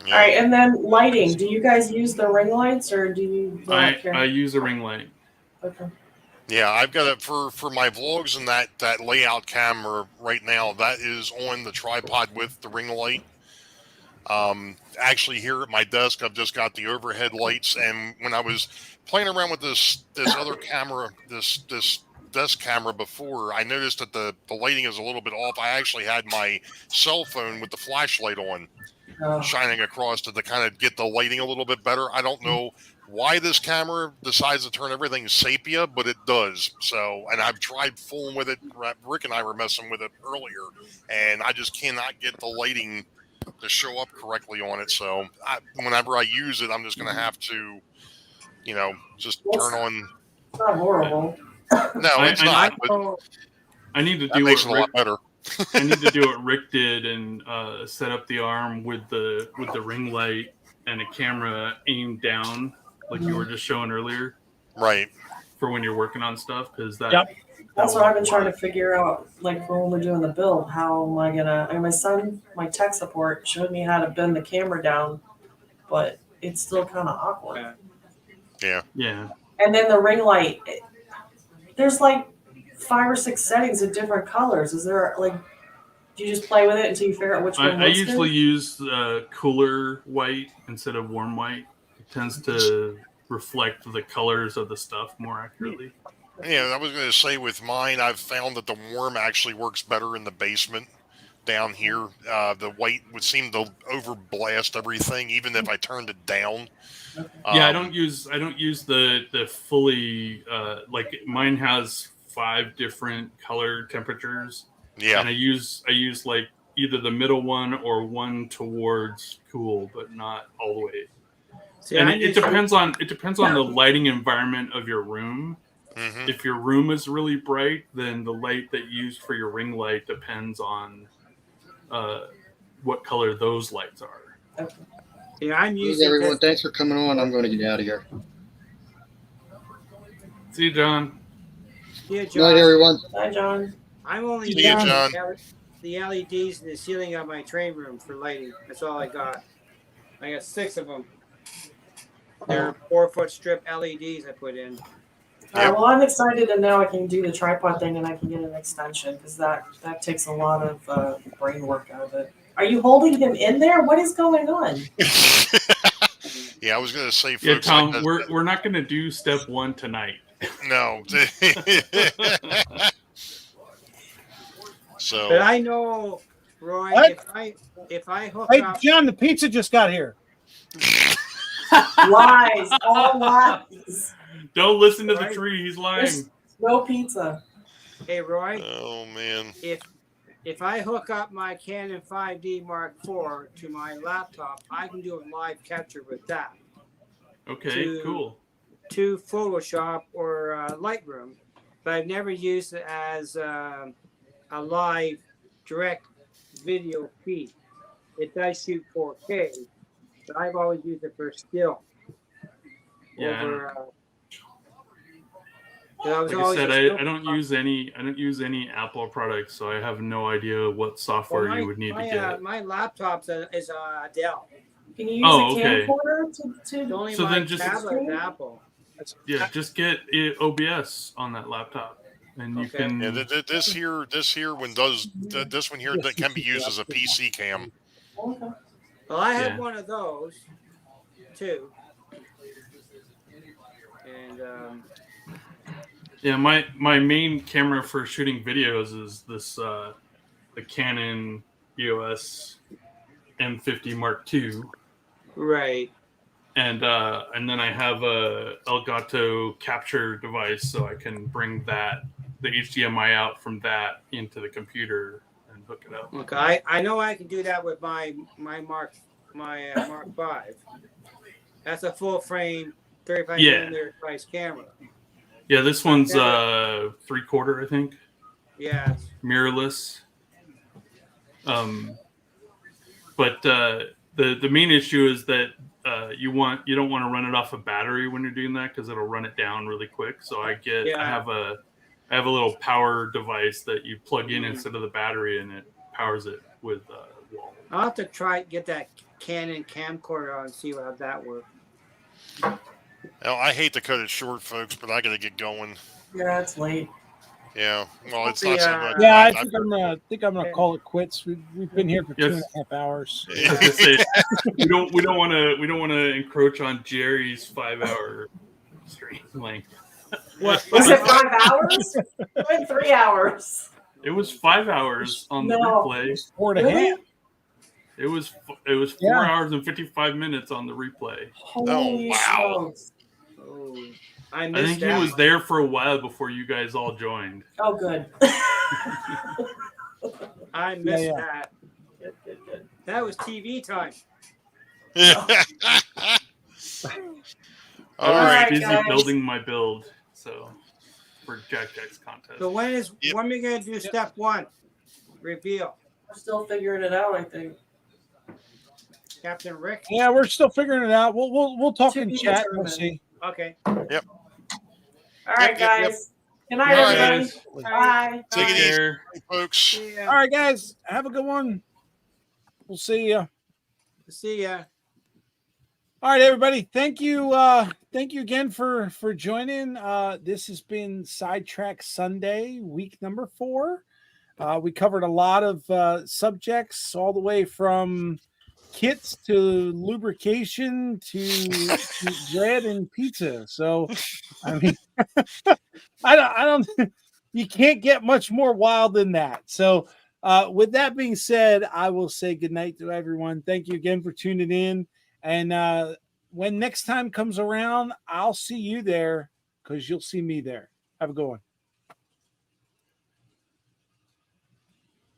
All right, and then lighting. Do you guys use the ring lights, or do you? I use a ring light. Okay. Yeah, I've got it for my vlogs, and that layout camera right now that is on the tripod with the ring light. Actually, here at my desk, I've just got the overhead lights, and when I was playing around with this other camera, this desk camera before, I noticed that the lighting is a little bit off. I actually had my cell phone with the flashlight on, shining across to kind of get the lighting a little bit better. I don't know why this camera decides to turn everything sepia, but it does. So, and I've tried fooling with it. Rick and I were messing with it earlier, and I just cannot get the lighting to show up correctly on it. So whenever I use it, I'm just going to have to, just turn on. It's not horrible. No, it's not. But I need to that do makes it what a lot better. I need to do what Rick did and set up the arm with the ring light and a camera aimed down, like you were just showing earlier. Right. For when you're working on stuff, because that. Yep. That's what I've been trying to figure out, like for when we're doing the build. How am I gonna? My son, my tech support, showed me how to bend the camera down, but it's still kind of awkward. Yeah. And then the ring light, there's like 5 or 6 settings of different colors. Is there like, do you just play with it until you figure out which one I looks usually good? use cooler white instead of warm white. It tends to reflect the colors of the stuff more accurately. Yeah, I was going to say with mine, I've found that the warm actually works better in the basement down here. The white would seem to overblast everything, even if I turned it down. Yeah, I don't use the fully like mine has 5 different color temperatures. Yeah, and I use like either the middle one or one towards cool, but not all the way. See, and I'm it using- depends on the lighting environment of your room. Mhm. If your room is really bright, then the light that you used for your ring light depends on what color those lights are. Yeah, I'm Hey, using everyone, this. thanks for coming on. I'm going to get out of here. See you, John. Yeah, Good night, everyone. Hi, John. I'm only See ya, using John. the LEDs in the ceiling of my train room for lighting. That's all I got. I got 6 of them. They're 4-foot strip LEDs I put in. All right, well, I'm excited, and now I can do the tripod thing, and I can get an extension because that takes a lot of brain work out of it. Are you holding him in there? What is going on? Yeah, I was going to say, Yeah, folks. Tom, we're not going to do step 1 tonight. No. So. But I know, Roy, What? if I hook Hey, up. John, the pizza just got here. Lies, all lies. Don't listen to the tree. He's lying. There's no pizza. Hey, Roy. Oh man. If I hook up my Canon 5D Mark IV to my laptop, I can do a live capture with that. Okay, cool. To Photoshop or Lightroom, but I've never used it as a live direct video feed. It does shoot 4K, but I've always used it for still. Yeah. Over, like I said, I don't use any Apple products, so I have no idea what software you would need to get. My laptop is Dell. Can you use a camcorder to only so my then just tablet Apple. Yeah, just get OBS on that laptop, and you can. Yeah, this one does. This one here that can be used as a PC cam. Okay. Well, I have one of those too, and yeah, my main camera for shooting videos is this the Canon EOS M50 Mark II. Right. And then I have a Elgato capture device, so I can bring the HDMI out from that into the computer and hook it up. Okay, I know I can do that with my Mark 5. That's a full frame 35 millimeter price camera. Yeah, this one's 3/4, I think. Yeah. Mirrorless. But the main issue is that you don't want to run it off a battery when you're doing that because it'll run it down really quick. So I have a little power device that you plug in instead of the battery, and it powers it with wall. I'll have to get that Canon camcorder on and see how that works. Now, I hate to cut it short, folks, but I got to get going. Yeah, it's late. Yeah, well, it's not so much. Yeah, I think I'm gonna call it quits. We've been here for 2.5 hours. we don't want to encroach on Jerry's 5-hour stream length. What was it? 5 hours? It went 3 hours. It was 5 hours on the replay. 4.5. It was 4 hours and 55 minutes on the replay. Holy wow! Oh, I think he was there for a while before you guys all joined. Oh, good. I missed that. Good. That was TV time. I was busy building my build, so for Jack's contest. So when are we gonna do step 1? Reveal. We're still figuring it out, I think. Captain Rick. Yeah, we're still figuring it out. We'll talk in chat. We'll see. Okay. Yep. All right, guys. Good night, everybody. Bye. Take it easy, folks. All right, guys. Have a good one. We'll see ya. See ya. All right, everybody. Thank you. Thank you again for joining. This has been Sidetrack Sunday, week number 4. We covered a lot of subjects, all the way from kits to lubrication to bread and pizza. So, I mean, I don't. You can't get much more wild than that. So, with that being said, I will say goodnight to everyone. Thank you again for tuning in. And when next time comes around, I'll see you there because you'll see me there. Have a good one.